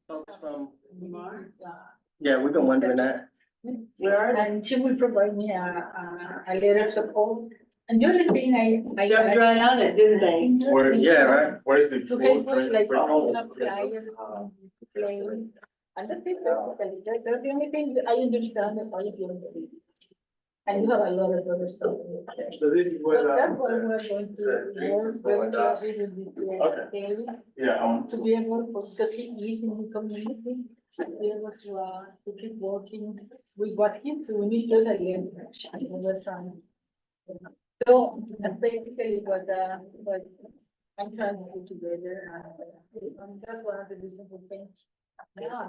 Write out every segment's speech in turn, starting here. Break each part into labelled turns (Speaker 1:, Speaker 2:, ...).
Speaker 1: folks from,
Speaker 2: uh,
Speaker 1: yeah, we've been wondering that.
Speaker 2: And she will provide me a letter of support. And the only thing I.
Speaker 3: Jumped right on it, didn't they?
Speaker 4: Where,
Speaker 1: Yeah, right.
Speaker 4: where's the
Speaker 2: To
Speaker 4: food?
Speaker 2: help us like
Speaker 4: Oh,
Speaker 2: open up flyers, play. And that's it, basically. That's the only thing that I understand that all of you. And you have a lot of other stuff.
Speaker 4: So this is
Speaker 2: So
Speaker 4: what,
Speaker 2: that's what we're going to work very closely with the David,
Speaker 4: yeah,
Speaker 2: to be able, because he is in the community, to be able to keep working with what he's doing, he does again, over time. So that's basically what I'm trying to put together, and that's one of the reasons we think, yeah,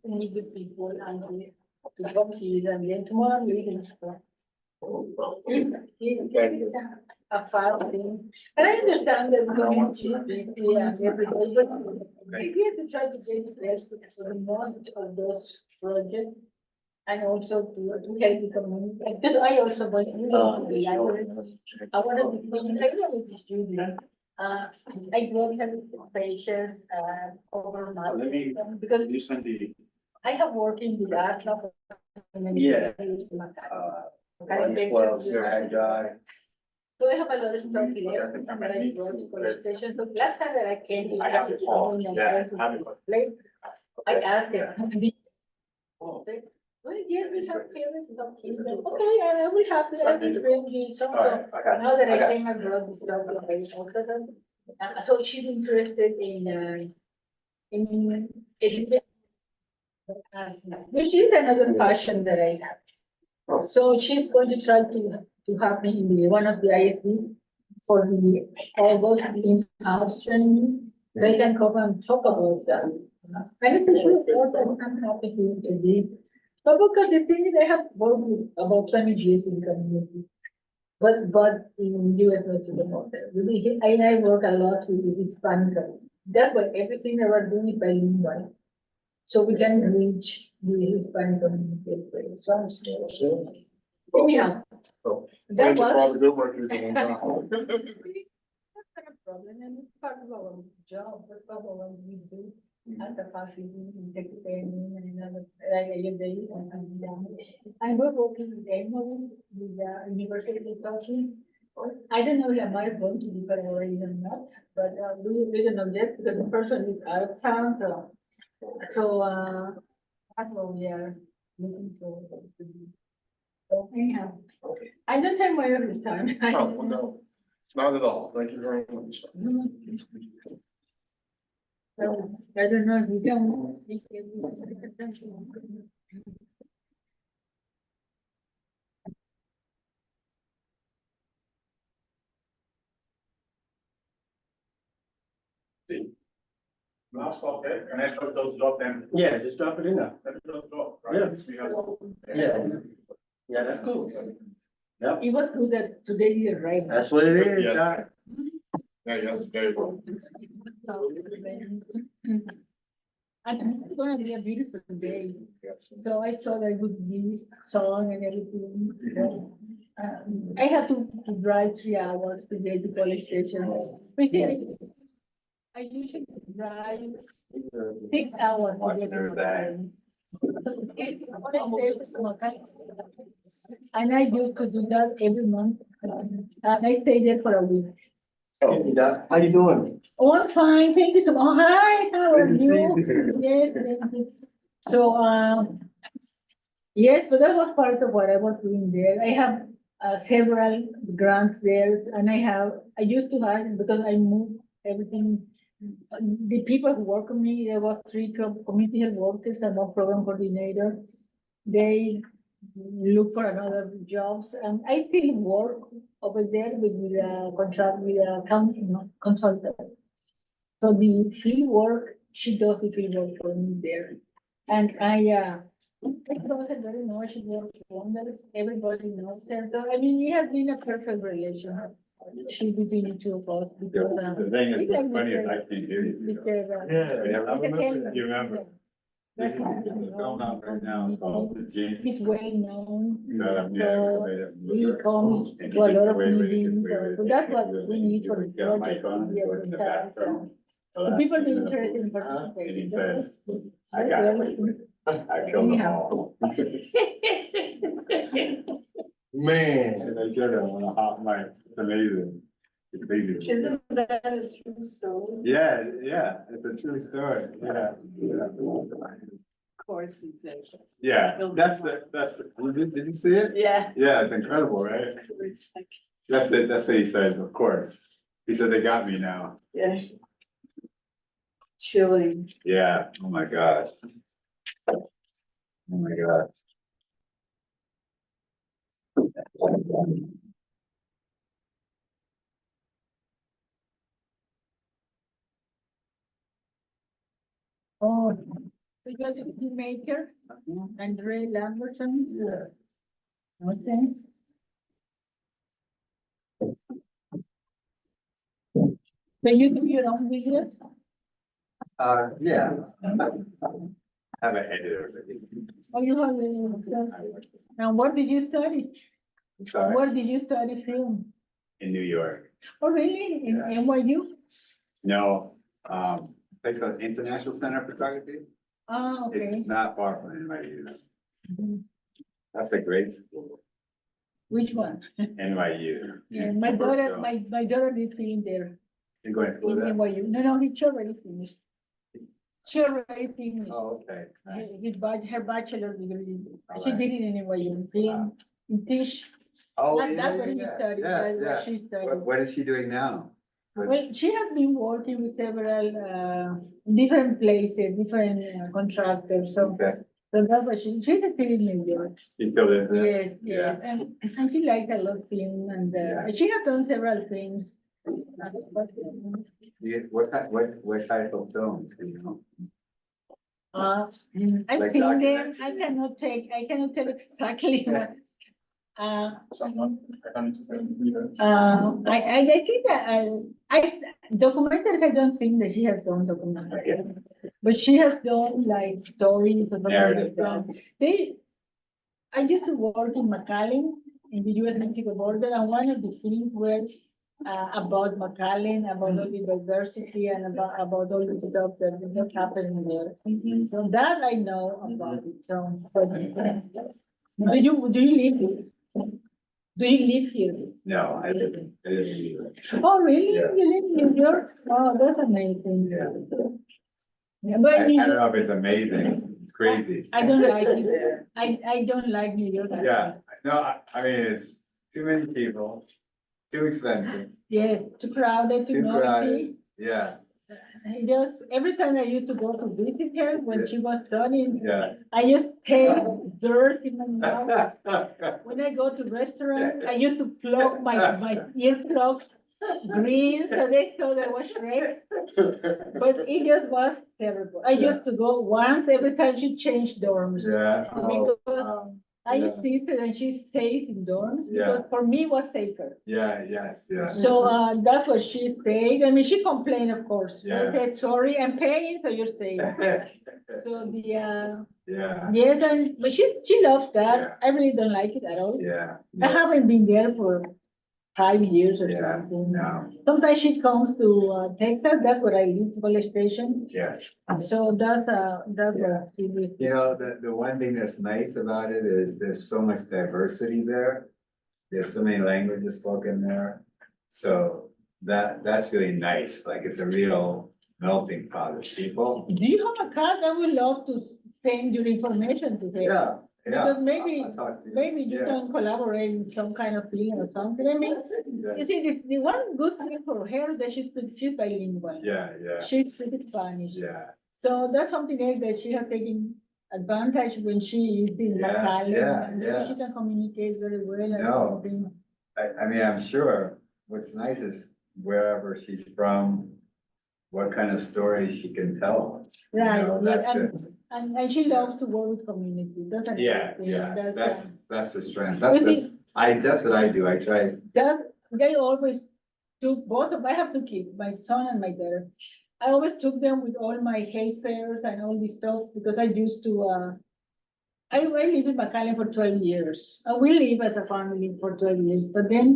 Speaker 2: we need good people and to come here, and then tomorrow we can start. It's a file thing, and I understand that community is busy and everything, but we have to try to get the best for the most of those projects. And also to help the community, because I also was in the library. I wanted to be in with the students. I brought them patients, over my,
Speaker 4: let me,
Speaker 2: because
Speaker 4: you send the,
Speaker 2: I have working with art now.
Speaker 1: Yeah.
Speaker 2: Okay.
Speaker 1: 112 Sag Drive.
Speaker 2: So I have a lot of stuff here that I brought to police station. So last time that I came here,
Speaker 4: I have to call, yeah, I have to call.
Speaker 2: I asked him. Well, yes, we have parents of kids. Okay, and I will have to, I will bring you some.
Speaker 4: All right, I got you.
Speaker 2: Now that
Speaker 4: I got
Speaker 2: I came, I brought this stuff. So she's interested in which is another passion that I have. So she's going to try to have me in the, one of the ISD for the, all those in-house training. They can come and talk about that. And it's a sure, I'm happy to be. But because the thing is, I have worked with about 20 years in community. But in US not in the model. I work a lot with Hispanic. That's why everything that we're doing is bilingual. So we can reach the Hispanic community. So I'm still. Anyhow.
Speaker 4: So,
Speaker 2: That
Speaker 4: thank you for all
Speaker 2: was.
Speaker 4: the good work you're doing.
Speaker 2: That's not a problem, and it's part of our job, that's part of what we do. At the facility, in Texas, and another, like a day, and we're working with Emory, with the University of Kentucky. I don't know if I might going to be collaborating or not, but we don't know yet, because the person is out of town, so that's what we are looking for. So anyhow, I don't have my own time.
Speaker 4: Oh, well, no, not at all. Thank you very much.
Speaker 2: So, I don't know if you can.
Speaker 4: See. Now stop there. Can I start those drop them?
Speaker 1: Yeah, just drop it in there.
Speaker 4: Let those drop, right?
Speaker 1: Yeah.
Speaker 4: Since we have-
Speaker 1: Yeah. Yeah, that's cool. Yep,
Speaker 2: It was good that today you arrived.
Speaker 1: that's what it is,
Speaker 4: Yes.
Speaker 1: Doc.
Speaker 4: Yeah, yes, very well.
Speaker 2: And it's gonna be a beautiful day,
Speaker 4: Yes.
Speaker 2: so I saw that would be song and everything. I have to drive 3 hours to get to police station. But here, I usually drive 6 hours to get to my. And I used to do that every month, and I stay there for a week.
Speaker 1: Hey, Doc, how you doing?
Speaker 2: Oh, I'm fine, thank you so much. Hi, how are
Speaker 1: Good to see
Speaker 2: you?
Speaker 1: you.
Speaker 2: Yes, thank you. So, yes, but that was part of what I was doing there. I have several grants there, and I used to have, because I moved everything. The people who work with me, there were 3 community health workers and 1 program coordinator. They look for another jobs, and I still work over there with a contract with a county consultant. So the field work, she does the field work for me there. And I thought her very much, she was wonders, everybody knows her. So I mean, it has been a perfect relation. She between the 2 of us. Because,
Speaker 5: The thing is,
Speaker 2: it's like
Speaker 5: what's funny is
Speaker 2: Mr.
Speaker 5: I can't hear you.
Speaker 2: Mr.
Speaker 4: Yeah,
Speaker 5: I
Speaker 2: remember that.
Speaker 5: You remember? This is the film out right now called The Gene.
Speaker 2: He's well known.
Speaker 5: So,
Speaker 2: So he comes to a lot of meetings, so that's what we need for the
Speaker 5: Got my
Speaker 2: project.
Speaker 5: phone,
Speaker 2: Yeah,
Speaker 5: goes in the background.
Speaker 2: The people be interested in participating.
Speaker 5: And he says, I
Speaker 2: That's
Speaker 5: got
Speaker 2: really
Speaker 5: it.
Speaker 2: good.
Speaker 5: I killed them
Speaker 2: Anyhow.
Speaker 5: all.
Speaker 1: Man.
Speaker 5: And I get it on a hot mic. It's amazing. It's amazing.
Speaker 3: Isn't that a true story?
Speaker 5: Yeah, yeah, it's a true story. Yeah.
Speaker 3: Of course, he said.
Speaker 5: Yeah, that's did you see it?
Speaker 3: Yeah.
Speaker 5: Yeah, it's incredible, right?
Speaker 3: It's like,
Speaker 5: That's it, that's what he says, of course. He said, they got me now.
Speaker 3: yeah. Chilling.
Speaker 5: Yeah, oh my gosh. Oh my God.
Speaker 2: Oh, because it's the maker, Andre Lamberton. Yeah. Okay. So you do your own business?
Speaker 5: Yeah. Have an editor.
Speaker 2: Or you have a, now what did you study?
Speaker 5: Sorry,
Speaker 2: Where did you study film?
Speaker 5: in New York.
Speaker 2: Oh, really? In
Speaker 5: Yeah.
Speaker 2: NYU?
Speaker 5: No, place called International Center of Photography.
Speaker 2: Ah, okay.
Speaker 5: It's not far from NYU.
Speaker 2: Mhm.
Speaker 5: That's a great school,
Speaker 2: Which one?
Speaker 5: NYU.
Speaker 2: Yeah, my daughter, my daughter did film there
Speaker 5: You're going to
Speaker 2: in
Speaker 5: school there?
Speaker 2: NYU. No, he already finished. She already finished.
Speaker 5: Oh, okay. Nice.
Speaker 2: Her bachelor's degree. She
Speaker 5: Alright.
Speaker 2: did it in NYU, film, in Tisch.
Speaker 5: Oh,
Speaker 2: That's
Speaker 5: yeah,
Speaker 2: what
Speaker 5: yeah,
Speaker 2: she
Speaker 5: yeah,
Speaker 2: studied,
Speaker 5: yeah,
Speaker 2: that's
Speaker 5: yeah.
Speaker 2: what she studied.
Speaker 5: What is she doing now?
Speaker 2: Well, she has been working with several, different places, different contractors, so.
Speaker 5: Okay.
Speaker 2: So that's what she's still in New York.
Speaker 5: You filled in there?
Speaker 2: Yes, yes, and she likes a lot of film and,
Speaker 5: Yeah.
Speaker 2: she has done several things.
Speaker 5: What type of films, do you know?
Speaker 2: I've
Speaker 5: Like
Speaker 2: seen them, I
Speaker 5: documentaries?
Speaker 2: cannot tell exactly what.
Speaker 4: Someone, I don't.
Speaker 2: I think that, documentaries, I don't think that she has done documentaries. But she has done like stories or something
Speaker 5: Narrative
Speaker 2: like that. I used to work in McAllen in the US-Mexico border, and one of the films were about McAllen, about all the diversity and about all the stuff that is not happening there. So that I know about it, so. But, do you live here? Do you live here?
Speaker 5: No, I didn't either.
Speaker 2: Oh, really?
Speaker 5: Yeah.
Speaker 2: You live in New York? Oh, that's amazing.
Speaker 5: Yeah.
Speaker 2: Yeah, but
Speaker 5: I
Speaker 2: New
Speaker 5: don't
Speaker 2: York,
Speaker 5: know if it's amazing, it's crazy.
Speaker 2: I don't like it. I don't like New York. at all.
Speaker 5: Yeah, no, I mean, it's too many people, too expensive,
Speaker 2: Yes, too crowded, too
Speaker 5: too crowded,
Speaker 2: noisy.
Speaker 5: yeah,
Speaker 2: I just, every time I used to go to visit her when she was studying,
Speaker 5: yeah.
Speaker 2: I used to take dirt in my mouth. When I go to restaurant, I used to plug my earplugs green, so they thought I was Shrek. But it just was terrible. I used to go once every time she changed dorms.
Speaker 5: Yeah.
Speaker 2: Because I
Speaker 5: yeah.
Speaker 2: insisted and she stays in dorms,
Speaker 5: Yeah.
Speaker 2: because for me it was safer.
Speaker 5: Yeah, yes, yeah.
Speaker 2: So, that's what she stayed. I mean, she complained, of course. I
Speaker 5: Yeah.
Speaker 2: said, sorry, I'm paying, so you're staying. So the,
Speaker 5: Yeah,
Speaker 2: yes, but she loves
Speaker 5: Yeah.
Speaker 2: that. I really don't like it at all.
Speaker 5: yeah.
Speaker 2: I haven't been there for 5 years or
Speaker 5: Yeah,
Speaker 2: something.
Speaker 5: no.
Speaker 2: Sometimes she comes to, Texas, that's where I live, College Station.
Speaker 5: Yeah,
Speaker 2: So that's
Speaker 5: Yeah.
Speaker 2: what she did.
Speaker 5: you know, the one thing that's nice about it is there's so much diversity there. There's so many languages spoken there, so that's really nice, like it's a real melting pot of people.
Speaker 2: Do you have a card? I would love to send your information to her.
Speaker 5: Yeah, yeah.
Speaker 2: Because maybe-
Speaker 5: I'll talk to you.
Speaker 2: Maybe you
Speaker 5: Yeah.
Speaker 2: can collaborate in some kind of thing or something. I mean,
Speaker 5: Yeah.
Speaker 2: you see, the one good thing for her is that she's bilingual.
Speaker 5: Yeah, yeah,
Speaker 2: She speaks Spanish.
Speaker 5: yeah,
Speaker 2: So that's something else that she has taken advantage when she is in
Speaker 5: Yeah,
Speaker 2: McAllen.
Speaker 5: yeah,
Speaker 2: and
Speaker 5: yeah.
Speaker 2: She can communicate very well and
Speaker 5: No.
Speaker 2: everything.
Speaker 5: I mean, I'm sure what's nice is wherever she's from, what kind of stories she can tell. You
Speaker 2: Right,
Speaker 5: know,
Speaker 2: yeah,
Speaker 5: that's it.
Speaker 2: and she loves to work with community. That's a
Speaker 5: Yeah,
Speaker 2: good thing.
Speaker 5: yeah, that's the strength,
Speaker 2: I
Speaker 5: that's
Speaker 2: think
Speaker 5: that's what I do, I try,
Speaker 2: that they always took I have 2 kids, my son and my daughter. I always took them with all my hay fairs and all this stuff because I used to, I lived in McAllen for 12 years. We live as a family for 12 years, but then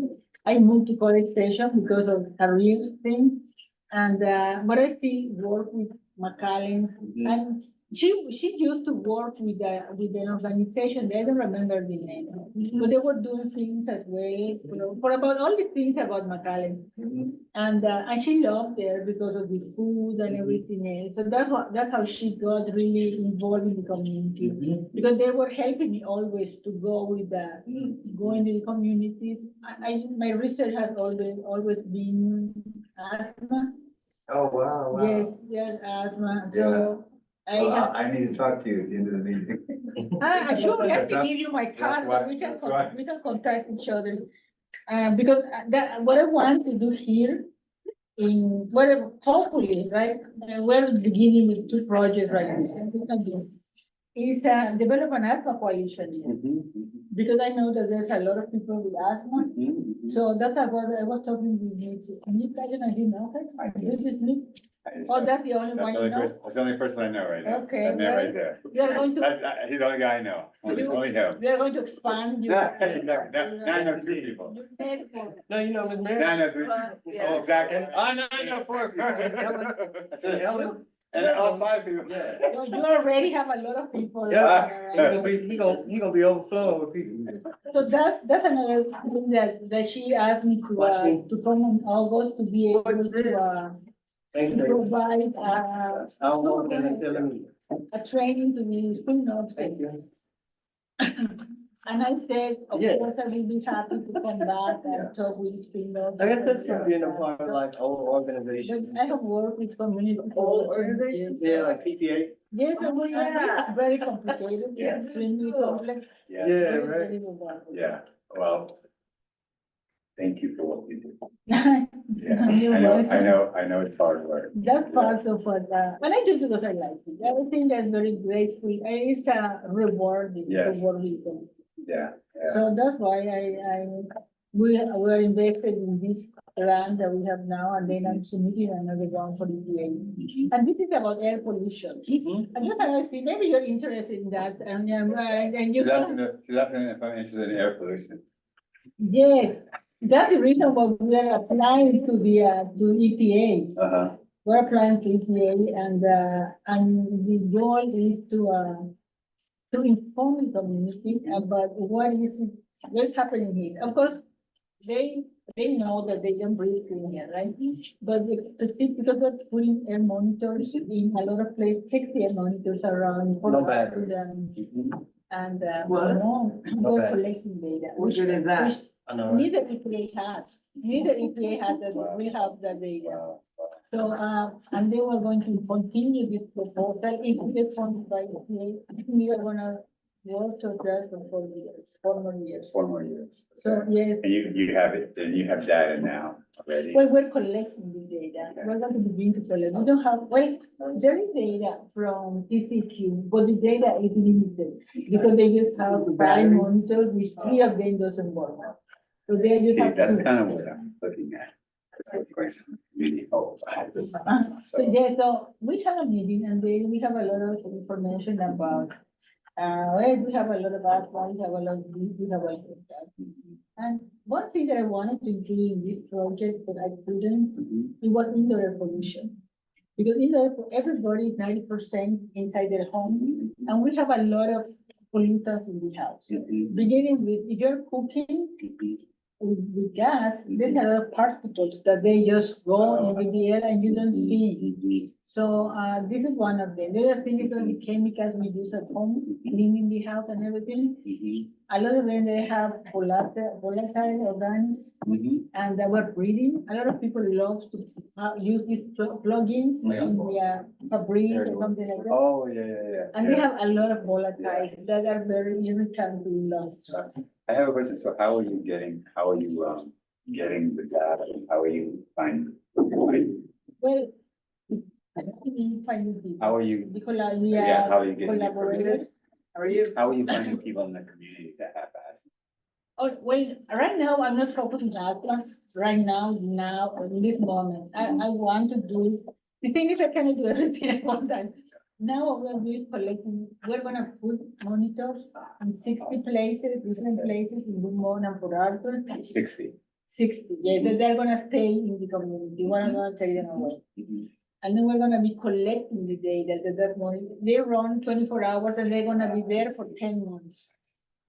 Speaker 2: I moved to College Station because of career thing. And, but I still work with McAllen, and she used to work with an organization, I don't remember the name, but they were doing things as well, for about all the things about McAllen. And she loved there because of the food and everything else. So that's how she got really involved in the community. Because they were helping me always to go with go into the communities. My research has always been asthma.
Speaker 5: Oh, wow, wow.
Speaker 2: Yes, asthma.
Speaker 5: Yeah.
Speaker 2: So
Speaker 5: Well, I need to talk to you at the end of the meeting.
Speaker 2: I sure have to
Speaker 5: That's-
Speaker 2: give you my
Speaker 5: that's
Speaker 2: card,
Speaker 5: why-
Speaker 2: so
Speaker 5: that's why.
Speaker 2: we can contact each other. Because what I want to do here in whatever, hopefully, right? We're beginning with 2 projects right now. Is develop an asthma coalition here. Because I know that there's a lot of people with asthma. So that's what I was talking with Mrs. Smith, I don't know, you know her? Mrs. Smith? Oh, that's the only one you know?
Speaker 5: That's the only person I know right now.
Speaker 2: Okay,
Speaker 5: That man
Speaker 2: well,
Speaker 5: right there.
Speaker 2: We are going to,
Speaker 5: He's the only guy I know. Only him.
Speaker 2: we are going to expand you.
Speaker 5: Now I know 2 people.
Speaker 1: No, you know, Ms. Mary.
Speaker 5: Now I know 3.
Speaker 3: Yeah.
Speaker 5: Oh, exactly. Oh, no, I know 4 people. That's it.
Speaker 1: Ellen.
Speaker 5: And all 5 people.
Speaker 1: Yeah.
Speaker 2: So you already have a lot of people.
Speaker 1: Yeah. He gonna be overflowing with people.
Speaker 2: So that's another thing that she asked me
Speaker 1: Watch me.
Speaker 2: to come in August to be able
Speaker 1: Thanks,
Speaker 2: to
Speaker 1: Dave.
Speaker 2: provide,
Speaker 1: I don't know what they're telling me.
Speaker 2: a training to the spring notes.
Speaker 1: Thank you.
Speaker 2: And I said, of
Speaker 1: Yeah.
Speaker 2: course, I will be happy to come back and talk with spring notes.
Speaker 1: I guess that's gonna be in a part of like old
Speaker 2: But
Speaker 1: organizations.
Speaker 2: I have worked with community.
Speaker 3: Old
Speaker 2: for 20 years.
Speaker 3: organizations?
Speaker 1: Yeah, like PTA.
Speaker 2: Yes,
Speaker 3: Oh, yeah.
Speaker 2: it's very complicated,
Speaker 1: Yes.
Speaker 2: extremely complex.
Speaker 5: Yeah,
Speaker 1: Yeah, right.
Speaker 2: Very robust.
Speaker 5: yeah, well. Thank you for what you do.
Speaker 2: You're welcome.
Speaker 5: I know it's hard work.
Speaker 2: That's part of what, when I do it because I like it, I think that's very grateful, it's rewarding to
Speaker 5: Yes.
Speaker 2: work with them.
Speaker 5: Yeah, yeah.
Speaker 2: So that's why we are invested in this grant that we have now, and then I'm submitting another one for the EPA. And this is about air pollution. And just another thing, maybe you're interested in that, and you.
Speaker 5: She's asking if I'm interested in air pollution.
Speaker 2: Yes, that's the reason why we are applying to EPA.
Speaker 5: Uh-huh.
Speaker 2: We're applying to EPA, and the goal is to inform the community about what's happening here. Of course, they know that they don't breathe clean air, right? But because they're putting air monitors in a lot of places, 60 air monitors around.
Speaker 1: No batteries.
Speaker 2: And,
Speaker 3: What?
Speaker 2: no,
Speaker 1: No
Speaker 2: we're
Speaker 1: bad.
Speaker 2: collecting data.
Speaker 3: What good is that?
Speaker 2: which
Speaker 1: I know, right?
Speaker 2: Neither EPA has that, we have the data.
Speaker 5: Wow.
Speaker 2: So, and they were going to continue this proposal, if we get funded by EPA, we are gonna work to that for 4 more years.
Speaker 5: 4 more years.
Speaker 2: So, yes,
Speaker 5: And you have it, then you have data now already.
Speaker 2: well, we're collecting the data, we're going to begin to collect, we don't have, there is data from TCQ, but the data is limited, because they just have 5 monitors, which 3 of them doesn't work. So they just
Speaker 5: See,
Speaker 2: have.
Speaker 5: that's
Speaker 2: to-
Speaker 5: kind of what I'm looking at. It's of course really old.
Speaker 2: So, yeah, so we have a meeting, and then we have a lot of information about, we have a lot of background, we have a lot of this, we have a lot of that. And one thing that I wanted to include in this project, but I couldn't, it was indoor air pollution. Because everybody is 90% inside their home, and we have a lot of pollutants in the house. Beginning with, if you're cooking with gas, there's a lot of particles that they just go into the air and you don't see. So, this is one of them. The other thing is the chemicals we use at home, cleaning the house and everything. A lot of them, they have volatile organics, and they were breathing. A lot of people love to use these plugins in their Febreze or something like that.
Speaker 5: Oh, yeah.
Speaker 2: And they have a lot of volatiles that are very irritant to lungs.
Speaker 5: I have a question. So how are you getting the data? How are you finding?
Speaker 2: Well, finding people.
Speaker 5: How are you?
Speaker 2: We
Speaker 5: Yeah, how are you
Speaker 2: are
Speaker 5: getting
Speaker 2: collaborators.
Speaker 3: How are you?
Speaker 5: How are you finding people in the community that have asthma?
Speaker 2: Oh, well, right now, I'm not focusing on that one, right now, in this moment, I want to do, the thing is, I cannot do everything at one time. Now, what we're doing is collecting, we're gonna put monitors in 60 places, different places in Dumont and Port Arthur.
Speaker 5: 60.
Speaker 2: 60, yeah, they're gonna stay in the community, we're not gonna take them away. And then we're gonna be collecting the data that morning, they run 24 hours and they're gonna be there for 10 months.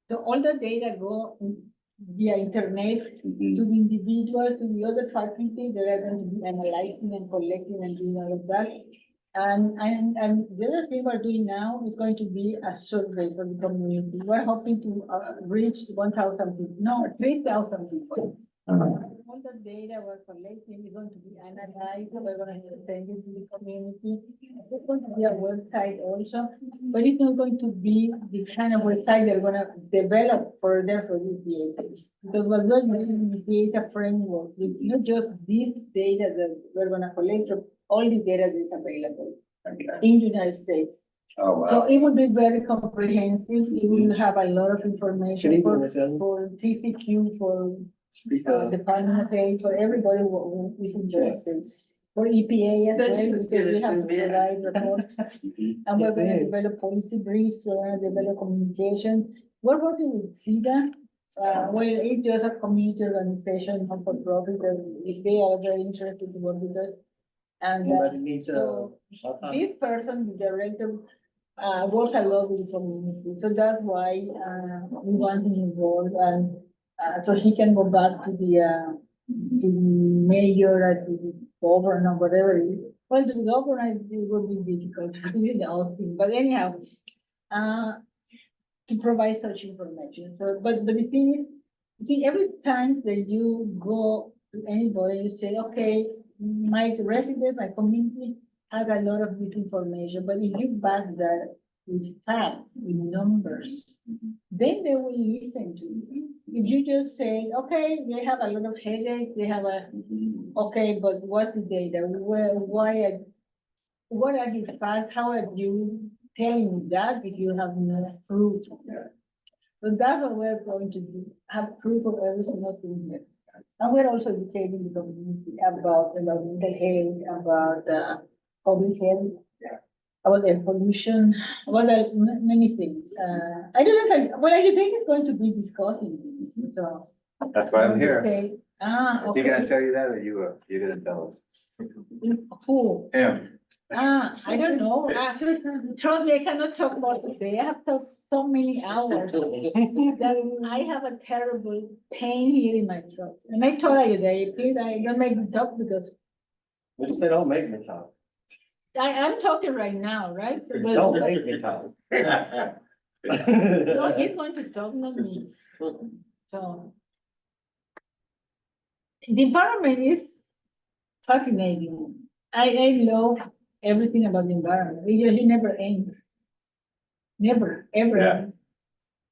Speaker 2: So all the data go via internet to the individuals, to the other faculty that are going to be analyzing and collecting and doing all of that. And the other thing we're doing now is going to be a survey for the community. We're hoping to reach 1,000 people, no, 3,000 people. All the data we're collecting is going to be analyzed, we're gonna send it to the community. There's going to be a website also, but it's not going to be the kind of website they're gonna develop further for this PhD. Because what we're doing is create a framework with not just this data that we're gonna collect from all the data that is available in the United States.
Speaker 1: Oh,
Speaker 2: So
Speaker 1: wow.
Speaker 2: it will be very comprehensive, it will have a lot of information
Speaker 1: Good evening, Ms. Ellen.
Speaker 2: for TCQ, for
Speaker 1: Speak
Speaker 2: Department of Health, for everybody who is interested. For EPA as well,
Speaker 3: Said she
Speaker 2: because
Speaker 3: was
Speaker 2: we
Speaker 3: gonna
Speaker 2: have to
Speaker 3: zoom in.
Speaker 2: provide reports. And we're gonna develop policy briefs, we're gonna develop communication. We're working with SIDA. Well, it's just a community organization, not for profit, and if they are very interested to work with us. And
Speaker 1: Anybody need
Speaker 2: so this person, the director, works a lot with the community, so that's why, we want him involved, and, so he can go back to the mayor, to the governor, whatever it is. Well, to the governor, it will be difficult, in Austin, but anyhow, to provide such information, so, but the thing is, see, every time that you go to anybody, you say, okay, my resident, my community has a lot of this information, but if you back that with facts, with numbers, then they will listen to you. If you just say, okay, they have a lot of headaches, they have okay, but what's the data? What are the facts? How are you telling me that if you have no proof of that? So that's what we're going to do, have proof of every single thing here. And we're also educating the community about environmental health, about public health, about air pollution, about many things. I don't know, well, I think it's going to be discussing this, so.
Speaker 5: That's why I'm here.
Speaker 2: Okay.
Speaker 5: Is he gonna
Speaker 2: Okay.
Speaker 5: tell you that, or you're gonna tell us?
Speaker 2: Who?
Speaker 5: Him.
Speaker 2: I don't know. Trust me, I cannot talk about today. I have talked so many hours that I have a terrible pain here in my throat. And I told you that, please, I don't make me talk because
Speaker 1: We just say, don't make me talk.
Speaker 2: I'm talking right now, right? But-
Speaker 1: Don't make me talk.
Speaker 2: No, he's going to talk, not me. So. The environment is fascinating. I love everything about the environment. You never end. Never, ever.
Speaker 5: Yeah.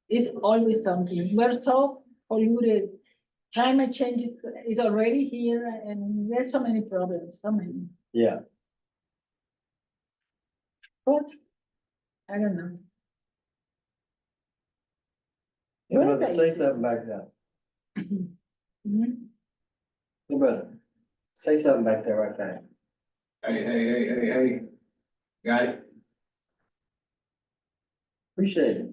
Speaker 2: It's always something. We're so polluted. Climate change is already here and there's so many problems, so many.
Speaker 1: Yeah.
Speaker 2: But I don't know.
Speaker 1: You better say something back there.
Speaker 2: Mhm.
Speaker 1: You better say something back there right there.
Speaker 4: Hey. Got it?
Speaker 1: Appreciate it.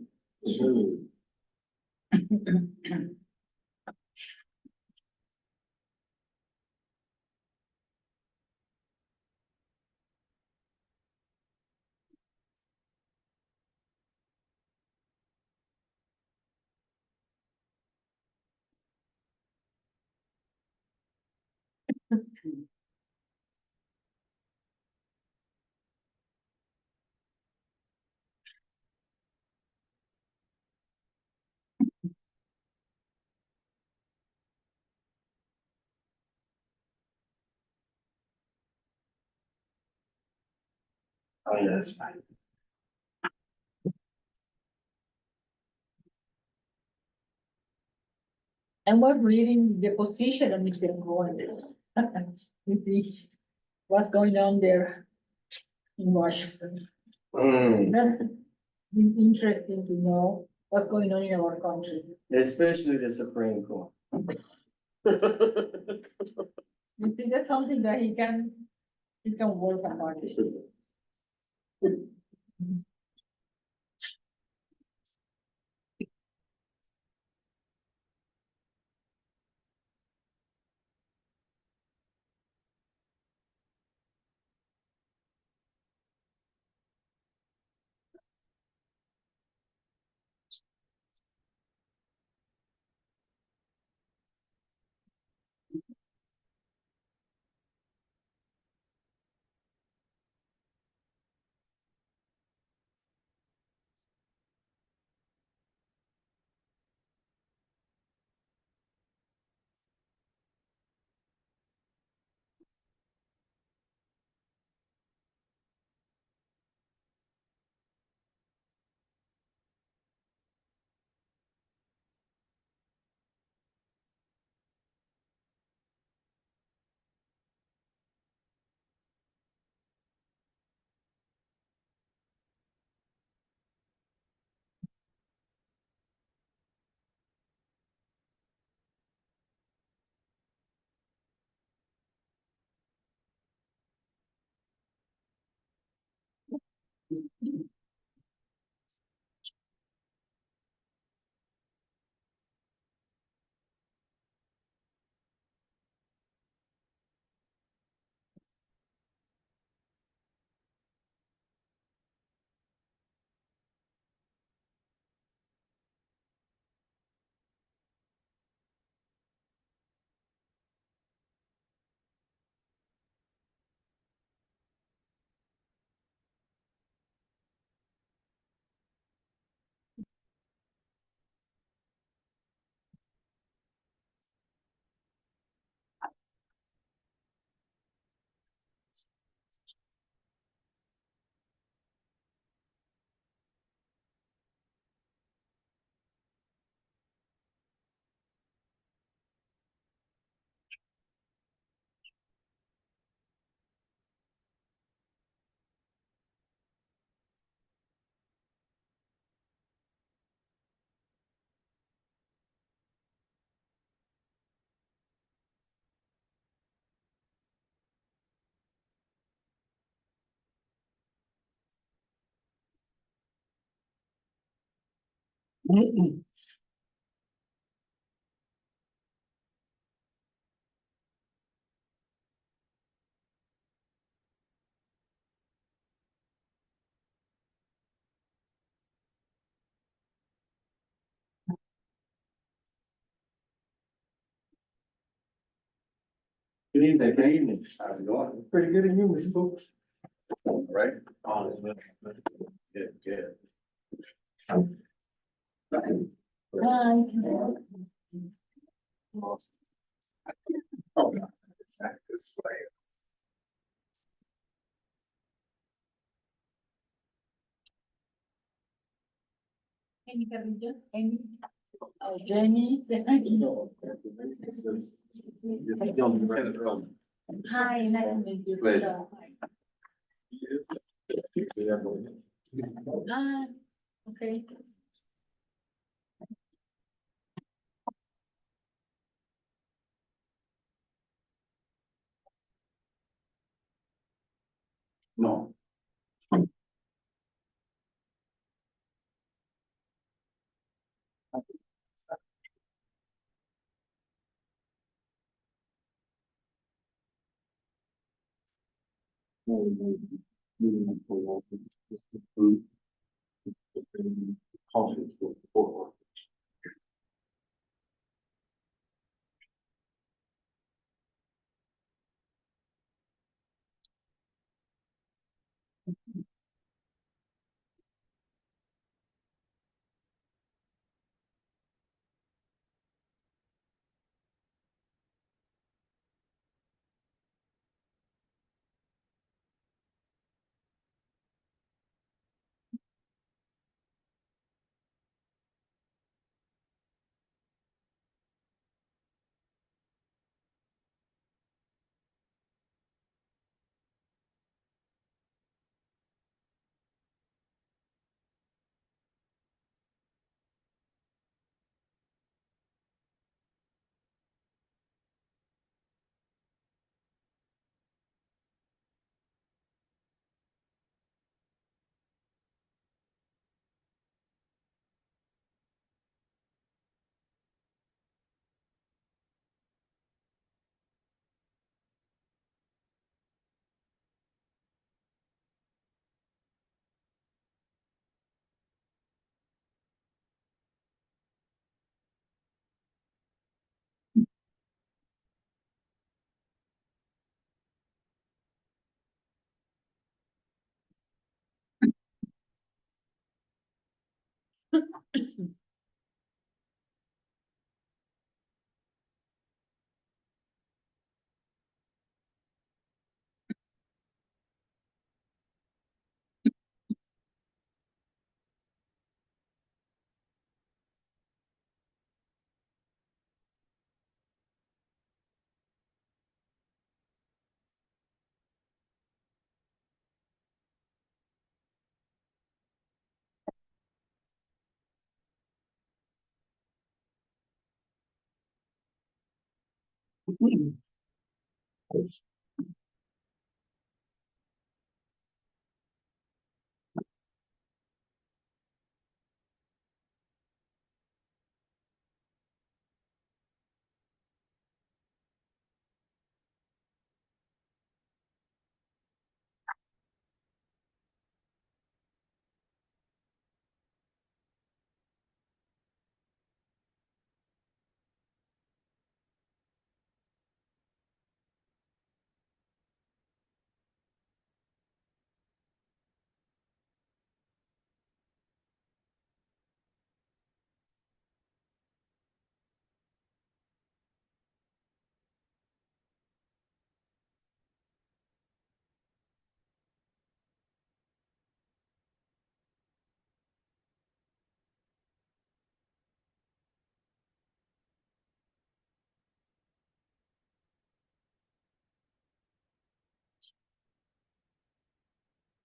Speaker 1: Oh, yeah, that's fine.
Speaker 2: And we're reading the position of Mr. Cohen. You see what's going on there in Washington. That's interesting to know what's going on in our country.
Speaker 1: Especially the Supreme Court.
Speaker 2: You think that's something that he can work on.
Speaker 1: Good evening, good evening. How's it going? Pretty good, and you, Ms. Books? Right? Good, good.
Speaker 2: Hi.
Speaker 5: Oh, no, it's not this way.
Speaker 2: Any Carrillo? Any? Oh, Jenny. Hi, nice to meet you.
Speaker 1: Pleasure.
Speaker 2: Hello, hi. Ah, okay.
Speaker 1: No.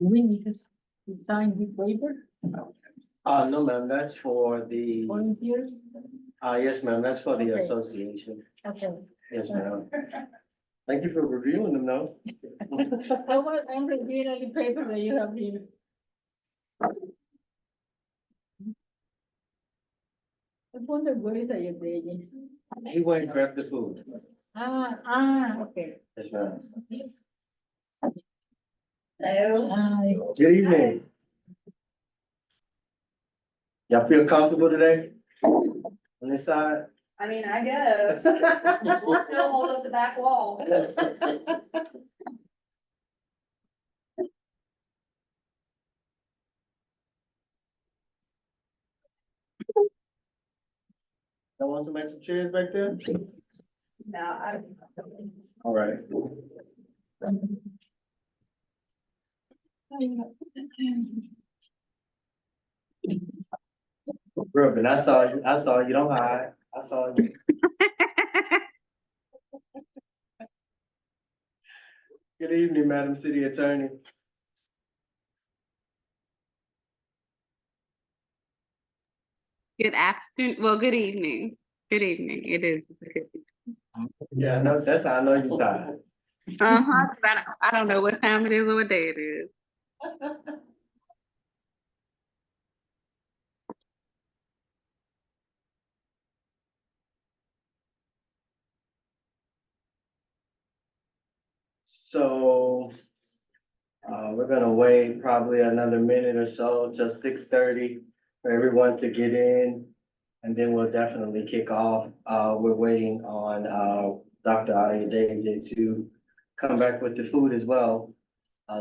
Speaker 2: We need to sign this waiver,
Speaker 1: No, ma'am, that's for the,
Speaker 2: volunteers.
Speaker 1: yes, ma'am, that's for the
Speaker 2: Okay.
Speaker 1: association.
Speaker 2: Okay.
Speaker 1: Yes, ma'am. Thank you for reviewing them, though.
Speaker 2: I'm reviewing all the paper that you have here. I wonder where is your baby?
Speaker 1: He went and grabbed the food.
Speaker 2: Okay.
Speaker 1: Yes, ma'am.
Speaker 2: Hello. Hi.
Speaker 1: Good evening. Y'all feel comfortable today? On this side?
Speaker 3: I mean, I guess. We'll still hold up the back wall.
Speaker 1: Y'all want some extra chairs back there?
Speaker 3: No, I.
Speaker 1: All right. Ruben, I saw you, don't hide, I saw you. Good evening, Madam City Attorney.
Speaker 6: Good afternoon, well, good evening. Good evening, it is.
Speaker 1: Yeah, I know, that's how I know you're tired.
Speaker 6: Uh-huh, 'cause I don't know what time it is or what day it is.
Speaker 1: So, we're gonna wait probably another minute or so till 6:30 for everyone to get in. And then we'll definitely kick off. We're waiting on, Dr. Ayodele to come back with the food as well,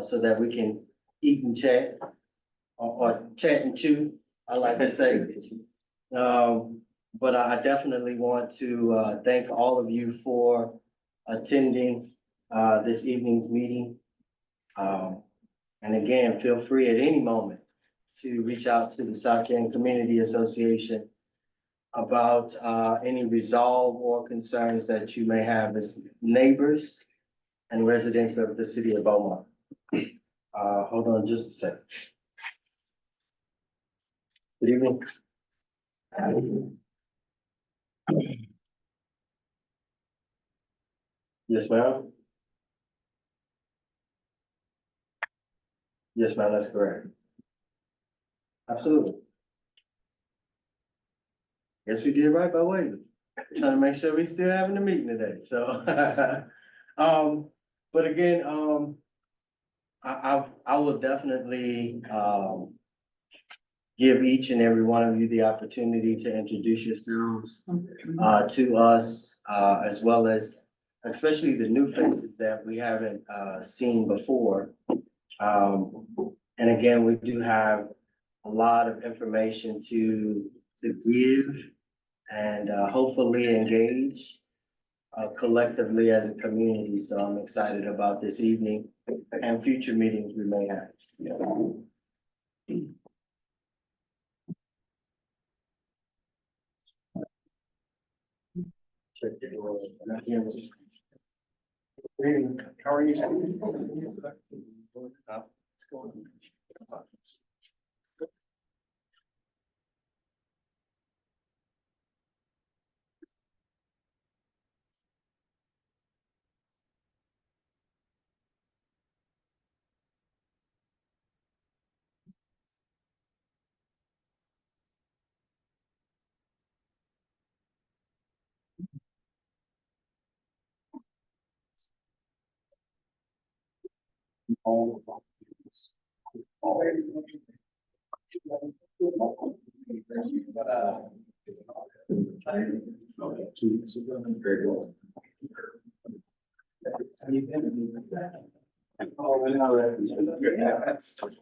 Speaker 1: so that we can eat and chat, or chat and chew, I like to say. But I definitely want to, thank all of you for attending, this evening's meeting. And again, feel free at any moment to reach out to the South End Community Association about, any resolve or concerns that you may have as neighbors and residents of the city of Beaumont. Hold on just a second. Good evening. Yes, ma'am. Yes, ma'am, that's correct. Absolutely. Yes, we did right by waiting. Trying to make sure we still having a meeting today, so. But again, I will definitely, give each and every one of you the opportunity to introduce yourselves, to us, as well as especially the new faces that we haven't, seen before. And again, we do have a lot of information to give and, hopefully engage, collectively as a community. So I'm excited about this evening and future meetings we may have. Check it out. How are you? Very well. Oh, I know that. Yeah, that's different.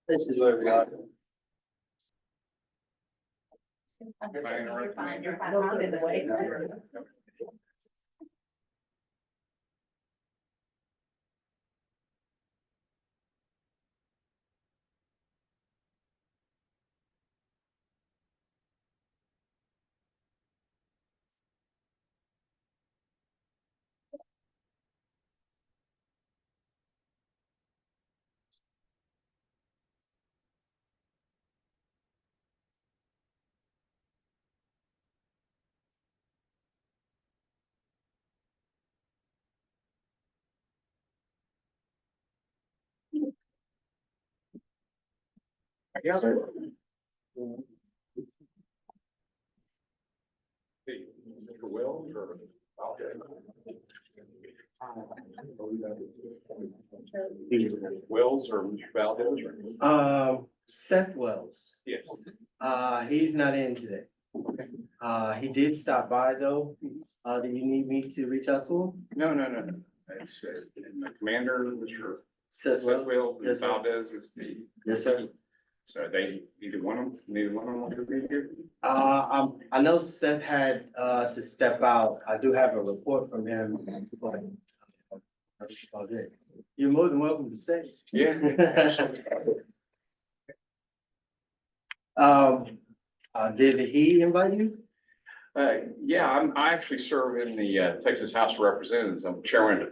Speaker 1: This is where we are.
Speaker 3: You're fine, you're fine. I'm in the way.
Speaker 7: guess. Mr. Wells or? Wells or Mr. Valdez?
Speaker 1: Seth Wells,
Speaker 7: Yes.
Speaker 1: he's not in today. He did stop by though. Do you need me to reach out to him?
Speaker 7: No. It's, the commander, Mr.
Speaker 1: Seth
Speaker 7: Seth
Speaker 1: Wells?
Speaker 7: Wells, and
Speaker 1: Yes, sir.
Speaker 7: Valdez is the.
Speaker 1: Yes, sir.
Speaker 7: So they, neither one of them want to be here?
Speaker 1: I know Seth had, to step out. I do have a report from him. But okay. You're more than welcome to stay.
Speaker 7: Yeah.
Speaker 1: Did he invite you?
Speaker 7: Yeah, I actually serve in the Texas House of Representatives. I'm chairman.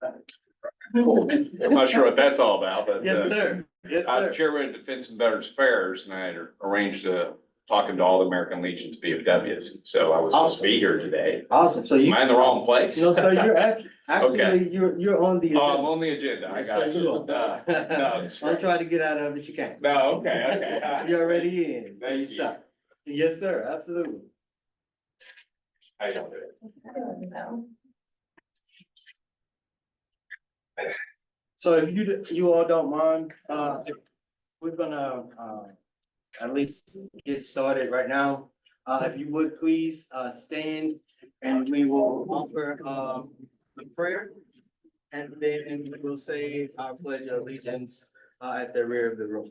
Speaker 7: I'm not sure what that's all about, but.
Speaker 1: Yes, sir. Yes,
Speaker 7: I'm
Speaker 1: sir.
Speaker 7: chairman of Defense and Veterans Affairs, and I had arranged talking to all the American Legions BFWs, so I was supposed to be here today.
Speaker 1: Awesome. So you.
Speaker 7: Am I in the wrong place?
Speaker 1: No, sir, you're
Speaker 7: Okay.
Speaker 1: actually, you're on the.
Speaker 7: Oh, I'm
Speaker 1: agenda.
Speaker 7: on the agenda. I
Speaker 1: Yes,
Speaker 7: got
Speaker 1: sir,
Speaker 7: you.
Speaker 1: are.
Speaker 7: No,
Speaker 1: Don't try to get out of it, you can't.
Speaker 7: no, okay.
Speaker 1: You're already in. So
Speaker 7: Thank
Speaker 1: you
Speaker 7: you.
Speaker 1: stop. Yes, sir, absolutely.
Speaker 7: I don't do it.
Speaker 1: So if you all don't mind, we're gonna, at least get started right now. If you would please, stand and we will offer, the prayer. And then we will say our pledge of allegiance, at the rear of the room.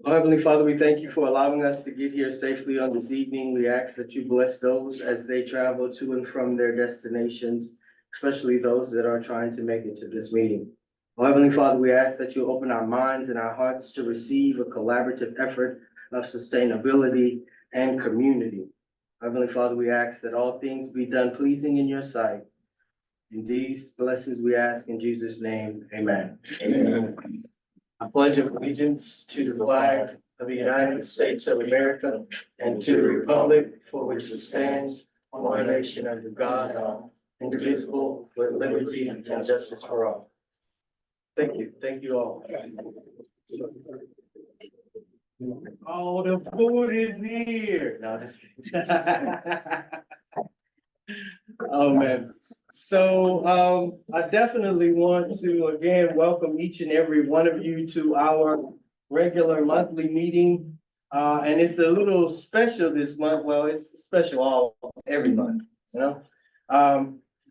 Speaker 1: Oh, Heavenly Father, we thank you for allowing us to get here safely on this evening. We ask that you bless those as they travel to and from their destinations, especially those that are trying to make it to this meeting. Oh, Heavenly Father, we ask that you open our minds and our hearts to receive a collaborative effort of sustainability and community. Heavenly Father, we ask that all things be done pleasing in your sight. In these blessings we ask in Jesus' name, amen.
Speaker 7: Amen.
Speaker 1: I pledge allegiance to the flag of the United States of America and to the republic for which it stands, one nation under God, indivisible, with liberty and justice for all. Thank you all. Oh, the food is here. No, just kidding. Oh, man. So, I definitely want to again welcome each and every one of you to our regular monthly meeting. And it's a little special this month. Well, it's special every month, you know?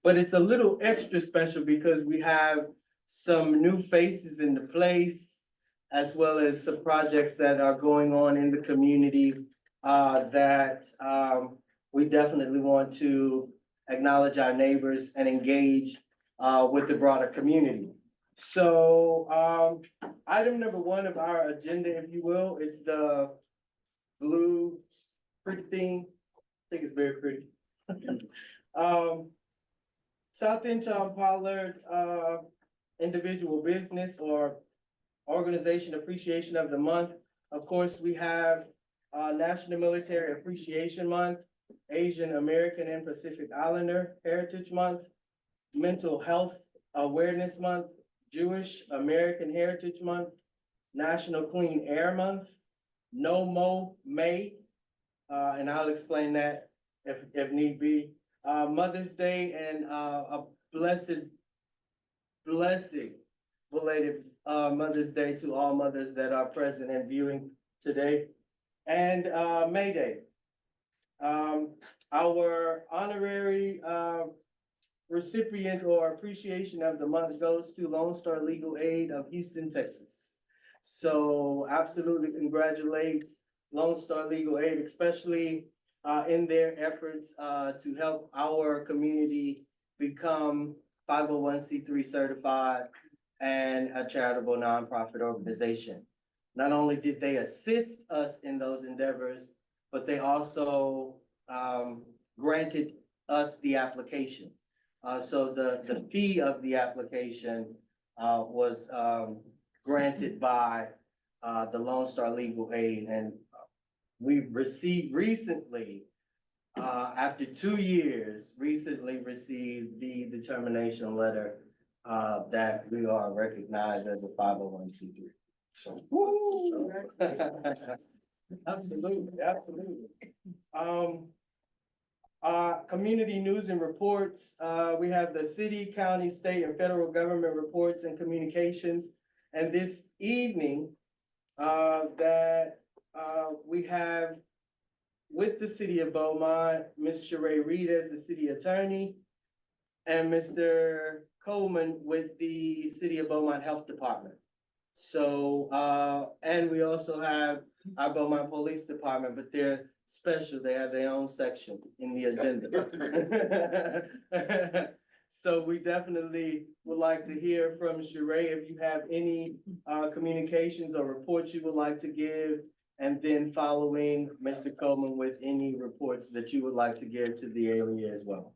Speaker 1: But it's a little extra special because we have some new faces in the place, as well as some projects that are going on in the community, that, we definitely want to acknowledge our neighbors and engage with the broader community. So item number one of our agenda, if you will, it's the blue pretty thing. I think it's very pretty. South End Charlton-Pollard individual business or organization appreciation of the month. Of course, we have National Military Appreciation Month, Asian American and Pacific Islander Heritage Month, Mental Health Awareness Month, Jewish American Heritage Month, National Clean Air Month, No Mo May, and I'll explain that if need be. Mother's Day and a blessed belated Mother's Day to all mothers that are present and viewing today. And May Day. Our honorary recipient or appreciation of the month goes to Lone Star Legal Aid of Houston, Texas. So absolutely congratulate Lone Star Legal Aid, especially in their efforts to help our community become 501c3 certified and a charitable nonprofit organization. Not only did they assist us in those endeavors, but they also granted us the application. So the fee of the application was granted by the Lone Star Legal Aid, and we received recently, after 2 years, recently received the determination letter that we are recognized as a 501c3. So, woo. Absolutely, absolutely. Community news and reports, we have the city, county, state, and federal government reports and communications. And this evening, we have with the city of Beaumont, Ms. Sheree Reed as the city attorney, and Mr. Coleman with the city of Beaumont Health Department. So, and we also have our Beaumont Police Department, but they're special. They have their own section in the agenda. So we definitely would like to hear from Sheree if you have any communications or reports you would like to give. And then following Mr. Coleman with any reports that you would like to give to the area as well.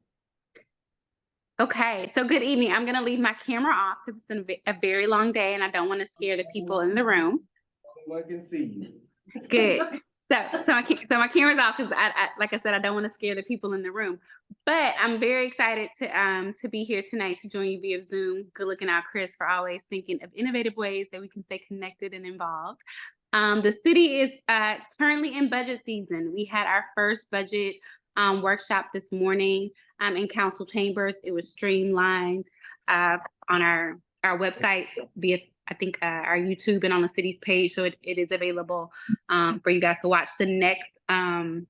Speaker 6: Okay, so good evening. I'm gonna leave my camera off because it's been a very long day and I don't want to scare the people in the room.
Speaker 1: Everyone can see you.
Speaker 6: Good. So my camera's off because like I said, I don't want to scare the people in the room. But I'm very excited to be here tonight to join you via Zoom. Good looking out, Chris, for always thinking of innovative ways that we can stay connected and involved. The city is currently in budget season. We had our first budget workshop this morning in council chambers. It was streamlined on our website via, I think, our YouTube and on the city's page. So it is available for you guys to watch. The next time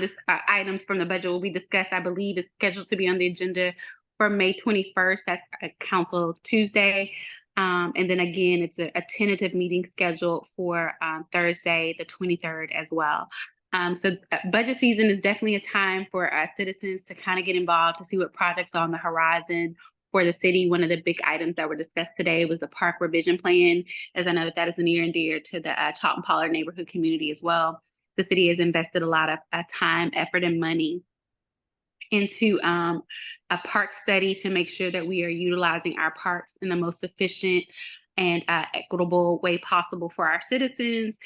Speaker 6: this items from the budget will be discussed, I believe is scheduled to be on the agenda for May 21st. That's a council Tuesday. And then again, it's a tentative meeting scheduled for Thursday, the 23rd as well. So budget season is definitely a time for citizens to kind of get involved, to see what projects are on the horizon for the city. One of the big items that were discussed today was the park revision plan, as I know that is near and dear to the Charlton-Pollard neighborhood community as well. The city has invested a lot of time, effort, and money into a park study to make sure that we are utilizing our parks in the most efficient and equitable way possible for our citizens.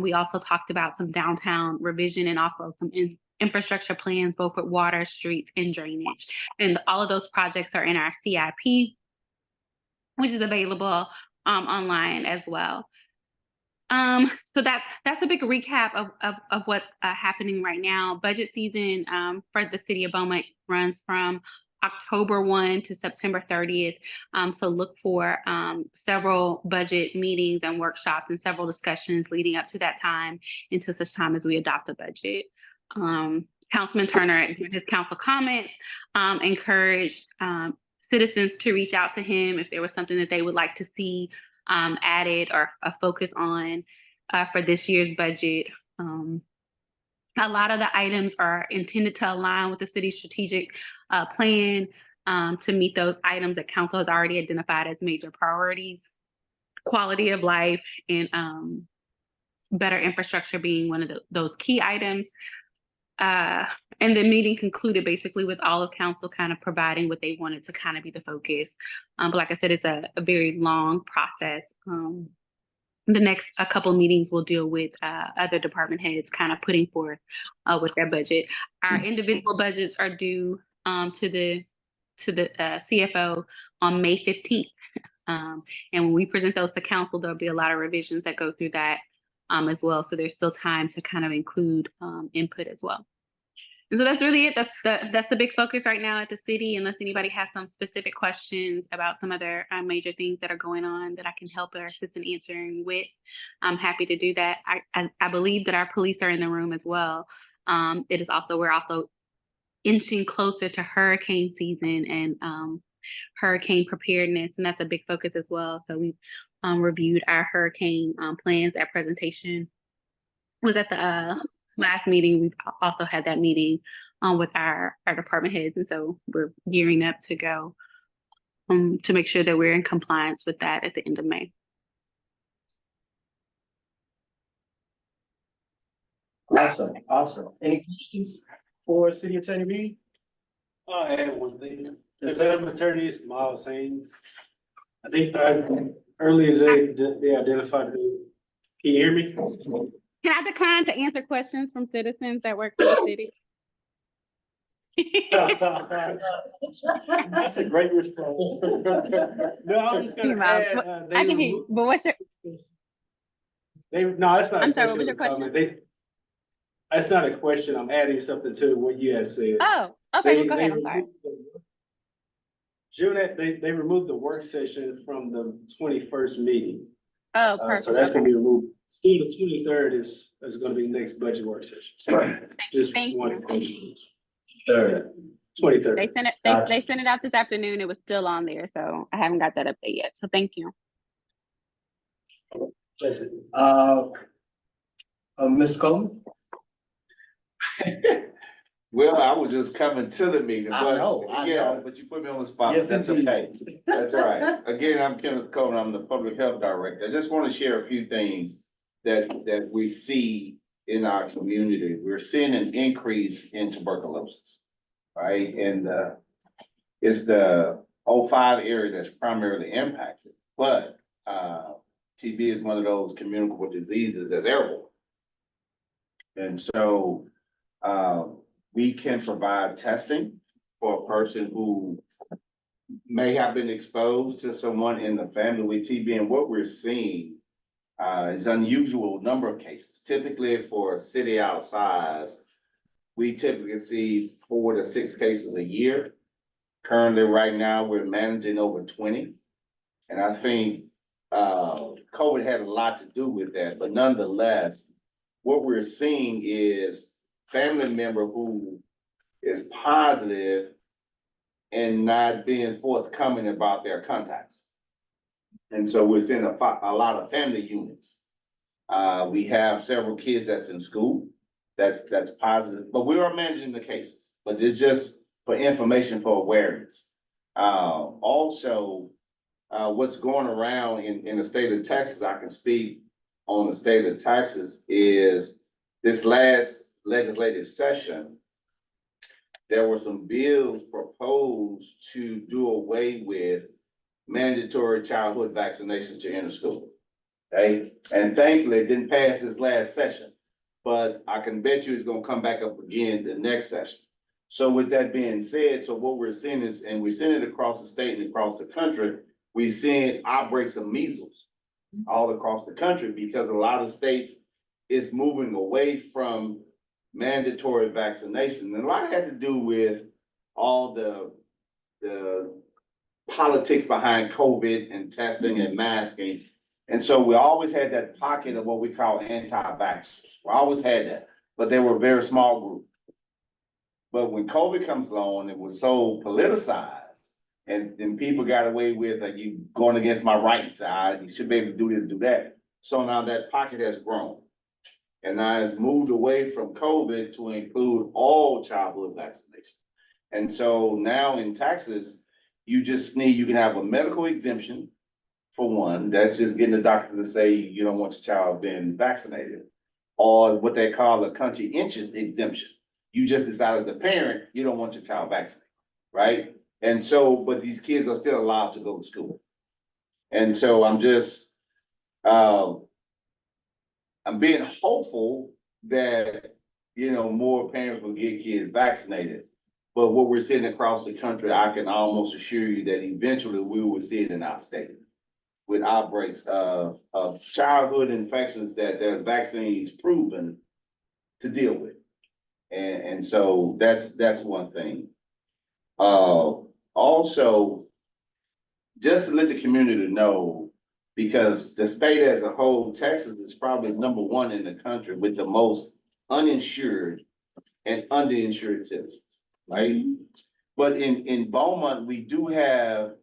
Speaker 6: We also talked about some downtown revision and also some infrastructure plans, both with water, streets, and drainage. And all of those projects are in our CIP, which is available online as well. So that's a big recap of what's happening right now. Budget season for the city of Beaumont runs from October 1 to September 30th. So look for several budget meetings and workshops and several discussions leading up to that time until such time as we adopt a budget. Councilman Turner, in his council comments, encouraged citizens to reach out to him if there was something that they would like to see added or a focus on for this year's budget. A lot of the items are intended to align with the city's strategic plan to meet those items that council has already identified as major priorities. Quality of life and better infrastructure being one of those key items. And the meeting concluded basically with all of council kind of providing what they wanted to kind of be the focus. But like I said, it's a very long process. The next a couple of meetings will deal with other department heads kind of putting forth with their budget. Our individual budgets are due to the CFO on May 15th. And when we present those to council, there'll be a lot of revisions that go through that as well. So there's still time to kind of include input as well. And so that's really it. That's the big focus right now at the city, unless anybody has some specific questions about some other major things that are going on that I can help or assist in answering with. I'm happy to do that. I believe that our police are in the room as well. We're also inching closer to hurricane season and hurricane preparedness, and that's a big focus as well. So we've reviewed our hurricane plans. That presentation was at the last meeting. We've also had that meeting with our department heads, and so we're gearing up to go to make sure that we're in compliance with that at the end of May.
Speaker 1: Awesome. Any questions for City Attorney Reed?
Speaker 8: I add one thing.
Speaker 1: Yes,
Speaker 8: The veteran attorney is Miles Haynes. I think earlier today, they identified who. Can you hear me?
Speaker 6: Can I decline to answer questions from citizens that work for the city?
Speaker 8: That's a great response. No, I'm just gonna add,
Speaker 6: I can hear you, but what's your,
Speaker 8: no, that's not a
Speaker 6: I'm sorry, what
Speaker 8: question,
Speaker 6: was
Speaker 8: it's
Speaker 6: your
Speaker 8: a
Speaker 6: question?
Speaker 8: comment. That's not a question, I'm adding something to what you had said.
Speaker 6: Oh, okay, well,
Speaker 8: They-
Speaker 6: go
Speaker 8: they
Speaker 6: ahead, I'm sorry.
Speaker 8: removed the- June, they removed the work session from the 21st meeting.
Speaker 6: Oh,
Speaker 8: So that's
Speaker 6: perfect.
Speaker 8: gonna be removed. Still, the 23rd is gonna be next budget work session. So just
Speaker 6: Thank
Speaker 8: one.
Speaker 1: Third.
Speaker 8: 23rd.
Speaker 6: They sent it,
Speaker 1: Gotcha.
Speaker 6: they sent it out this afternoon. It was still on there, so I haven't got that update yet. So thank you.
Speaker 8: That's it.
Speaker 1: Ms. Coleman?
Speaker 9: Well, I was just coming to the meeting,
Speaker 1: I
Speaker 9: but
Speaker 1: know, I
Speaker 9: yeah,
Speaker 1: know.
Speaker 9: but you put me on the spot,
Speaker 1: Yes,
Speaker 9: but that's
Speaker 1: indeed.
Speaker 9: okay. That's all right. Again, I'm Kenneth Coleman, I'm the Public Health Director. I just want to share a few things that we see in our community. We're seeing an increase in tuberculosis, right? And it's the 05 area that's primarily impacted, but TB is one of those communicable diseases that's airborne. And so we can provide testing for a person who may have been exposed to someone in the family with TB. And what we're seeing is unusual number of cases. Typically for a city our size, we typically see 4 to 6 cases a year. Currently, right now, we're managing over 20. And I think COVID had a lot to do with that, but nonetheless, what we're seeing is family member who is positive and not being forthcoming about their contacts. And so we're seeing a lot of family units. We have several kids that's in school that's positive, but we are managing the cases, but it's just for information, for awareness. Also, what's going around in the state of Texas, I can speak on the state of Texas, is this last legislative session, there were some bills proposed to do away with mandatory childhood vaccinations to enter school. Okay, and thankfully it didn't pass this last session, but I can bet you it's gonna come back up again the next session. So with that being said, so what we're seeing is, and we're seeing it across the state and across the country, we're seeing outbreaks of measles all across the country because a lot of states is moving away from mandatory vaccination. And a lot had to do with all the politics behind COVID and testing and masking. And so we always had that pocket of what we call anti-vaxxers. We always had that, but they were a very small group. But when COVID comes along, it was so politicized and people got away with, you going against my rights, you should be able to do this, do that. So now that pocket has grown. And now it's moved away from COVID to include all childhood vaccinations. And so now in Texas, you can have a medical exemption for one, that's just getting the doctor to say you don't want your child being vaccinated. Or what they call a conscientious exemption. You just decided as a parent, you don't want your child vaccinated, right? And so, but these kids are still allowed to go to school. And so I'm just, I'm being hopeful that, more parents will get kids vaccinated. But what we're seeing across the country, I can almost assure you that eventually we will see it in our state with outbreaks of childhood infections that the vaccine is proven to deal with. And so that's one thing. Also, just to let the community know, because the state as a whole, Texas is probably #1 in the country with the most uninsured and underinsured citizens, right? But in Beaumont, we do have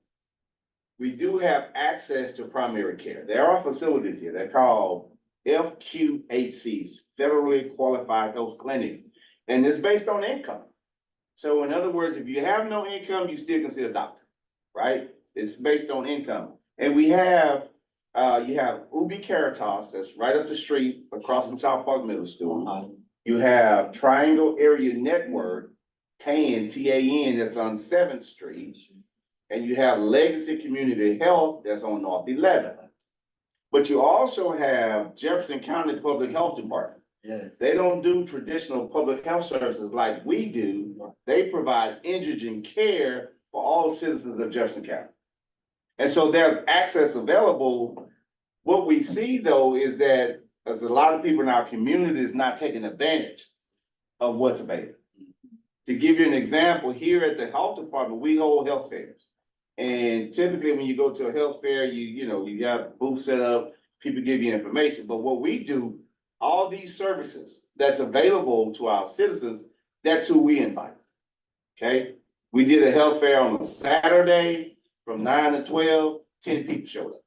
Speaker 9: access to primary care. There are facilities here. They're called FQHCs, Federally Qualified Health Clinics, and it's based on income. So in other words, if you have no income, you still can see a doctor, right? It's based on income. And we have, you have Ubi Caritas, that's right up the street across from South Park Middle School. You have Triangle Area Network, TAN, T-A-N, that's on 7th Street. And you have Legacy Community Health, that's on North 11th. But you also have Jefferson County Public Health Department.
Speaker 1: Yes.
Speaker 9: They don't do traditional public health services like we do. They provide indigent care for all citizens of Jefferson County. And so there's access available. What we see though is that there's a lot of people in our community is not taking advantage of what's available. To give you an example, here at the health department, we hold health fairs. And typically when you go to a health fair, you got booths set up, people give you information. But what we do, all these services that's available to our citizens, that's who we invite. Okay? We did a health fair on a Saturday from 9 to 12, 10 people showed up.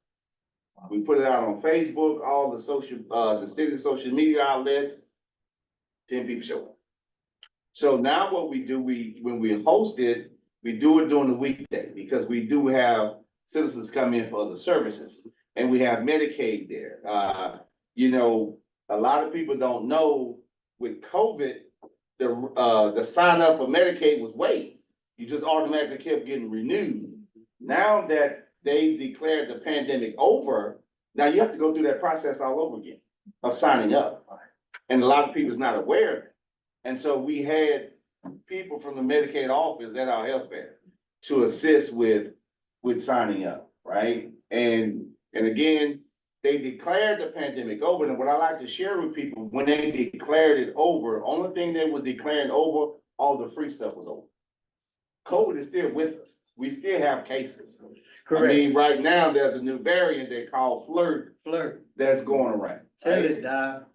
Speaker 9: We put it out on Facebook, all the the city social media outlets, 10 people showed up. So now what we do, when we host it, we do it during the weekday because we do have citizens come in for other services and we have Medicaid there. A lot of people don't know with COVID, the sign up for Medicaid was waived. You just automatically kept getting renewed. Now that they declared the pandemic over, now you have to go through that process all over again of signing up. And a lot of people is not aware of it. And so we had people from the Medicaid office at our health fair to assist with signing up, right? And again, they declared the pandemic over. And what I like to share with people, when they declared it over, only thing they were declaring over, all the free stuff was over. COVID is still with us. We still have cases.
Speaker 1: Correct.
Speaker 9: I mean, right now, there's a new variant they call flirt that's going around.
Speaker 1: Tell
Speaker 9: right?
Speaker 1: it, Doc.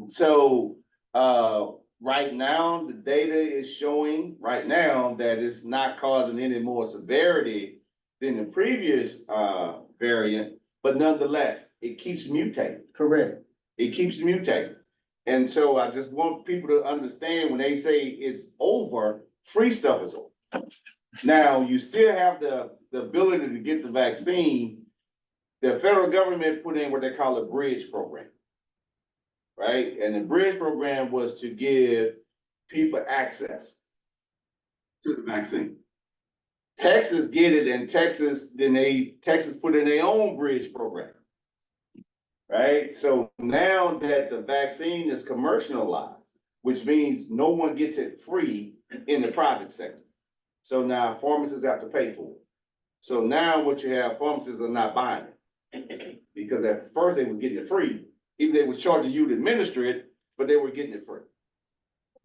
Speaker 9: So, right now, the data is showing right now that it's not causing any more severity than the previous, variant, but nonetheless, it keeps mutating.
Speaker 1: Correct.
Speaker 9: It keeps mutating. And so I just want people to understand when they say it's over, free stuff is over. Now, you still have the ability to get the vaccine. The federal government put in what they call a bridge program. Right? And the bridge program was to give people access to the vaccine. Texas get it, and Texas put in their own bridge program. Right? So now that the vaccine is commercialized, which means no one gets it free in the private sector. So now pharmacists have to pay for it. So now what you have, pharmacists are not buying it. Because at first they was getting it free, even they was charging you to administer it, but they were getting it free.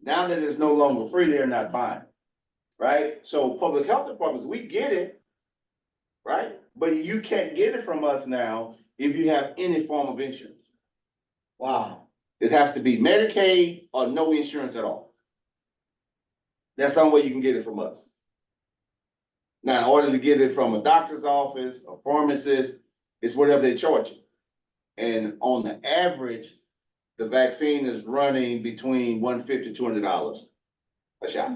Speaker 9: Now that it's no longer free, they're not buying it, right? So public health departments, we get it, right? But you can't get it from us now if you have any form of insurance.
Speaker 1: Wow.
Speaker 9: It has to be Medicaid or no insurance at all. That's the only way you can get it from us. Now, in order to get it from a doctor's office, a pharmacist, it's whatever they charge you. And on the average, the vaccine is running between $150 to $200 a shot.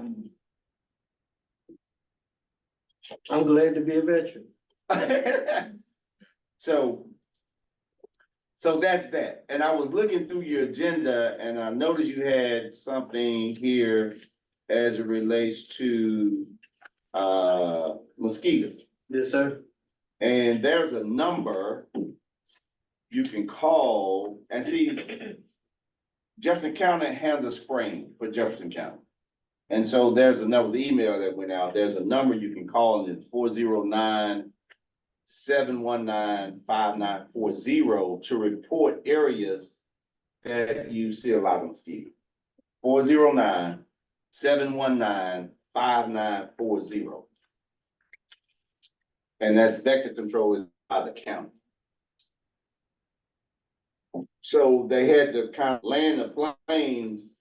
Speaker 1: I'm glad to be a veteran.
Speaker 9: So that's that. And I was looking through your agenda and I noticed you had something here as it relates to mosquitoes.
Speaker 1: Yes, sir.
Speaker 9: And there's a number you can call and see. Jefferson County handles spraying for Jefferson County. And so there's another email that went out. There's a number you can call, and it's 409-719-5940 to report areas that you see a lot of mosquitoes. 409-719-5940. And that's vector control is by the county. So they had to kind of land the planes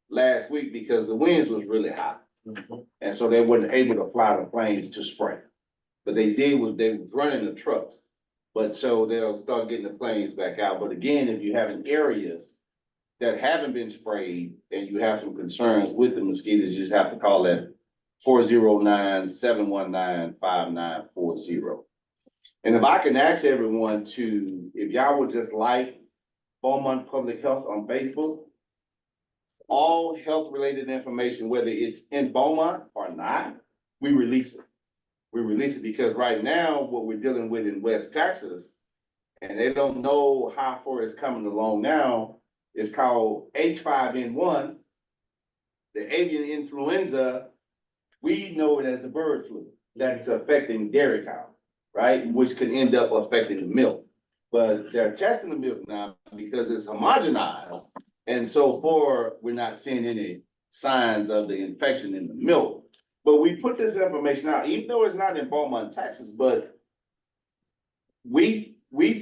Speaker 9: last week because the winds was really hot. And so they weren't able to fly the planes to spray. But they was running the trucks. But so they'll start getting the planes back out. But again, if you have areas that haven't been sprayed and you have some concerns with the mosquitoes, you just have to call that 409-719-5940. And if I can ask everyone to, if y'all would just like Beaumont Public Health on Facebook, all health-related information, whether it's in Beaumont or not, we release it. We release it because right now, what we're dealing with in West Texas, and they don't know how far it's coming along now, It's called H5N1. The avian influenza, we know it as the bird flu that's affecting dairy cow, right? Which can end up affecting the milk. But they're testing the milk now because it's homogenized. And so far, we're not seeing any signs of the infection in the milk. But we put this information out, even though it's not in Beaumont, Texas, but we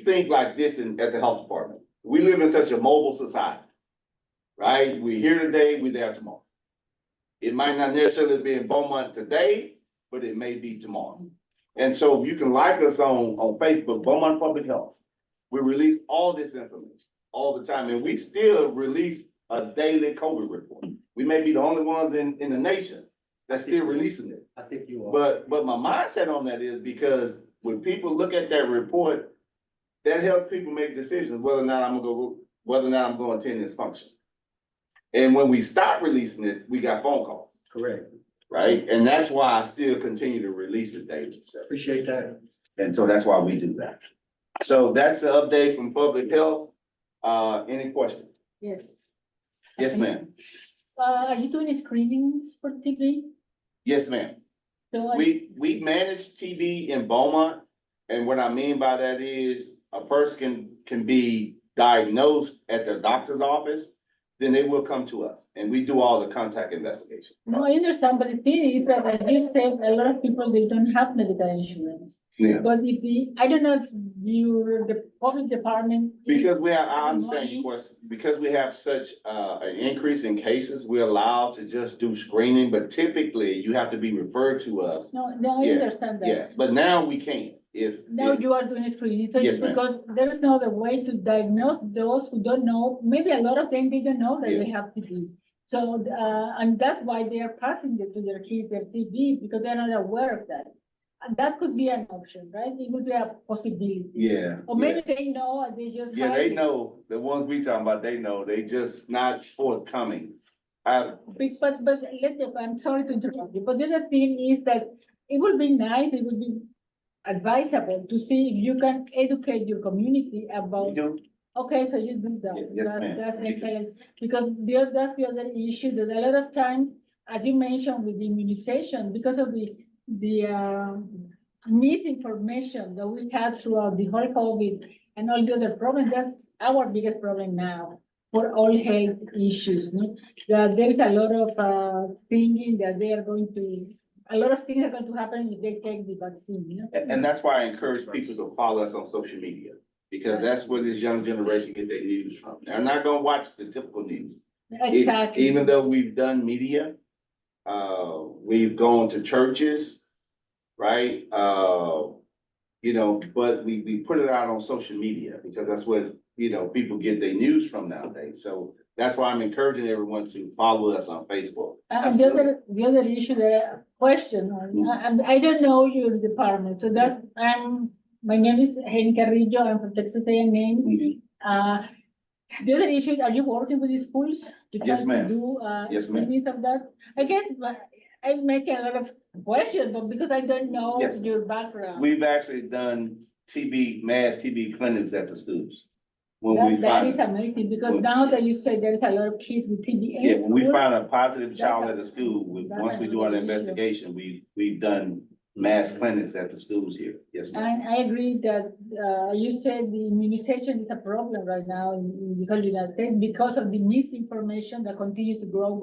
Speaker 9: think like this at the health department. We live in such a mobile society, right? We're here today, we're there tomorrow. It might not necessarily be in Beaumont today, but it may be tomorrow. And so you can like us on Facebook, Beaumont Public Health. We release all this information all the time, and we still release a daily COVID report. We may be the only ones in the nation that's still releasing it.
Speaker 1: I think you are.
Speaker 9: But my mindset on that is because when people look at that report, that helps people make decisions whether or not I'm going to attend this function. And when we stop releasing it, we got phone calls,
Speaker 1: Correct.
Speaker 9: right? And that's why I still continue to release it daily. So,
Speaker 1: Appreciate that.
Speaker 9: and so that's why we do that. So that's the update from public health. Any questions?
Speaker 2: Yes.
Speaker 9: Yes, ma'am.
Speaker 2: Are you doing screenings for TB?
Speaker 9: Yes, ma'am.
Speaker 2: So
Speaker 9: We manage TB in Beaumont, and what I mean by that is a person can be diagnosed at their doctor's office, then they will come to us, and we do all the contact investigation.
Speaker 2: no, I understand, but the thing is that as you said, a lot of people, they don't have medical insurance.
Speaker 9: Yeah.
Speaker 2: But I don't know if the public department.
Speaker 9: Because I understand
Speaker 2: Money.
Speaker 9: your question, because we have such an increase in cases, we're allowed to just do screening, but typically you have to be referred to us.
Speaker 2: No, I
Speaker 9: Yeah,
Speaker 2: understand that.
Speaker 9: Yeah, but now we can,
Speaker 2: Now you are doing screening, so
Speaker 9: Yes, ma'am.
Speaker 2: because there is no other way to diagnose those who don't know, maybe a lot of them, they don't know that
Speaker 9: Yeah.
Speaker 2: they have TB. So, and that's why they are passing it to their kids, their TB, because they're not aware of that. And that could be an option, right? It would be a possibility.
Speaker 9: Yeah.
Speaker 2: Or maybe they know and they just.
Speaker 9: Yeah,
Speaker 2: hide
Speaker 9: they
Speaker 2: it.
Speaker 9: know, the ones we talking about, they know, they just not forthcoming.
Speaker 2: I'm sorry to interrupt you, but the other thing is that it would be nice, it would be advisable to see if you can educate your community
Speaker 9: You
Speaker 2: about,
Speaker 9: do?
Speaker 2: okay, so you do that.
Speaker 9: Yes,
Speaker 2: That-
Speaker 9: ma'am.
Speaker 2: That's excellent, because that's the other issue, that a lot of times, as you mentioned with the immunization, because of the misinformation that we had throughout the whole COVID and all the other problems, that's our biggest problem now for all health issues, no? That there is a lot of thinking that they are going to, a lot of things are going to happen if they take the vaccine, you know?
Speaker 9: And that's why I encourage people to follow us on social media, because that's where this young generation get their news from. They're not gonna watch the typical news.
Speaker 2: Exactly.
Speaker 9: Even though we've done media, we've gone to churches, right? But we put it out on social media because that's what, people get their news from nowadays. So that's why I'm encouraging everyone to follow us on Facebook.
Speaker 2: And the other issue that question, I don't know your department, so that my name is Henry Carrillo, I'm from Texas A&M.
Speaker 9: Mhm.
Speaker 2: The other issue, is, are you working with the schools? to try
Speaker 9: Yes,
Speaker 2: to
Speaker 9: ma'am.
Speaker 2: Do,
Speaker 9: Yes, ma'am.
Speaker 2: screenings of that? I guess I make a lot of questions, but because I don't know
Speaker 9: Yes.
Speaker 2: your background.
Speaker 9: We've actually done mass TB clinics at the schools. When we
Speaker 2: That is
Speaker 9: find,
Speaker 2: amazing, because
Speaker 9: when-
Speaker 2: now that you say there's a lot of kids with TB.
Speaker 9: yeah, when we
Speaker 2: school,
Speaker 9: find a positive
Speaker 2: That's
Speaker 9: child
Speaker 2: a-
Speaker 9: at a school,
Speaker 2: that's
Speaker 9: once we do our
Speaker 2: another issue.
Speaker 9: investigation, we've done mass clinics at the schools here. Yes, ma'am.
Speaker 2: And I agree that, you said the immunization is a problem right now in the whole United States because of the misinformation that continues to grow.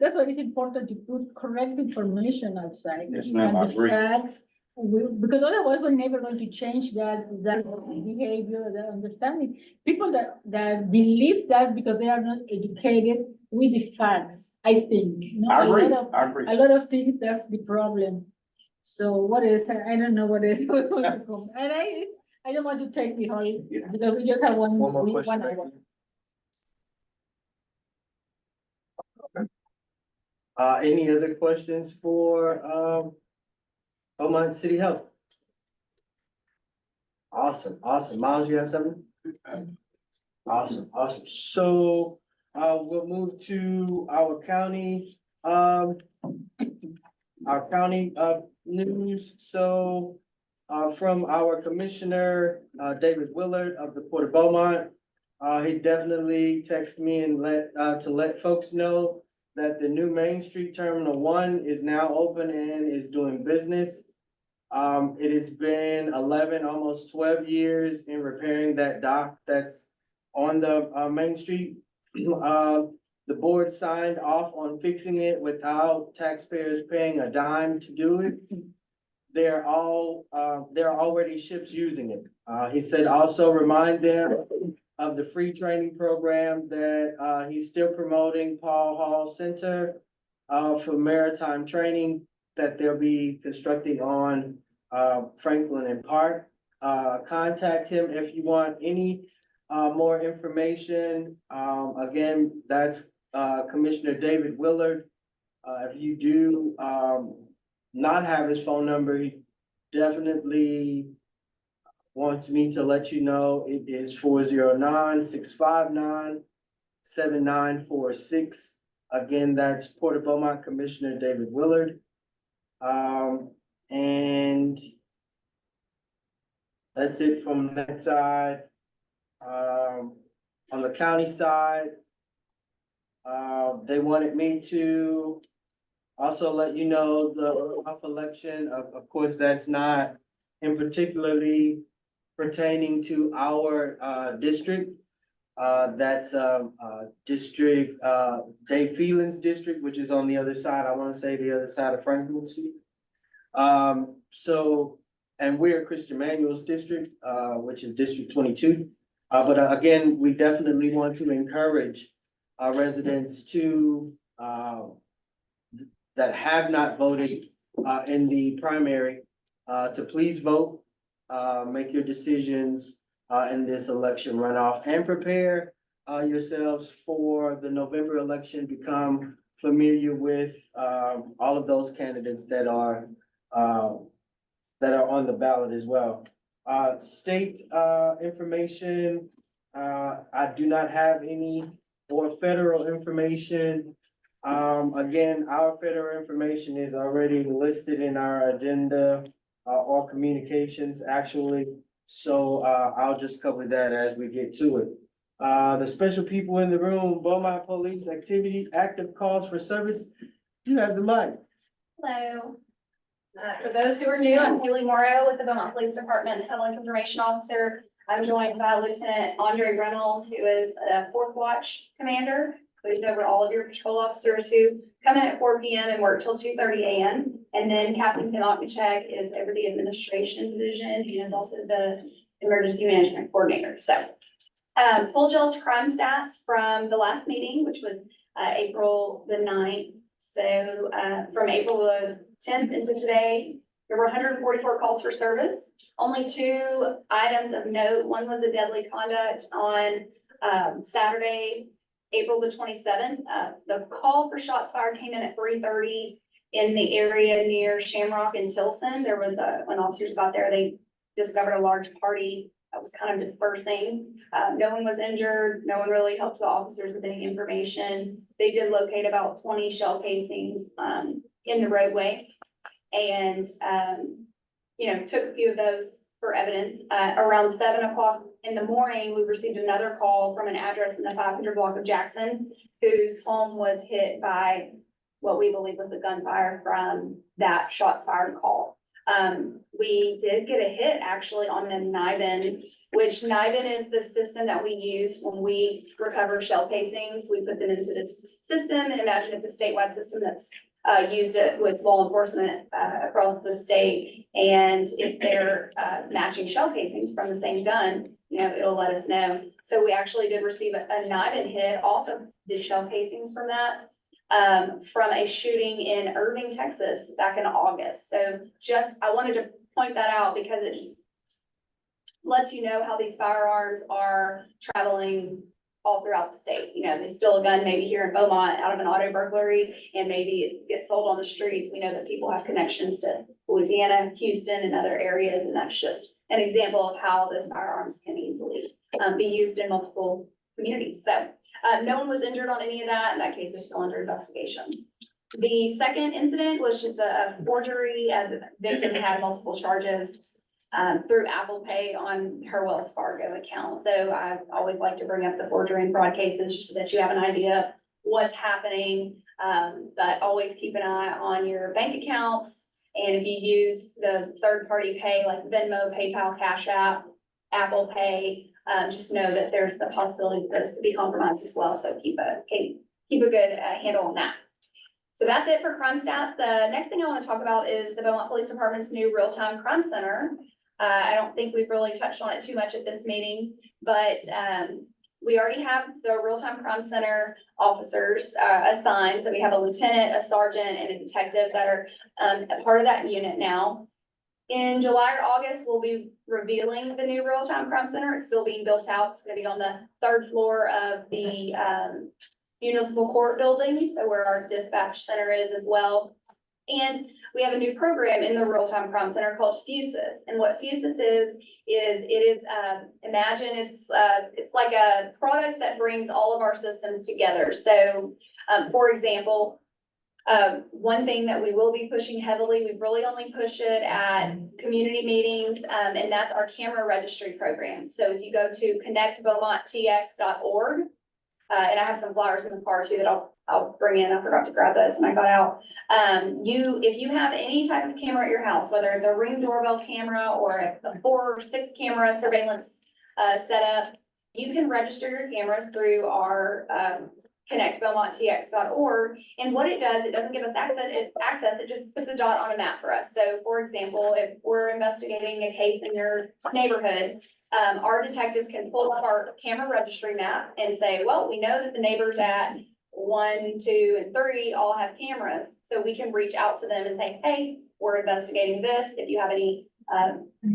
Speaker 2: That's why it's important to put correct information outside.
Speaker 9: Yes, ma'am, I
Speaker 2: And the
Speaker 9: agree.
Speaker 2: facts, because otherwise we're never going to change that behavior, that understanding. People that believe that because they are not educated with the facts, I think. No,
Speaker 9: I agree,
Speaker 2: a lot of-
Speaker 9: I agree.
Speaker 2: A lot of things, that's the problem. So what is, I don't know what is. And I don't want to take the whole,
Speaker 9: Yeah.
Speaker 2: because we just have one
Speaker 1: One more
Speaker 2: week,
Speaker 1: question.
Speaker 2: 1 hour.
Speaker 1: Any other questions for, Beaumont City Health? Awesome. Miles, you have something? Awesome. So, we'll move to our county, news. So, from our commissioner, David Willard of the Port of Beaumont, He definitely texted me and to let folks know that the new Main Street Terminal 1 is now open and is doing business. It has been 11, almost 12 years in repairing that dock that's on the, Main Street. The board signed off on fixing it without taxpayers paying a dime to do it. There are already ships using it. He said also remind them of the free training program that, he's still promoting Paul Hall Center, for maritime training that they'll be constructing on, Franklin and Park. Contact him if you want any, more information. Again, that's, Commissioner David Willard. If you do, not have his phone number, he definitely wants me to let you know it is 409-659-7946. Again, that's Port of Beaumont Commissioner David Willard. And that's it from that side. On the county side, they wanted me to also let you know the runoff election. Of course, that's not in particularly pertaining to our district. That's district Dave Phelan's district, which is on the other side. I want to say the other side of Franklin Street. And we're Christian Manuel's district, which is District 22. But again, we definitely want to encourage our residents to that have not voted in the primary to please vote, make your decisions in this election runoff, and prepare yourselves for the November election. Become familiar with all of those candidates that are on the ballot as well. State information, I do not have any, or federal information. Again, our federal information is already listed in our agenda, or communications actually. So I'll just cover that as we get to it. The special people in the room, Beaumont Police Activity, active calls for service. You have the mic.
Speaker 3: Hello. For those who are new, I'm Haley Morrow with the Beaumont Police Department, Public Information Officer. I'm joined by Lieutenant Andre Reynolds, who is a fourth watch commander, who's over all of your patrol officers who come in at 4 p.m. and work till 2:30 a.m. And then Captain Tim Okmachek is over the administration division. He is also the emergency management coordinator. So, full jails crime stats from the last meeting, which was April the 9th. So, from April the 10th into today, there were 144 calls for service. Only 2 items of note. One was a deadly conduct on Saturday, April the 27th. The call for shots fired came in at 3:30 in the area near Shamrock and Tilson. There was when officers got there, they discovered a large party that was kind of dispersing. No one was injured. No one really helped the officers with any information. They did locate about 20 shell casings in the roadway, and took a few of those for evidence. Around 7 o'clock in the morning, we received another call from an address in the 500 block of Jackson, whose home was hit by what we believe was the gunfire from that shots fired call. We did get a hit actually on the NIBIN, which NIBIN is the system that we use when we recover shell casings. We put them into this system, and imagine it's a statewide system that's used it with law enforcement across the state. And if they're matching shell casings from the same gun, it'll let us know. So we actually did receive a NIBIN hit off of the shell casings from that, from a shooting in Irving, Texas back in August. So I wanted to point that out because it just lets you know how these firearms are traveling all throughout the state. They steal a gun maybe here in Beaumont out of an auto burglary, and maybe it gets sold on the streets. We know that people have connections to Louisiana, Houston, and other areas, and that's just an example of how those firearms can easily be used in multiple communities. So no one was injured on any of that, and that case is still under investigation. The second incident was just a forgery. The victim had multiple charges. through Apple Pay on her Wells Fargo account. So I always like to bring up the forgery and fraud cases just so that you have an idea what's happening. But always keep an eye on your bank accounts. And if you use the third-party pay like Venmo, PayPal, Cash App, Apple Pay, just know that there's the possibility for those to be compromised as well. So keep a good handle on that. So that's it for crime stats. The next thing I want to talk about is the Beaumont Police Department's new real-time crime center. I don't think we've really touched on it too much at this meeting, but we already have the real-time crime center officers assigned. So we have a lieutenant, a sergeant, and a detective that are a part of that unit now. In July or August, we'll be revealing the new real-time crime center. It's still being built out. It's going to be on the 3rd floor of the municipal court building, so where our dispatch center is as well. And we have a new program in the real-time crime center called Fusus. And what Fusus is imagine it's like a product that brings all of our systems together. So, for example, one thing that we will be pushing heavily, we've really only pushed it at community meetings, and that's our camera registry program. So if you go to connectbeaumonttx.org, and I have some flyers in the car too that I'll bring in. I forgot to grab those when I got out. If you have any type of camera at your house, whether it's a Ring doorbell camera or a 4 or 6 camera surveillance setup, you can register your cameras through our connectbeaumonttx.org. And what it does, it doesn't give us access, it just puts a dot on a map for us. So for example, if we're investigating a case in your neighborhood, our detectives can pull up our camera registry map and say, well, we know that the neighbors at 1, 2, and 3 all have cameras. So we can reach out to them and say, hey, we're investigating this. If you have any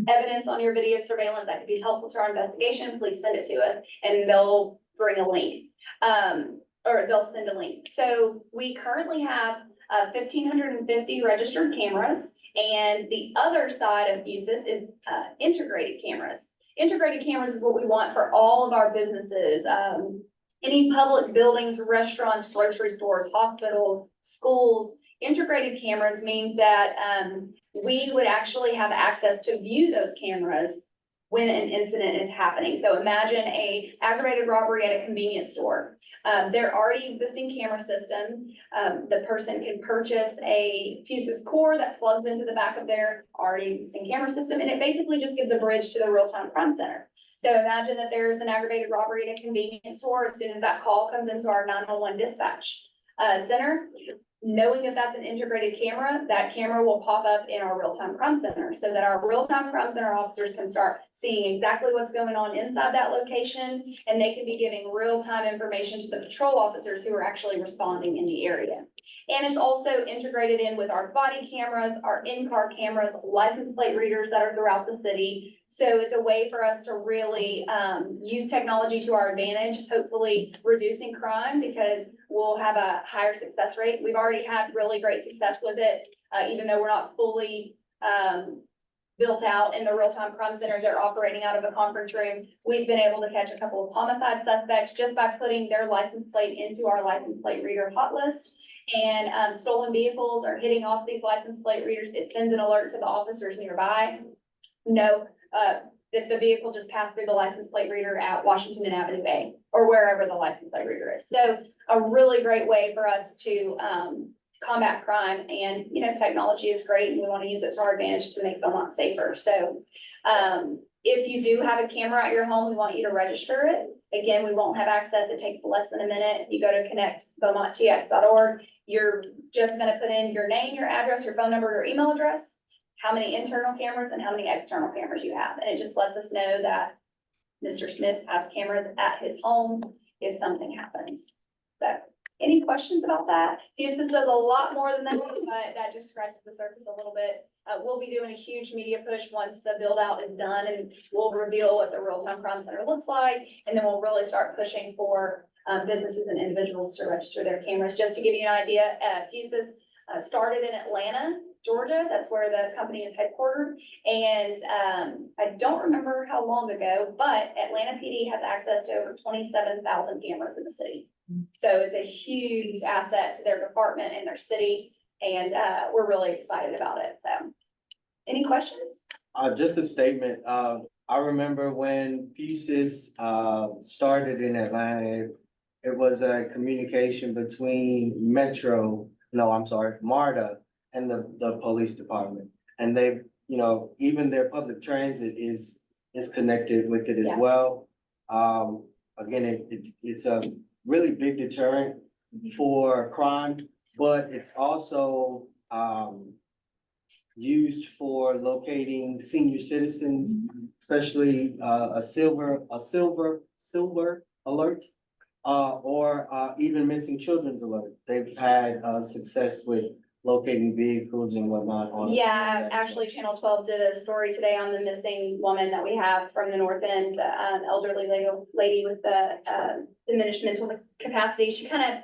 Speaker 3: evidence on your video surveillance that could be helpful to our investigation, please send it to us. And they'll bring a link. Or they'll send a link. So we currently have 1,550 registered cameras, and the other side of Fusus is integrated cameras. Integrated cameras is what we want for all of our businesses, any public buildings, restaurants, grocery stores, hospitals, schools. Integrated cameras means that we would actually have access to view those cameras when an incident is happening. So imagine a aggravated robbery at a convenience store. Their already existing camera system, the person can purchase a Fusus core that plugs into the back of their already existing camera system, and it basically just gives a bridge to the real-time crime center. So imagine that there's an aggravated robbery at a convenience store. As soon as that call comes into our 911 dispatch center, knowing that that's an integrated camera, that camera will pop up in our real-time crime center so that our real-time crime center officers can start seeing exactly what's going on inside that location, and they can be giving real-time information to the patrol officers who are actually responding in the area. And it's also integrated in with our body cameras, our in-car cameras, license plate readers that are throughout the city. So it's a way for us to really use technology to our advantage, hopefully reducing crime because we'll have a higher success rate. We've already had really great success with it, even though we're not fully built out in the real-time crime center. They're operating out of a conference room. We've been able to catch a couple of homicide suspects just by putting their license plate into our license plate reader hot list. And stolen vehicles are hitting off these license plate readers. It sends an alert to the officers nearby. No, that the vehicle just passed through the license plate reader at Washington and Avenue Bay or wherever the license plate reader is. So a really great way for us to combat crime, and technology is great and we want to use it to our advantage to make Beaumont safer. So if you do have a camera at your home, we want you to register it. Again, we won't have access. It takes less than a minute. If you go to connectbeaumonttx.org, you're just going to put in your name, your address, your phone number, your email address, how many internal cameras and how many external cameras you have. And it just lets us know that Mr. Smith has cameras at his home if something happens. So any questions about that? Fusus does a lot more than that, but that just scratches the surface a little bit. We'll be doing a huge media push once the build out is done, and we'll reveal what the real-time crime center looks like. And then we'll really start pushing for businesses and individuals to register their cameras. Just to give you an idea, Fusus started in Atlanta, Georgia. That's where the company is headquartered. And I don't remember how long ago, but Atlanta PD has access to over 27,000 cameras in the city. So it's a huge asset to their department and their city. And we're really excited about it. So any questions?
Speaker 1: Just a statement, I remember when PUSIS, started in Atlanta, it was a communication between MARTA and the police department. And they, even their public transit is connected with it as
Speaker 3: Yeah.
Speaker 1: well. Again, it's a really big deterrent for crime, but it's also, used for locating senior citizens, especially a silver alert, or even missing children's alert. They've had success with locating vehicles and whatnot on.
Speaker 3: Yeah, actually, Channel 12 did a story today on the missing woman that we have from the North End, the elderly lady with the diminished mental capacity. She kind of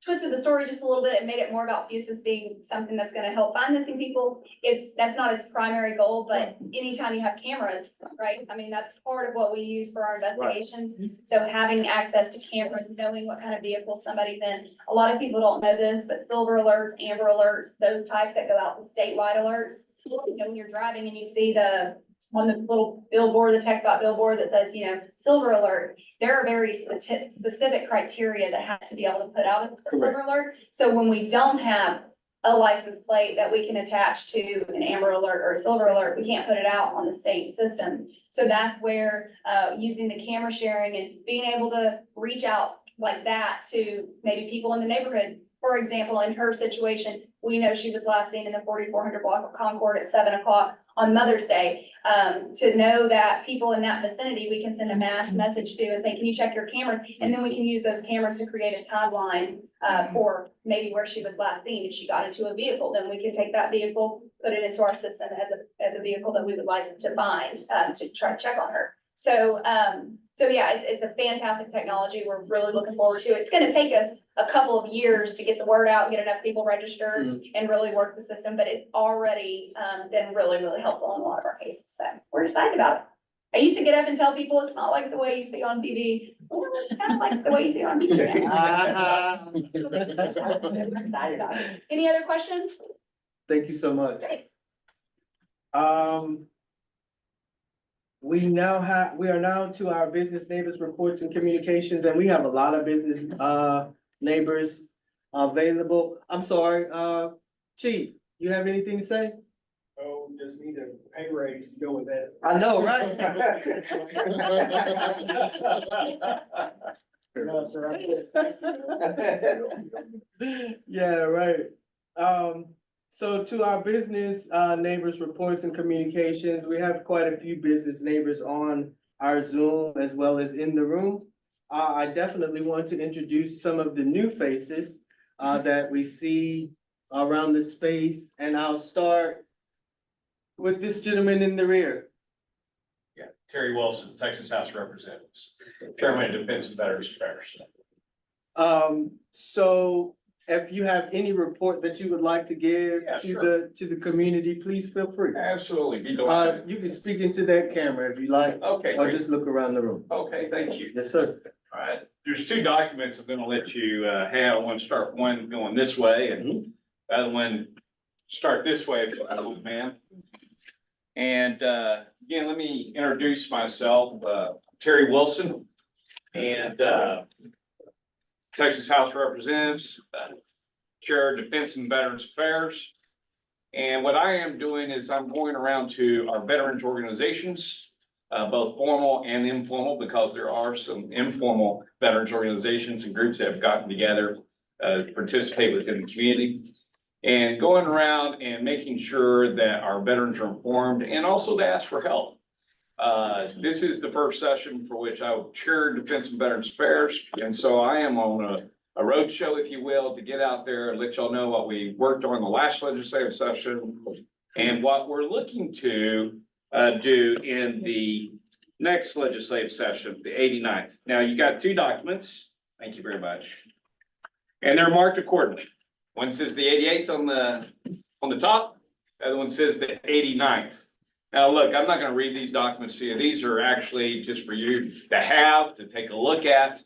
Speaker 3: twisted the story just a little bit and made it more about PUSIS being something that's gonna help find missing people. That's not its primary goal, but anytime you have cameras, right? I mean, that's part of what we use for our investigations. So having access to cameras, knowing what kind of vehicle somebody's in. A lot of people don't know this, but silver alerts, amber alerts, those type that go out, the statewide alerts. When you're driving and you see on the little billboard, the text dot billboard that says, silver alert, there are very specific criteria that have to be able to put out a silver alert. So when we don't have a license plate that we can attach to an amber alert or a silver alert, we can't put it out on the state system. So that's where, using the camera sharing and being able to reach out like that to maybe people in the neighborhood. For example, in her situation, we know she was last seen in the 4400 block of Concord at 7 o'clock on Mother's Day. To know that people in that vicinity, we can send a mass message to and say, can you check your cameras? And then we can use those cameras to create a timeline for maybe where she was last seen. If she got into a vehicle, then we can take that vehicle, put it into our system as a vehicle that we would like to find to try to check on her. So yeah, it's a fantastic technology. We're really looking forward to it. It's gonna take us a couple of years to get the word out, get enough people registered and really work the system, but it's already been really, really helpful in a lot of our cases. So we're excited about it. I used to get up and tell people it's not like the way you see on TV. Well, it's kind of like the way you see on TV. We're excited about it. Any other questions?
Speaker 1: Thank you so much.
Speaker 3: Great.
Speaker 1: We are now to our business neighbors reports and communications, and we have a lot of business neighbors available. I'm sorry, Chief, you have anything to say?
Speaker 8: Oh, just need a pay raise to go with that.
Speaker 1: I know, right?
Speaker 8: No, sir.
Speaker 1: Yeah, right. So to our business neighbors reports and communications, we have quite a few business neighbors on our Zoom as well as in the room. I definitely want to introduce some of the new faces that we see around the space, and I'll start with this gentleman in the rear.
Speaker 7: Yeah, Terry Wilson, Texas House of Representatives, Chairman of Defense and Veterans Affairs.
Speaker 1: So if you have any report that you would like to give
Speaker 7: Yeah,
Speaker 1: to the community, please feel free.
Speaker 7: Absolutely. Be delighted.
Speaker 1: You can speak into that camera if you like,
Speaker 7: Okay,
Speaker 1: or
Speaker 7: great.
Speaker 1: just look around the room.
Speaker 7: Okay, thank you.
Speaker 1: Yes, sir.
Speaker 7: All right, there's two documents I'm gonna let you have. I want to start one going this way and the other one start this way, if you will, ma'am. And again, let me introduce myself, Terry Wilson, and Texas House of Representatives, Chair of Defense and Veterans Affairs. And what I am doing is I'm going around to our veterans organizations, both formal and informal, because there are some informal veterans organizations and groups that have gotten together to participate within the community. And going around and making sure that our veterans are informed and also to ask for help. This is the first session for which I will chair Defense and Veterans Affairs. And so I am on a road show, if you will, to get out there and let y'all know what we worked on the last legislative session and what we're looking to do in the next legislative session, the 89th. Now, you got two documents. Thank you very much. And they're marked accordingly. One says the 88th on the top, the other one says the 89th. Now, look, I'm not gonna read these documents to you. These are actually just for you to take a look at.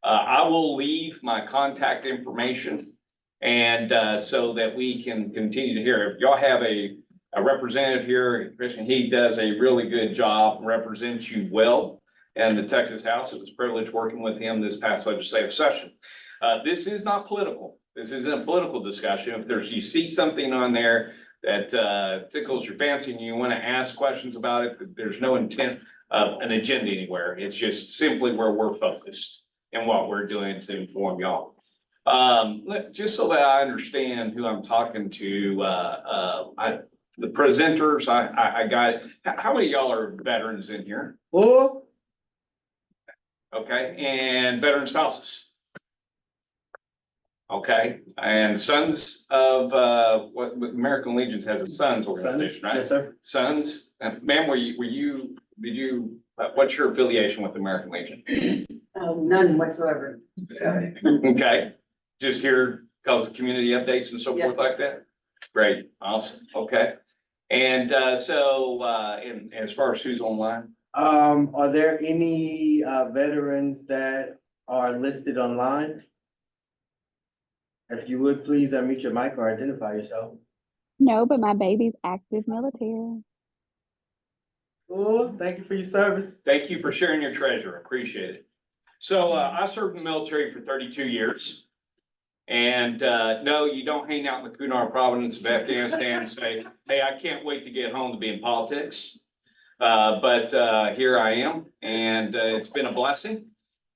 Speaker 7: I will leave my contact information and so that we can continue to hear. If y'all have a a representative here, Christian, he does a really good job, represents you well in the Texas House. It was a privilege working with him this past legislative session. This is not political. This isn't a political discussion. If you see something on there that tickles your fancy and you want to ask questions about it, there's no intent of an agenda anywhere. It's just simply where we're focused and what we're doing to inform y'all. Just so that I understand who I'm talking to, the presenters, I got it. How many of y'all are veterans in here?
Speaker 1: Oh,
Speaker 7: Okay, and veteran spouses? Okay, and sons of, what American Legions has a sons organization, right?
Speaker 1: yes, sir.
Speaker 7: Sons, ma'am, what's your affiliation with American Legion?
Speaker 10: None whatsoever. So,
Speaker 7: Okay, just here because of community updates and so forth like that? Great, awesome, okay. And so, and as far as who's online?
Speaker 1: Are there any veterans that are listed online? If you would, please unmute your mic or identify yourself.
Speaker 6: No, but my baby's active military.
Speaker 1: Oh, thank you for your service.
Speaker 7: Thank you for sharing your treasure, appreciate it. So I served in the military for 32 years. And no, you don't hang out in the Kunar province of Afghanistan and say, hey, I can't wait to get home to be in politics. But here I am, and it's been a blessing.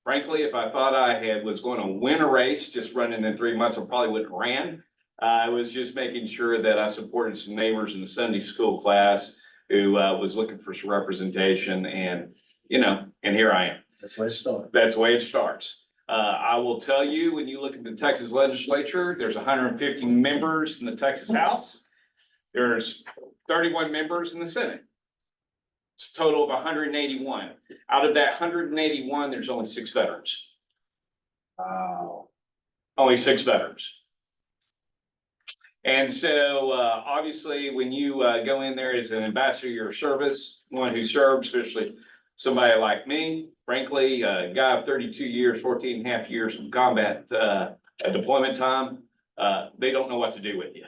Speaker 7: Frankly, if I thought I was going to win a race, just running in 3 months, I probably wouldn't have ran. I was just making sure that I supported some neighbors in the Sunday school class who was looking for some representation, and and here I am.
Speaker 1: That's where it starts.
Speaker 7: That's the way it starts. I will tell you, when you look at the Texas legislature, there's 150 members in the Texas House. There's 31 members in the Senate. It's a total of 181. Out of that 181, there's only 6 veterans.
Speaker 1: Wow.
Speaker 7: Only 6 veterans. And so, obviously, when you go in there as an ambassador of your service, one who served, especially somebody like me, frankly, a guy of 32 years, 14 and a half years of combat deployment time, they don't know what to do with you.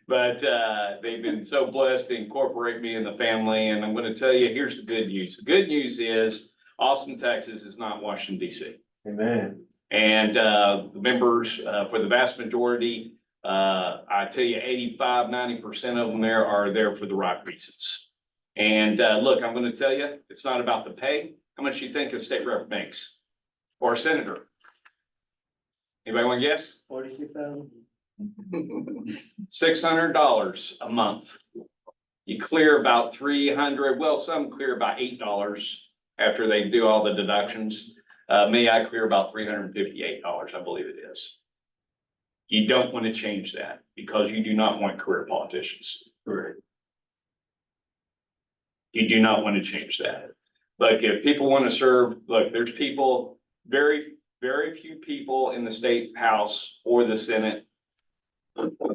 Speaker 7: But they've been so blessed to incorporate me in the family. And I'm going to tell you, here's the good news. The good news is Austin, Texas is not Washington, D.C.
Speaker 1: Amen.
Speaker 7: And the members, for the vast majority, I tell you, 85, 90% of them are there for the right reasons. And look, I'm going to tell you, it's not about the pay. How much do you think a state rep makes or a senator? Anybody want to guess?
Speaker 1: 46,000.
Speaker 7: $600 a month. You clear about 300. Well, some clear about $8 after they do all the deductions. Me, I clear about $358, I believe it is. You don't want to change that because you do not want career politicians. You do not want to change that. Like if people want to serve, look, there's people, very, very few people in the state house or the Senate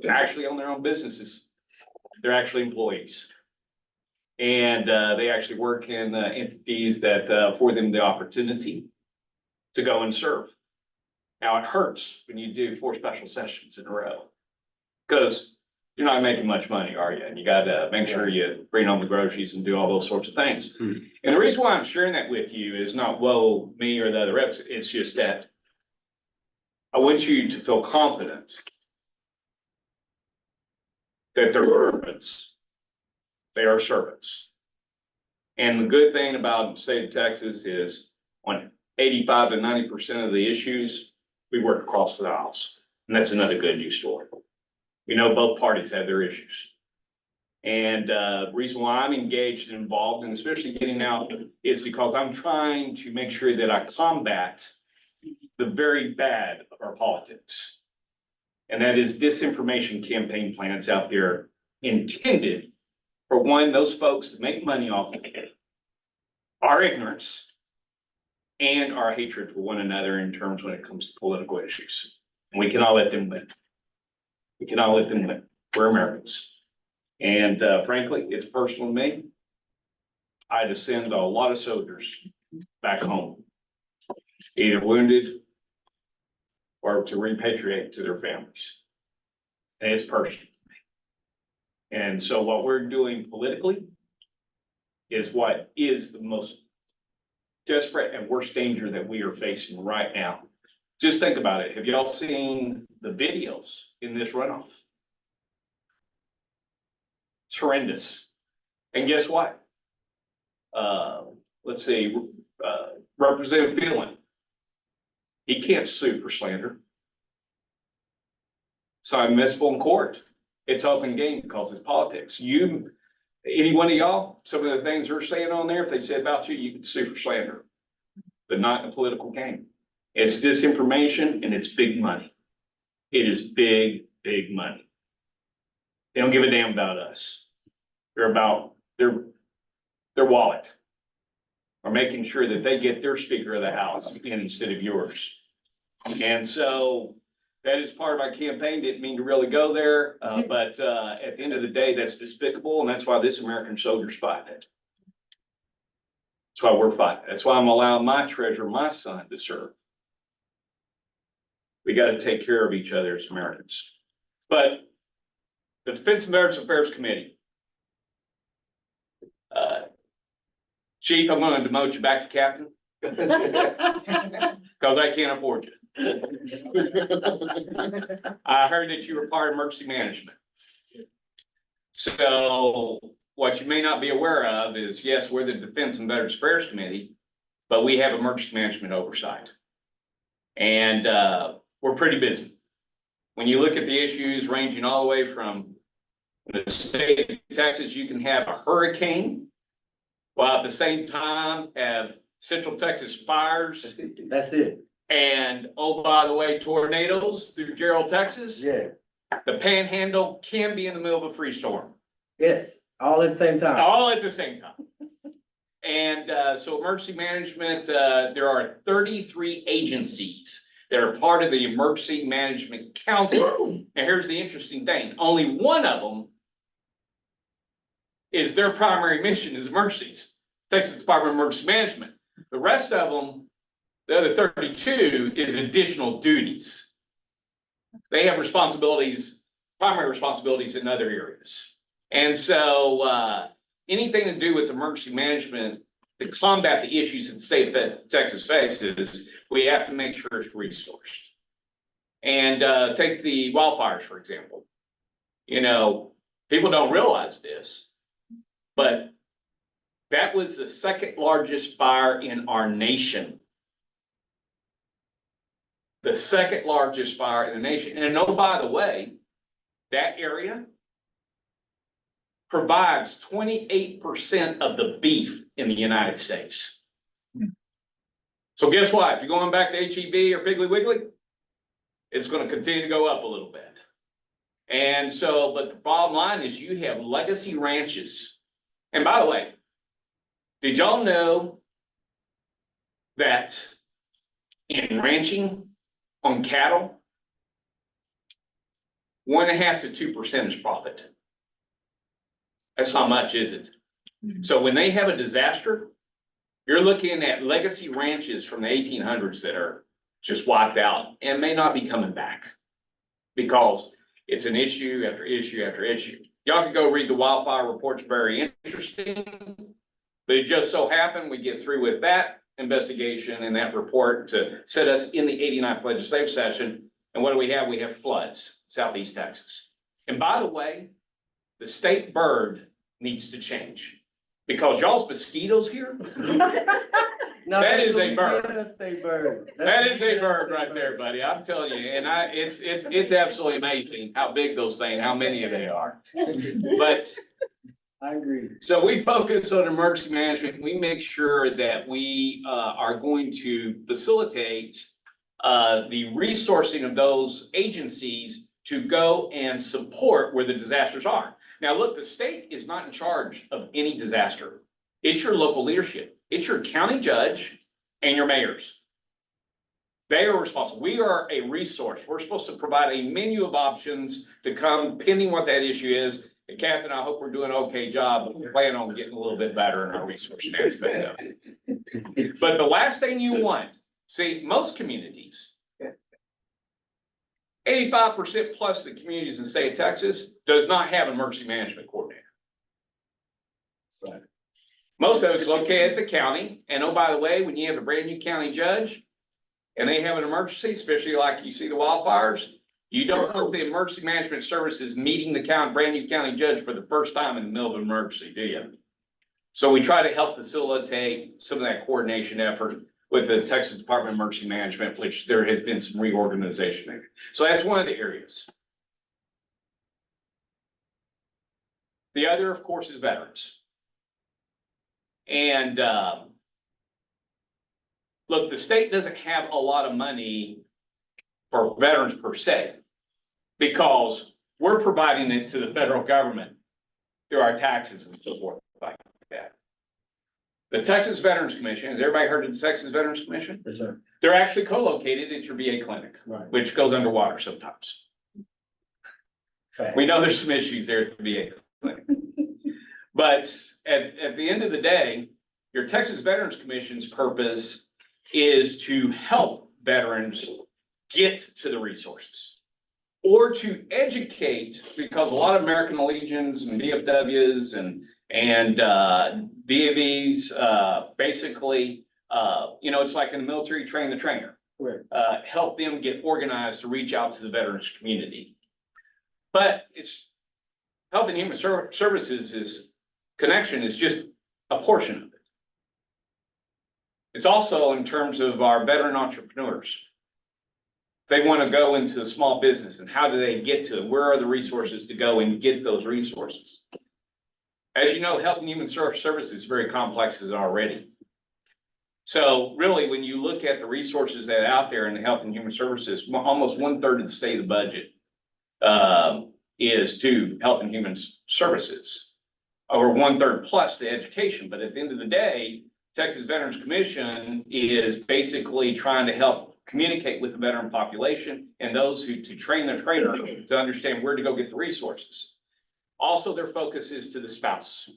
Speaker 7: actually own their own businesses. They're actually employees. And they actually work in entities that afford them the opportunity to go and serve. Now it hurts when you do 4 special sessions in a row because you're not making much money, are you? And you got to make sure you bring home the groceries and do all those sorts of things. And the reason why I'm sharing that with you is not, whoa, me or the other reps. It's just that I want you to feel confident that they're servants. They are servants. And the good thing about the state of Texas is on 85 to 90% of the issues, we work across the aisles. And that's another good news story. We know both parties have their issues. And the reason why I'm engaged and involved, and especially getting out, is because I'm trying to make sure that I combat the very bad of our politics. And that is disinformation campaign plans out there intended for one, those folks to make money off of our ignorance and our hatred for one another in terms when it comes to political issues. And we cannot let them win. We cannot let them win. We're Americans. And frankly, it's personal to me. I had to send a lot of soldiers back home, either wounded or to repatriate to their families. And it's personal to me. And so what we're doing politically is what is the most desperate and worst danger that we are facing right now. Just think about it. Have y'all seen the videos in this runoff? It's horrendous. And guess what? Let's see, Representative Phelan. He can't sue for slander. So I'm admissible in court. It's open game because it's politics. Any one of y'all, some of the things they're saying on there, if they say about you, you can sue for slander, but not in a political game. It's disinformation and it's big money. It is big, big money. They don't give a damn about us. They're about their wallet, or making sure that they get their Speaker of the House in instead of yours. And so that is part of my campaign. Didn't mean to really go there, but at the end of the day, that's despicable, and that's why this American soldier's fighting it. That's why we're fighting. That's why I'm allowing my treasurer, my son, to serve. We got to take care of each other as Americans. But the Defense and Veterans Affairs Committee. Chief, I'm going to demote you back to captain. Because I can't afford you. I heard that you were part of emergency management. So what you may not be aware of is, yes, we're the Defense and Veterans Affairs Committee, but we have emergency management oversight. And we're pretty busy. When you look at the issues ranging all the way from the state of Texas, you can have a hurricane while at the same time have Central Texas fires.
Speaker 1: That's it.
Speaker 7: And oh, by the way, tornadoes through Gerald, Texas.
Speaker 1: Yeah,
Speaker 7: The Panhandle can be in the middle of a freeze storm.
Speaker 1: yes, all at the same time.
Speaker 7: All at the same time. And so emergency management, there are 33 agencies that are part of the Emergency Management Council. And here's the interesting thing. Only one of them is their primary mission is emergencies. Texas Department of Emergency Management. The rest of them, the other 32, is additional duties. They have responsibilities, primary responsibilities in other areas. And so anything to do with emergency management to combat the issues that the state of Texas faces, we have to make sure it's resourced. And take the wildfires, for example. You know, people don't realize this, but that was the second largest fire in our nation. The second largest fire in the nation. And oh, by the way, that area provides 28% of the beef in the United States. So guess what? If you're going back to HEB or Piggly Wiggly, it's going to continue to go up a little bit. And so, but the bottom line is you have legacy ranches. And by the way, did y'all know that in ranching on cattle, 1.5 to 2% is profit? That's not much, is it? So when they have a disaster, you're looking at legacy ranches from the 1800s that are just wiped out and may not be coming back because it's an issue after issue after issue. Y'all can go read the wildfire reports, very interesting. But it just so happened we get through with that investigation and that report to set us in the 89th legislative session. And what do we have? We have floods, Southeast Texas. And by the way, the state bird needs to change because y'all's mosquitoes here.
Speaker 1: No,
Speaker 7: That
Speaker 1: that's
Speaker 7: is a bird.
Speaker 1: Louisiana State bird.
Speaker 7: That is a
Speaker 1: Louisiana
Speaker 7: bird
Speaker 1: state
Speaker 7: right there, buddy. I'm telling you. And it's absolutely amazing how big those things, how many of they are. But
Speaker 1: I agree.
Speaker 7: so we focus on emergency management. We make sure that we are going to facilitate the resourcing of those agencies to go and support where the disasters are. Now, look, the state is not in charge of any disaster. It's your local leadership. It's your county judge and your mayors. They are responsible. We are a resource. We're supposed to provide a menu of options to come pending what that issue is. And Catherine, I hope we're doing an okay job, but we plan on getting a little bit better in our resource aspect of it. But the last thing you want, see, most communities, 85% plus of the communities in the state of Texas does not have an emergency management coordinator. So most of it's located at the county. And oh, by the way, when you have a brand new county judge and they have an emergency, especially like you see the wildfires, you don't know the emergency management service is meeting the brand new county judge for the first time in the middle of an emergency, do you? So we try to help facilitate some of that coordination effort with the Texas Department of Emergency Management, which there has been some reorganization there. So that's one of the areas. The other, of course, is veterans. And look, the state doesn't have a lot of money for veterans per se, because we're providing it to the federal government through our taxes and so forth like that. The Texas Veterans Commission, has everybody heard of the Texas Veterans Commission?
Speaker 1: Yes, sir.
Speaker 7: They're actually co-located at your VA clinic,
Speaker 1: Right.
Speaker 7: which goes underwater sometimes.
Speaker 1: Okay.
Speaker 7: We know there's some issues there at the VA clinic. But at the end of the day, your Texas Veterans Commission's purpose is to help veterans get to the resources, or to educate, because a lot of American Legions and VFWs and DAVs, basically, it's like in the military, train the trainer.
Speaker 1: Right.
Speaker 7: Help them get organized to reach out to the veterans community. But it's Health and Human Services connection is just a portion of it. It's also in terms of our veteran entrepreneurs. They want to go into a small business, and how do they get to it? Where are the resources to go and get those resources? As you know, Health and Human Services is very complex as it already. So really, when you look at the resources that are out there in the Health and Human Services, almost 1/3 of the state budget is to Health and Human Services, or 1/3 plus to education. But at the end of the day, Texas Veterans Commission is basically trying to help communicate with the veteran population and those who to train their trainer to understand where to go get the resources. Also, their focus is to the spouse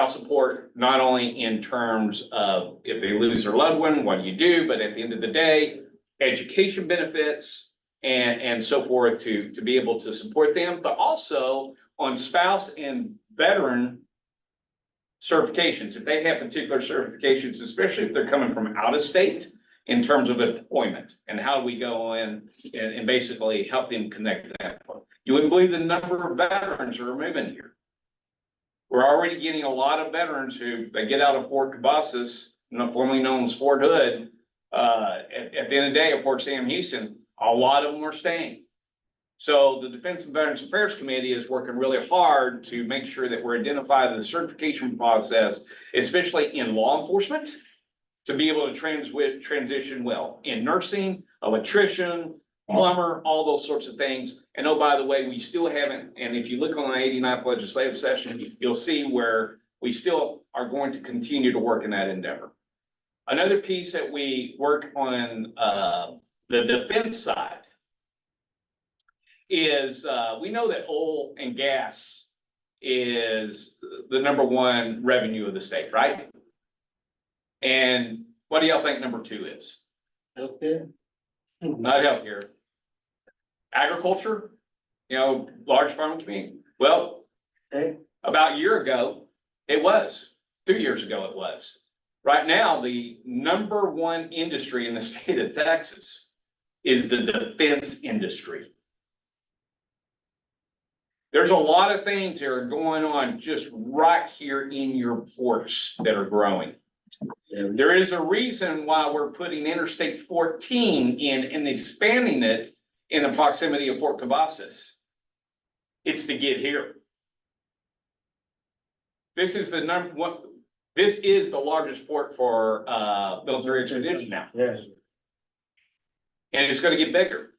Speaker 7: support, not only in terms of if they lose their loved one, what do you do, but at the end of the day, education benefits and so forth to be able to support them, but also on spouse and veteran certifications. If they have particular certifications, especially if they're coming from out of state, in terms of employment, and how do we go in and basically help them connect to that. You wouldn't believe the number of veterans who are moving here. We're already getting a lot of veterans who they get out of Fort Cavazos, formerly known as Fort Hood, at the end of the day at Fort Sam Houston, a lot of them are staying. So the Defense and Veterans Affairs Committee is working really hard to make sure that we're identifying the certification process, especially in law enforcement, to be able to transition well in nursing, electrician, plumber, all those sorts of things. And oh, by the way, we still haven't, and if you look on the 89th legislative session, you'll see where we still are going to continue to work in that endeavor. Another piece that we work on the defense side is we know that oil and gas is the #1 revenue of the state, right? And what do y'all think number 2 is?
Speaker 1: Healthcare.
Speaker 7: Not healthcare. Agriculture, large farming community. Well,
Speaker 1: Okay.
Speaker 7: about a year ago, it was. 2 years ago, it was. Right now, the #1 industry in the state of Texas is the defense industry. There's a lot of things that are going on just right here in your ports that are growing.
Speaker 1: Yeah.
Speaker 7: There is a reason why we're putting Interstate 14 in and expanding it in the proximity of Fort Cavazos. It's to get here. This is the this is the largest port for military expedition now.
Speaker 1: Yes.
Speaker 7: And it's going to get bigger.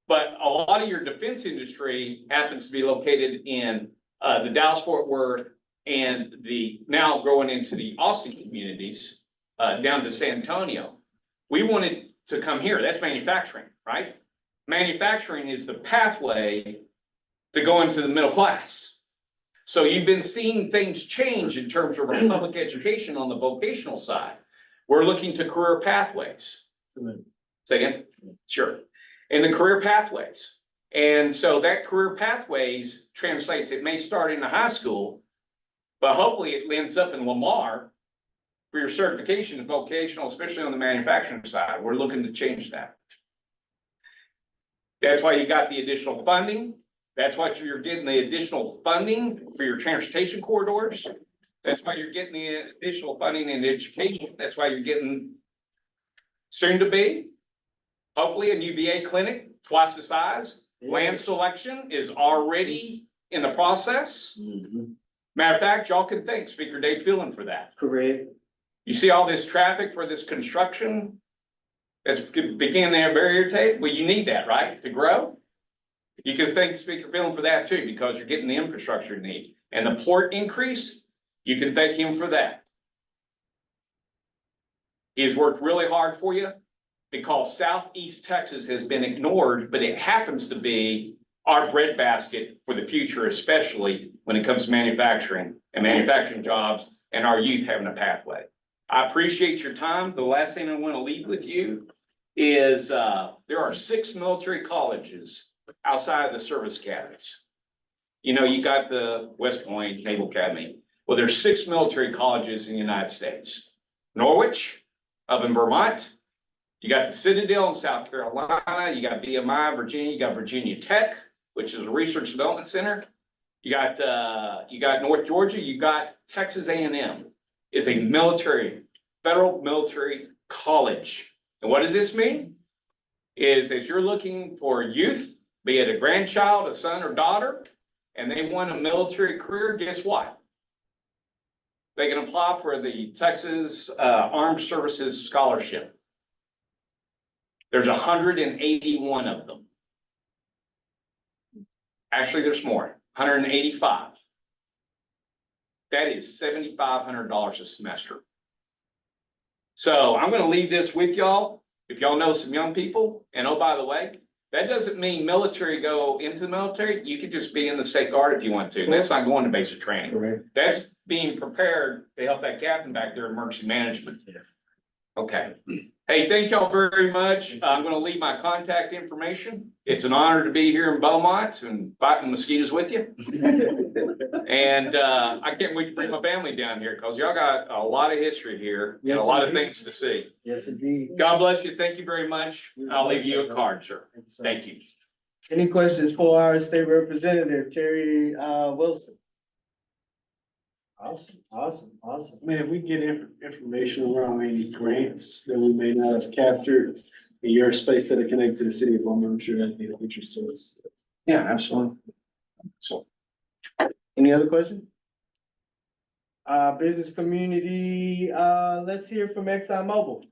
Speaker 7: But a lot of your defense industry happens to be located in the Dallas-Fort Worth and now growing into the Austin communities, down to San Antonio. We wanted to come here. That's manufacturing, right? Manufacturing is the pathway to go into the middle class. So you've been seeing things change in terms of our public education on the vocational side. We're looking to career pathways. Say again? Sure. and the career pathways. And so that career pathways translates, it may start in the high school, but hopefully it ends up in Lamar for your certification in vocational, especially on the manufacturing side. We're looking to change that. That's why you got the additional funding. That's why you're getting the additional funding for your transportation corridors. That's why you're getting the additional funding in education. That's why you're getting soon to be, hopefully, a new VA clinic, twice the size. Land selection is already in the process. Matter of fact, y'all can thank Speaker Dave Phelan for that.
Speaker 1: Correct.
Speaker 7: You see all this traffic for this construction that's beginning their barrier tape? Well, you need that, right, to grow? You can thank Speaker Phelan for that too, because you're getting the infrastructure you need. And the port increase, you can thank him for that. He's worked really hard for you because Southeast Texas has been ignored, but it happens to be our breadbasket for the future, especially when it comes to manufacturing and manufacturing jobs and our youth having a pathway. I appreciate your time. The last thing I want to leave with you is there are 6 military colleges outside of the service academies. You know, you got the West Point Naval Academy. Well, there's 6 military colleges in the United States. Norwich, up in Vermont. You got the Citadel in South Carolina. You got VMI, Virginia. You got Virginia Tech, which is a research development center. You got North Georgia. You got Texas A&M is a military, federal military college. And what does this mean? Is as you're looking for youth, be it a grandchild, a son or daughter, and they want a military career, guess what? They can apply for the Texas Armed Services Scholarship. There's 181 of them. Actually, there's more, 185. That is $7,500 a semester. So I'm gonna leave this with y'all. If y'all know some young people, and oh, by the way, that doesn't mean military go into the military. You could just be in the State Guard if you want to. That's not going to basic training.
Speaker 1: Correct.
Speaker 7: That's being prepared to help that captain back there in emergency management.
Speaker 1: Yes.
Speaker 7: Okay. Hey, thank y'all very much. I'm gonna leave my contact information. It's an honor to be here in Beaumont and fighting mosquitoes with you. And I can't wait to bring my family down here because y'all got a lot of history here and
Speaker 1: Yes,
Speaker 7: a lot of
Speaker 1: indeed.
Speaker 7: things to see.
Speaker 1: Yes, indeed.
Speaker 7: God bless you. Thank you very much. I'll leave you a card, sir.
Speaker 1: Sir.
Speaker 7: Thank you.
Speaker 1: Any questions for our state representative, Terry Wilson? Awesome.
Speaker 8: I mean, if we get information around any grants that we may not have captured in your space that are connected to the city of Beaumont, I'm sure that'd be of interest to us.
Speaker 7: Yeah, absolutely. So.
Speaker 1: Any other questions? Business community, let's hear from ExxonMobil.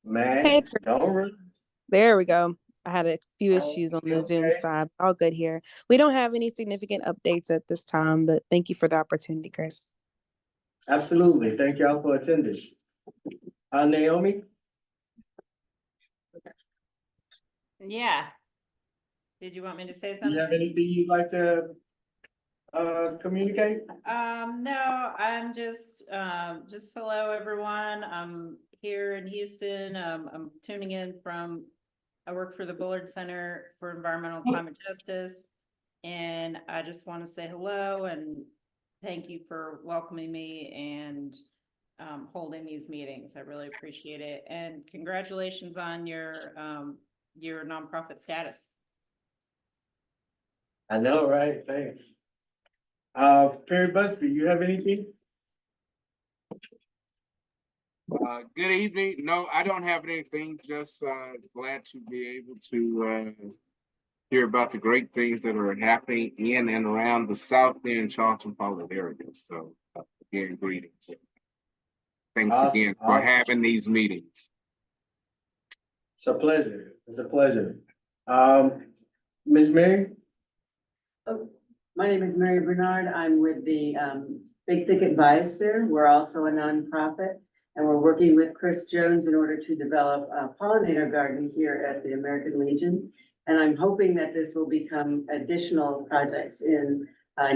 Speaker 11: Hey,
Speaker 1: Max, don't run.
Speaker 11: there we go. I had a few issues on the Zoom
Speaker 1: Okay.
Speaker 11: side. All good here. We don't have any significant updates at this time, but thank you for the opportunity, Chris.
Speaker 1: Absolutely. Thank y'all for attending. Naomi,
Speaker 12: Yeah. Did you want me to say
Speaker 1: do you
Speaker 12: something?
Speaker 1: have anything you'd like to communicate?
Speaker 12: No, I'm just hello, everyone. I'm here in Houston. I'm tuning in I work for the Bullard Center for Environmental Climate Justice. And I just want to say hello and thank you for welcoming me and holding these meetings. I really appreciate it. And congratulations on your nonprofit status.
Speaker 1: I know, right? Thanks. Perry Busby, you have anything?
Speaker 13: Good evening. No, I don't have anything. Just glad to be able to hear about the great things that are happening in and around the South End Charlton-Pollard area. So again, greetings. Thanks
Speaker 1: Awesome,
Speaker 13: again for
Speaker 1: awesome.
Speaker 13: having these meetings.
Speaker 1: It's a pleasure. It's a pleasure. Ms. Mary?
Speaker 10: Oh, my name is Mary Bernard. I'm with the Big Thicket Biosphere. We're also a nonprofit, and we're working with Chris Jones in order to develop a pollinator garden here at the American Legion. And I'm hoping that this will become additional projects in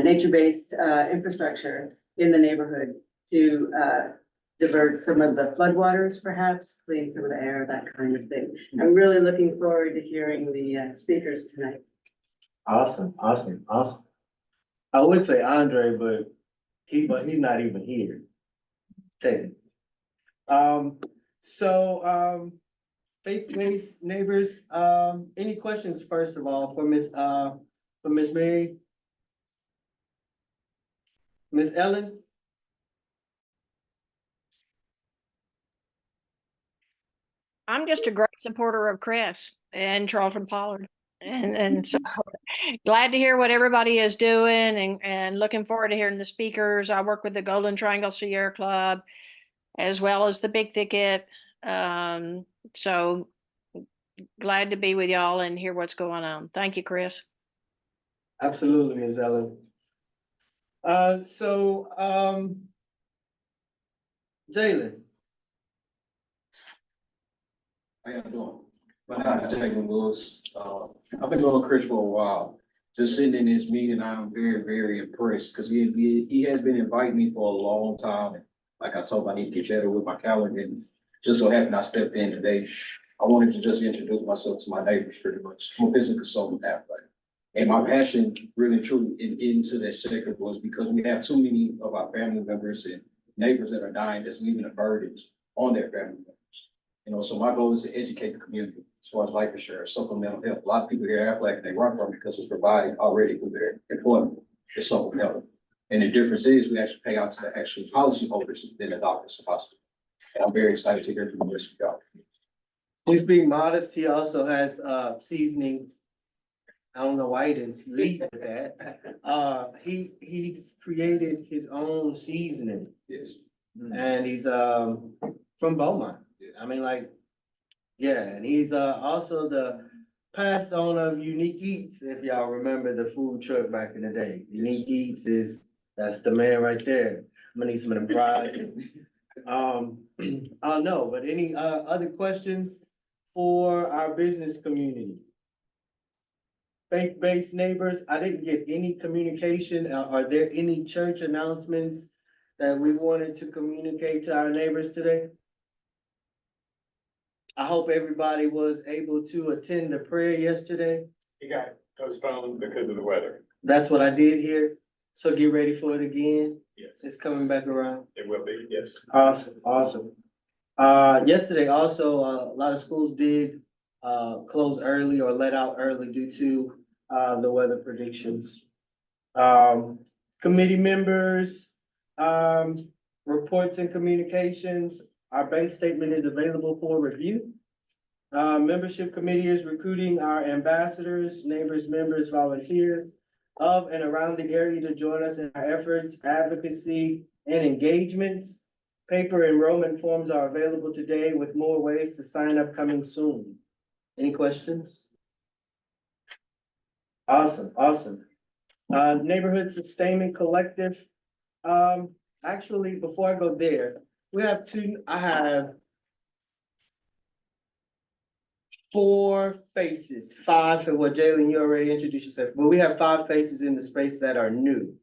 Speaker 10: nature-based infrastructure in the neighborhood to divert some of the floodwaters perhaps, clean some of the air, that kind of thing. I'm really looking forward to hearing the speakers tonight.
Speaker 1: Awesome, awesome, awesome. I would say Andre, but he's not even here. Technically. Faith-based neighbors, any questions first of all for Miss Mary? Miss Ellen?
Speaker 14: I'm just a great supporter of Chris and Charlton-Pollard. And so glad to hear what everybody is doing and looking forward to hearing the speakers. I work with the Golden Triangle Sierra Club as well as the Big Thicket. So glad to be with y'all and hear what's going on. Thank you, Chris.
Speaker 1: Absolutely, Ms. Ellen. Jalen.
Speaker 15: How y'all doing? My name is Jalen Lewis. I've been knowing Chris for a while. Just sitting in this meeting, I'm very, very impressed because he has been inviting me for a long time. Like I told him, I need to get better with my calendar, and just so happened I stepped in today. I wanted to just introduce myself to my neighbors pretty much. I'm a business consultant athlete. And my passion really and truly in getting to that sector was because we have too many of our family members and neighbors that are dying, that's leaving a burden on their family members. You know, so my goal is to educate the community as far as life insurance, supplemental health. A lot of people here act like they run from it because it's provided already through their employment. It's supplemental. And the difference is we actually pay out to the actual policyholders than the doctors and hospitals. And I'm very excited to hear from the rest of y'all.
Speaker 1: He's being modest. He also has seasonings. I don't know why he didn't lead with that. He's created his own seasoning.
Speaker 15: Yes.
Speaker 1: And he's from Beaumont.
Speaker 15: Yes.
Speaker 1: I mean, like, yeah, and he's also the past owner of Unique Eats, if y'all remember the food truck back in the day. Unique Eats that's the man right there. I'm gonna need some of the fries. No, but any other questions for our business community? Faith-based neighbors, I didn't get any communication. Are there any church announcements that we wanted to communicate to our neighbors today? I hope everybody was able to attend the prayer yesterday.
Speaker 4: He got postponed because of the weather.
Speaker 1: That's what I did here. So get ready for it again.
Speaker 4: Yes,
Speaker 1: It's coming back around.
Speaker 4: it will be, yes.
Speaker 1: Awesome, awesome. Yesterday also, a lot of schools did close early or let out early due to the weather predictions. Committee members, reports and communications. Our bank statement is available for review. Membership committee is recruiting our ambassadors, neighbors, members, volunteers of and around the area to join us in our efforts, advocacy, and engagements. Paper enrollment forms are available today with more ways to sign up coming soon. Any questions? Awesome, awesome. Neighborhood Sustainment Collective. Actually, before I go there, I have 4 faces, 5 for what Jalen, you already introduced yourself, but we have 5 faces in the space that are new.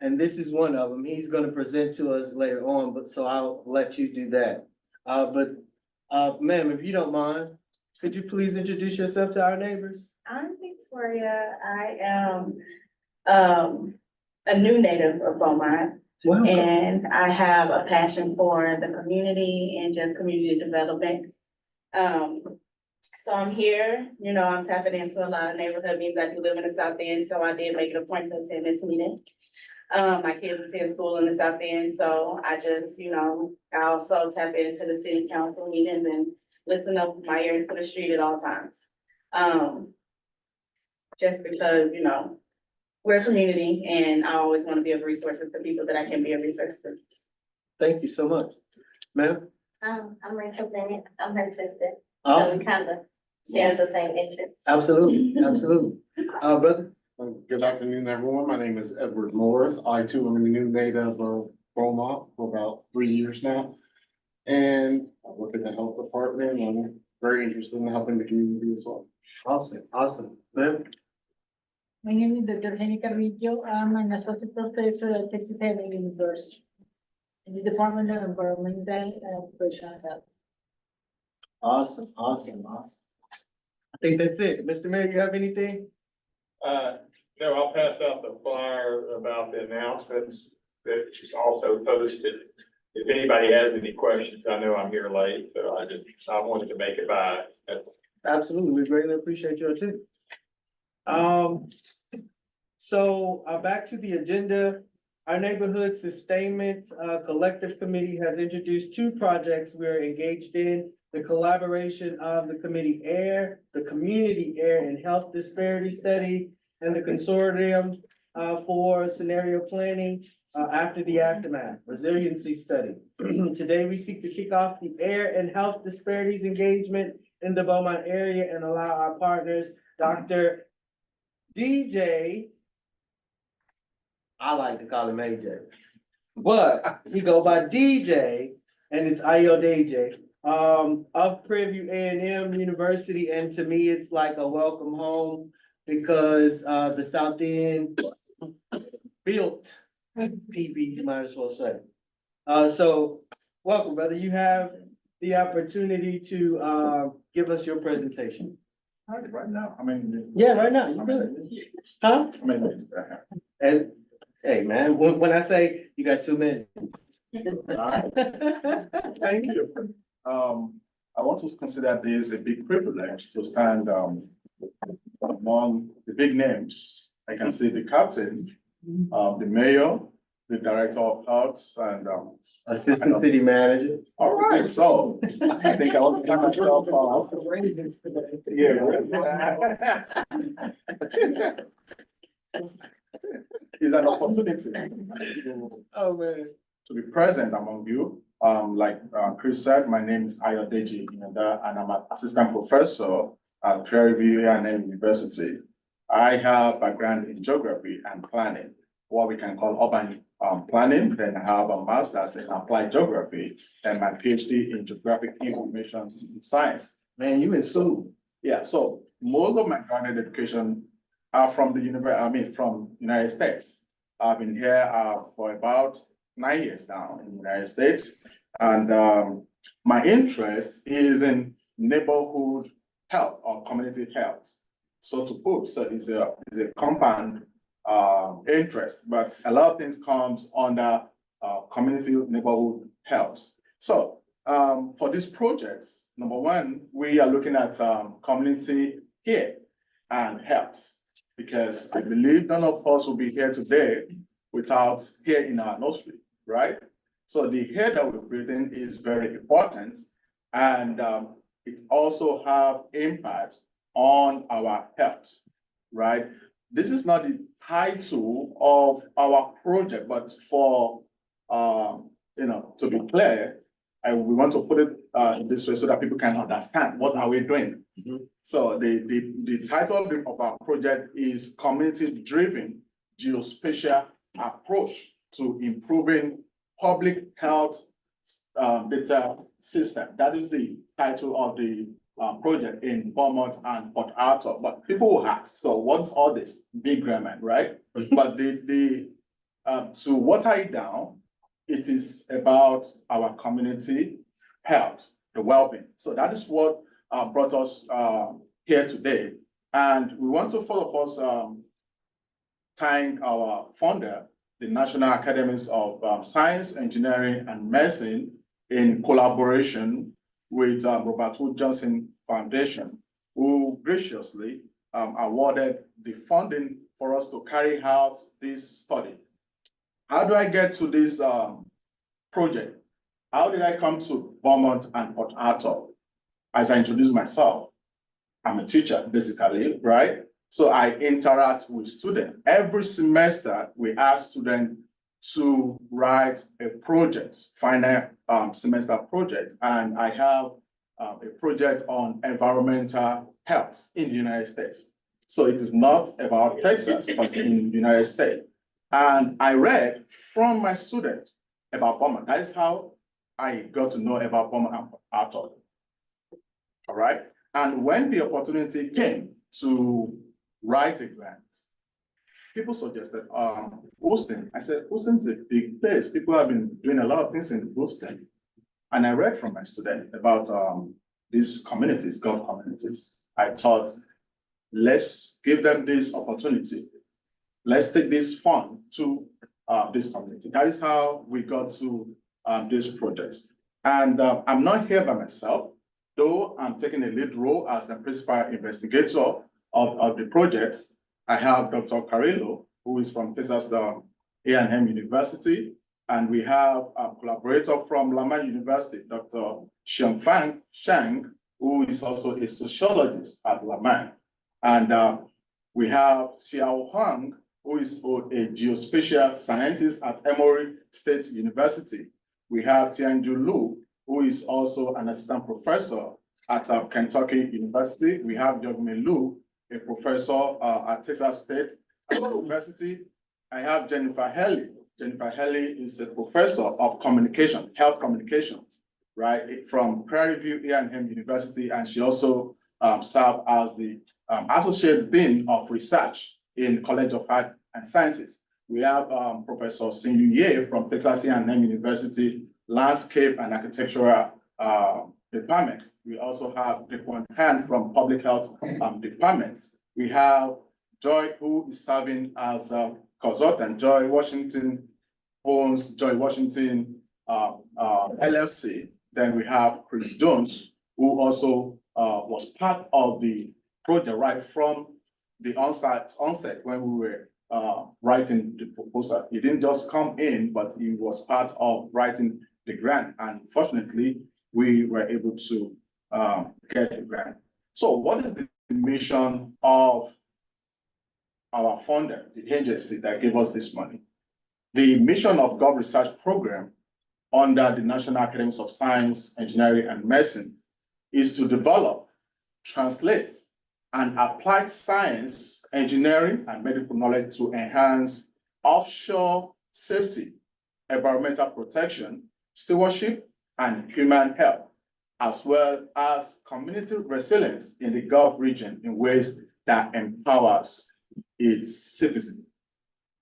Speaker 1: And this is one of them. He's gonna present to us later on, but so I'll let you do that. Ma'am, if you don't mind, could you please introduce yourself to our neighbors?
Speaker 16: I'm Victoria. I am a new native of Beaumont.
Speaker 1: Welcome.
Speaker 16: And I have a passion for the community and just community development. So I'm here, I'm tapping into a lot of neighborhood meetings. I do live in the South End, so I did make an appointment to attend this meeting. My kids attend school in the South End, so I just, I also tap into the city council meetings and listen up my ears to the street at all times. Just because, we're a community and I always want to be of resources to people that I can be of resource to.
Speaker 1: Thank you so much. Ma'am?
Speaker 17: I'm Rachel Bennett. I'm her sister.
Speaker 1: Awesome.
Speaker 17: So we kind of share the same interests.
Speaker 1: Absolutely, absolutely. Brother?
Speaker 18: Good afternoon, everyone. My name is Edward Morris. I too am a new native of Beaumont for about 3 years now. And I work in the health department. I'm very interested in helping the community as well.
Speaker 1: Awesome, awesome. Ma'am?
Speaker 2: My name is Dr. Jenny Carrillo. I'm an associate professor at Texas A&M University. in the Department of Environmental and Occupational Health.
Speaker 1: Awesome, awesome, awesome. I think that's it. Mr. Mayor, you have anything?
Speaker 4: No, I'll pass out the flyer about the announcements that is also posted. If anybody has any questions, I know I'm here late, so I wanted to make it by.
Speaker 1: Absolutely, we greatly appreciate your too. Back to the agenda. Our Neighborhood Sustainment Collective Committee has introduced two projects we're engaged in. The collaboration of the Community Air and Health Disparity Study, and the Consortium for Scenario Planning after the Aftermath Resiliency Study. Today, we seek to kick off the air and health disparities engagement in the Beaumont area and allow our partners, Dr. DJ, I like to call him AJ, but he go by DJ, and it's Ayodeji, of Prairie View A&M University, and to me, it's like a welcome home because the South End built PB, you might as well say. So welcome, brother. You have the opportunity to give us your presentation.
Speaker 4: Right now,
Speaker 1: Yeah, right now, you good. Huh? And, hey, man, when I say you got 2 minutes.
Speaker 4: Thank you. I want to consider this a big privilege to stand among the big names. I can see the captain, the mayor, the director of health, and
Speaker 1: Assistant city manager.
Speaker 4: all right, so I think I want to give myself is an opportunity.
Speaker 1: Oh, man.
Speaker 4: To be present among you. Like Chris said, my name is Ayodeji, and I'm an assistant professor at Prairie View A&M University. I have background in geography and planning, what we can call urban planning. Then I have a master's in applied geography and my PhD in geographic information science.
Speaker 1: Man, you in school.
Speaker 4: Yeah, so most of my graduate education are from the university, from United States. I've been here for about 9 years now in the United States. And my interest is in neighborhood health or community health. So to put, so it's a compound interest, but a lot of things comes under community neighborhood health. So for this project, number one, we are looking at community care and health, because I believe none of us will be here today without care in our nursery, right? So the air that we're breathing is very important, and it also have impact on our health, right? This is not the title of our project, but for to be clear, we want to put it this way so that people can understand what are we doing. So the title of our project is Community-Driven Geospatial Approach to Improving Public Health Data System. That is the title of the project in Beaumont and Port Arthur. But people will ask, so what's all this big grammar, right? But to water it down, it is about our community health, the well-being. So that is what brought us here today. And we want to first thank our funder, the National Academies of Science, Engineering, and Medicine, in collaboration with Robert Wood Johnson Foundation, who graciously awarded the funding for us to carry out this study. How do I get to this project? How did I come to Beaumont and Port Arthur? As I introduce myself, I'm a teacher, basically, right? So I interact with students. Every semester, we ask students to write a project, final semester project. And I have a project on environmental health in the United States. So it is not about Texas, but in the United States. And I read from my students about Beaumont. That is how I got to know about Beaumont and Port Arthur. All right. And when the opportunity came to write a grant, people suggested, Houston. I said, Houston's a big place. People have been doing a lot of things in Houston. And I read from my student about, these communities, Gulf communities. I thought, let's give them this opportunity. Let's take this fund to, this community. That is how we got to, this project. And, I'm not here by myself, though I'm taking a lead role as a principal investigator of the project. I have Dr. Carrillo, who is from Texas A&M University, and we have a collaborator from Lamar University, Dr. Xiangfang Shang, who is also a sociologist at Lamar. And we have Xiao Huang, who is a geospatial scientist at Emory State University. We have Tianju Lu, who is also an assistant professor at Kentucky University. We have Jogme Lu, a professor at Texas State University. I have Jennifer Haley. Jennifer Haley is a professor of communication, health communication, right, from Prairie View A&M University, and she also served as the Associate Dean of Research in College of Art and Sciences. We have Professor Sinyu Ye from Texas A&M University, Landscape and Architectural Department. We also have Dequan Han from Public Health Department. We have Joy, who is serving as a consultant. Joy Washington owns Joy Washington LLC. Then we have Chris Jones, who also was part of the project right from the onset when we were writing the proposal. He didn't just come in, but he was part of writing the grant. And fortunately, we were able to get the grant. So what is the mission of our funder, the agency that gave us this money? The mission of Gov Research Program under the National Academies of Science, Engineering, and Medicine is to develop, translate, and apply science, engineering, and medical knowledge to enhance offshore safety, environmental protection, stewardship, and human health, as well as community resilience in the Gulf region in ways that empowers its citizens.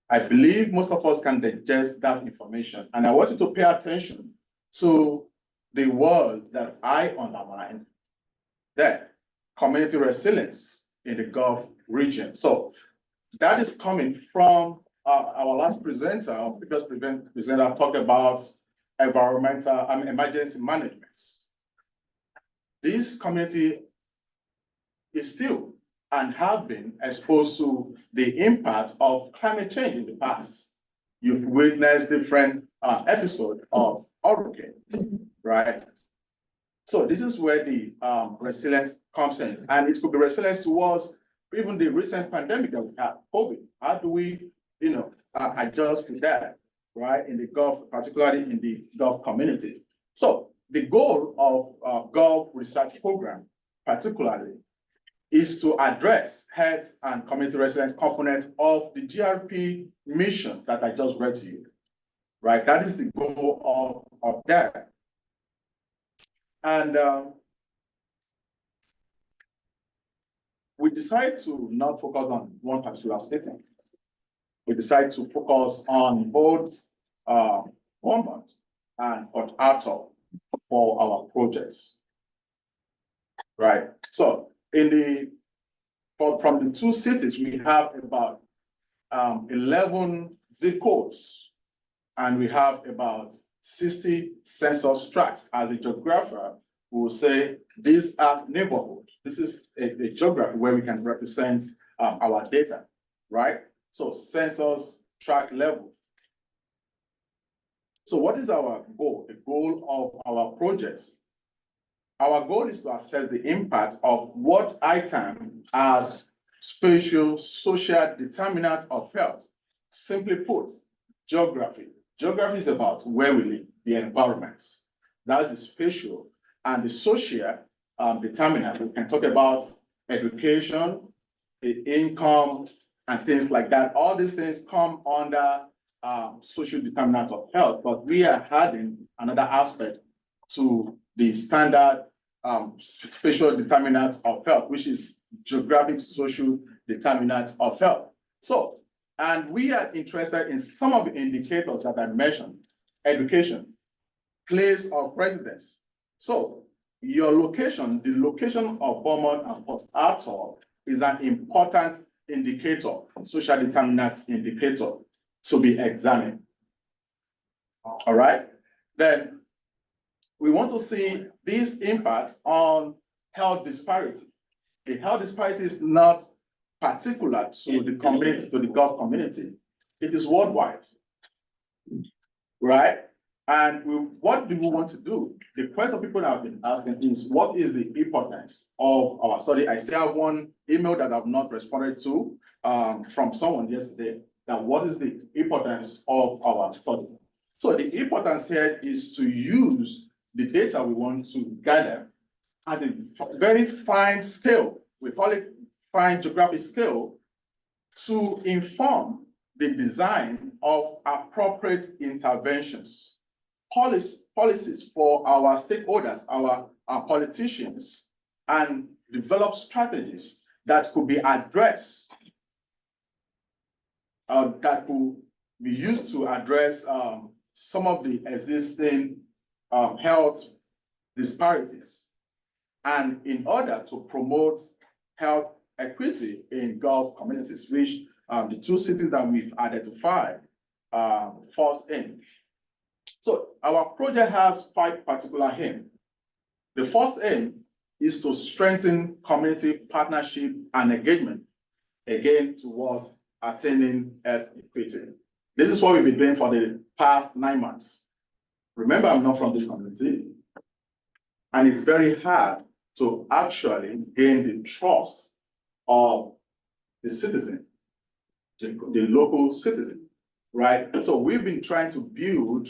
Speaker 4: I believe most of us can digest that information, and I want you to pay attention to the word that I underlined, that community resilience in the Gulf region. So that is coming from our last presenter, our previous presenter talked about environmental and emergency management. This community is still and have been exposed to the impact of climate change in the past. You've witnessed different episodes of hurricane, right? So this is where the resilience comes in, and it could be resilience towards even the recent pandemic that we had, COVID. How do we, adjust to that, right? In the Gulf, particularly in the Gulf community. So the goal of Gulf Research Program, particularly, is to address health and community resilience components of the GRP mission that I just read to you, right? That is the goal of that. And we decide to not focus on one particular setting. We decide to focus on both Bournemouth and Port Arthur for our projects, right? So from the two cities, we have about 11 zip codes, and we have about 60 census tracts. As a geographer, we will say these are neighborhoods. This is a geography where we can represent our data, right? So census tract level. So what is our goal? The goal of our projects. Our goal is to assess the impact of what I term as spatial social determinant of health. Simply put, geography. Geography is about where we live, the environments. That's the spatial. And the social determinant. We can talk about education, the income, and things like that. All these things come under social determinant of health, but we are adding another aspect to the standard spatial determinant of health, which is geographic social determinant of health. So, And we are interested in some of the indicators that I mentioned: education, place of residence. So your location, the location of Beaumont and Port Arthur is an important indicator, social determinants indicator to be examined. All right, then we want to see this impact on health disparity. The health disparity is not particular to the community, to the Gulf community. It is worldwide, right? And what do we want to do? The question people have been asking is, what is the importance of our study? I still have one email that I've not responded to from someone yesterday, that what is the importance of our study? So the importance here is to use the data we want to gather at a very fine scale, we call it fine geographic scale, to inform the design of appropriate interventions. Policies for our stakeholders, our politicians, and develop strategies that could be addressed, that could be used to address some of the existing health disparities, and in order to promote health equity in Gulf communities, which the two cities that we've identified falls in. So our project has 5 particular aims. The first aim is to strengthen community partnership and engagement, again, towards attaining health equity. This is what we've been doing for the past 9 months. Remember, I'm not from this community, and it's very hard to actually gain the trust of the citizen, the local citizen, right? So we've been trying to build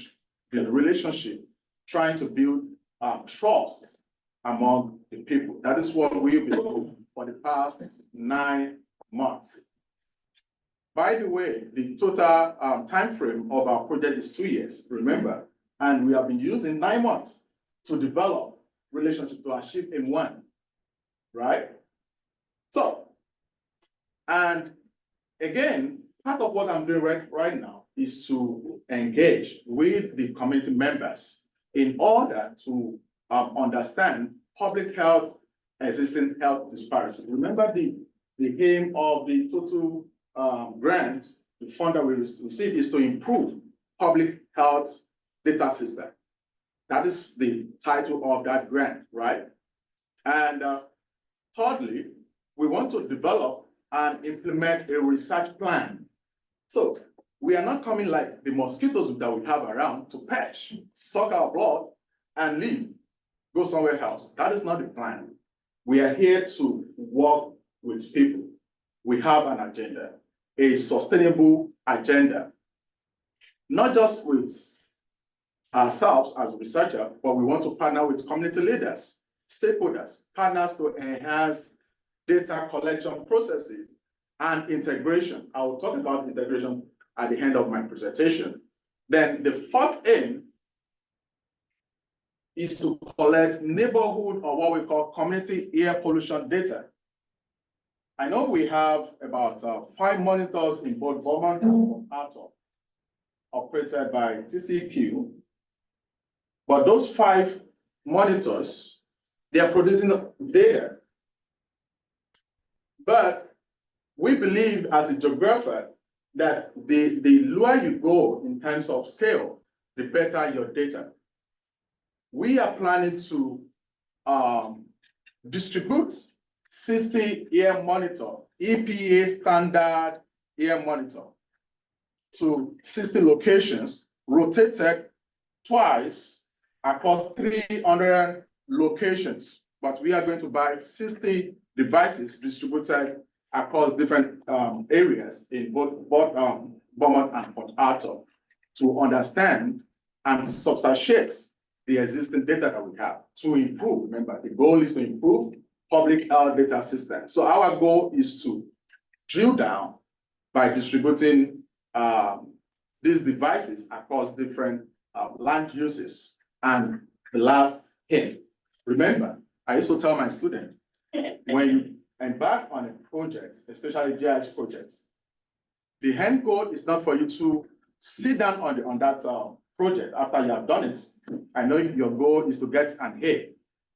Speaker 4: the relationship, trying to build trust among the people. That is what we've been doing for the past 9 months. By the way, the total time frame of our project is 2 years, remember, and we have been using 9 months to develop relationship to achieve in 1, right? So, and again, part of what I'm doing right now is to engage with the community members in order to understand public health, existing health disparities. Remember, the aim of the total grant, the fund that we receive, is to improve public health data system. That is the title of that grant, right? And thirdly, we want to develop and implement a research plan. So we are not coming like the mosquitoes that we have around to patch, suck our blood, and leave, go somewhere else. That is not the plan. We are here to work with people. We have an agenda, a sustainable agenda, not just with ourselves as researchers, but we want to partner with community leaders, stakeholders, partners to enhance data collection processes and integration. I will talk about integration at the end of my presentation. Then the 4th aim is to collect neighborhood, or what we call community air pollution data. I know we have about 5 monitors in both Beaumont and Port Arthur, operated by TCQ. But those 5 monitors, they are producing data. But we believe as a geographer that the lower you go in terms of scale, the better your data. We are planning to distribute 60 air monitor, EPA standard air monitor, to 60 locations, rotated twice across 300 locations. But we are going to buy 60 devices distributed across different areas in both Beaumont and Port Arthur to understand and substantiate the existing data that we have to improve. Remember, the goal is to improve public health data system. So our goal is to drill down by distributing these devices across different land uses. And the last hint, remember, I used to tell my students, when you embark on a project, especially GIS projects, The end goal is not for you to sit down on that project after you have done it. I know your goal is to get an A,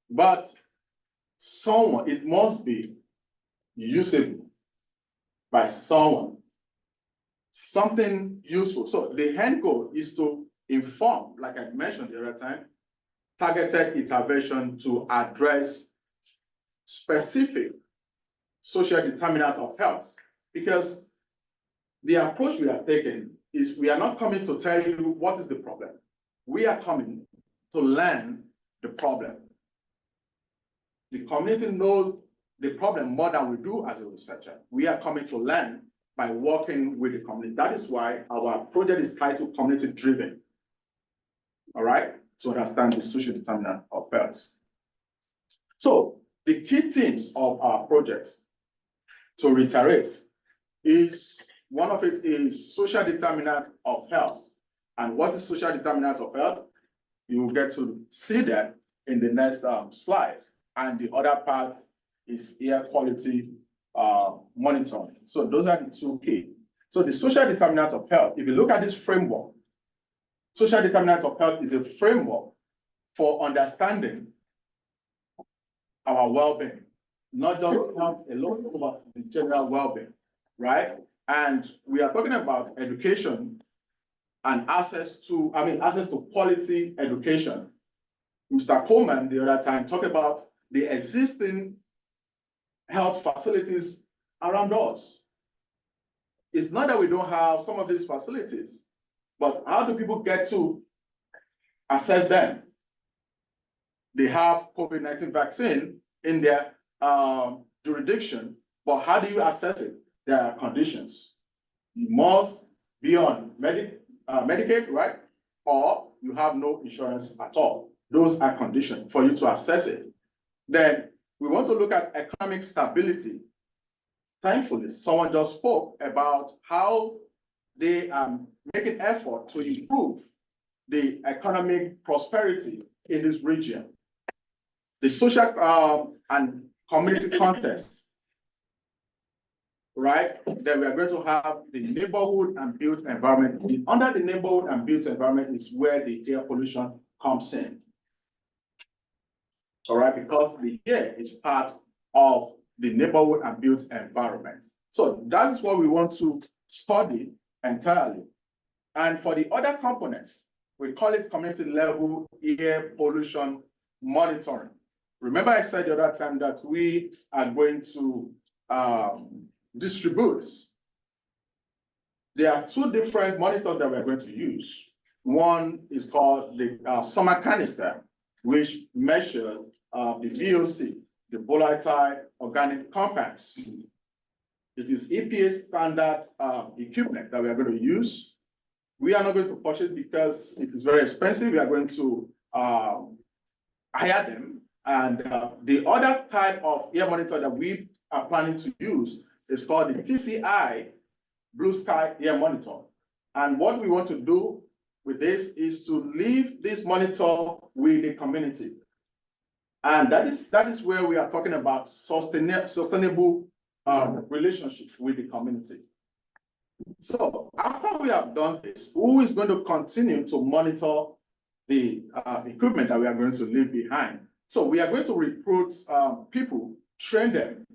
Speaker 4: but it must be usable by someone, something useful. So the end goal is to inform, like I mentioned the other time, targeted intervention to address specific social determinant of health. Because the approach we are taking is we are not coming to tell you what is the problem. We are coming to learn the problem. The community knows the problem more than we do as a researcher. We are coming to learn by working with the community. That is why our project is titled Community Driven. All right, to understand the social determinant of health. So the key themes of our projects, to reiterate, is one of it is social determinant of health. And what is social determinant of health? You will get to see that in the next slide. And the other part is air quality monitoring. So those are the two key. So the social determinant of health, if you look at this framework, social determinant of health is a framework for understanding our well-being, not just health alone, but the general well-being, right? And we are talking about education and access to quality education. Mr. Coleman the other time talked about the existing health facilities around us. It's not that we don't have some of these facilities, but how do people get to access them? They have COVID-19 vaccine in their jurisdiction, but how do you assess it? There are conditions. You must be on Medicaid, right? Or you have no insurance at all. Those are conditions for you to assess it. Then we want to look at economic stability. Thankfully, someone just spoke about how they are making effort to improve the economic prosperity in this region. The social and community context, right? Then we are going to have the neighborhood and built environment. Under the neighborhood and built environment is where the air pollution comes in. All right, because the air is part of the neighborhood and built environment. So that is what we want to study entirely. And for the other components, we call it community level air pollution monitoring. Remember I said the other time that we are going to distribute. There are two different monitors that we're going to use. One is called the summer canister, which measures the VOC, the volatile organic compounds. It is EPA standard equipment that we are going to use. We are not going to purchase because it is very expensive. We are going to hire them. And the other type of air monitor that we are planning to use is called the TCI Blue Sky Air Monitor. And what we want to do with this is to leave this monitor with the community. And that is where we are talking about sustainable relationship with the community. So after we have done this, who is going to continue to monitor the equipment that we are going to leave behind? So we are going to recruit people, train them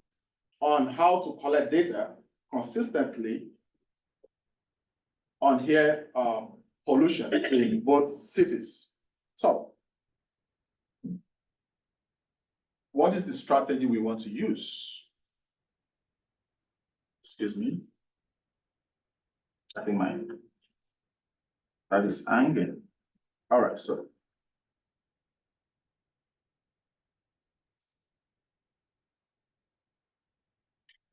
Speaker 4: on how to collect data consistently on air pollution in both cities. So what is the strategy we want to use? Excuse me. I think that is hanging. All right, so.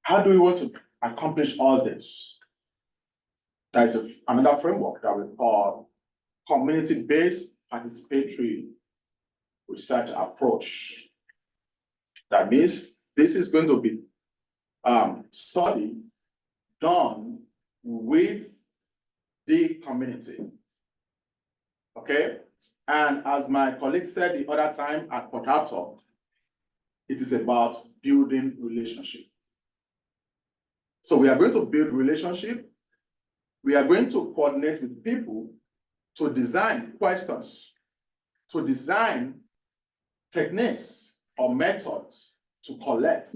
Speaker 4: How do we want to accomplish all this? There is another framework that we call community-based participatory research approach. That means this is going to be study done with the community, okay? And as my colleague said the other time at Port Harcourt, it is about building relationship. So we are going to build relationship We are going to coordinate with people to design questions, to design techniques or methods to collect.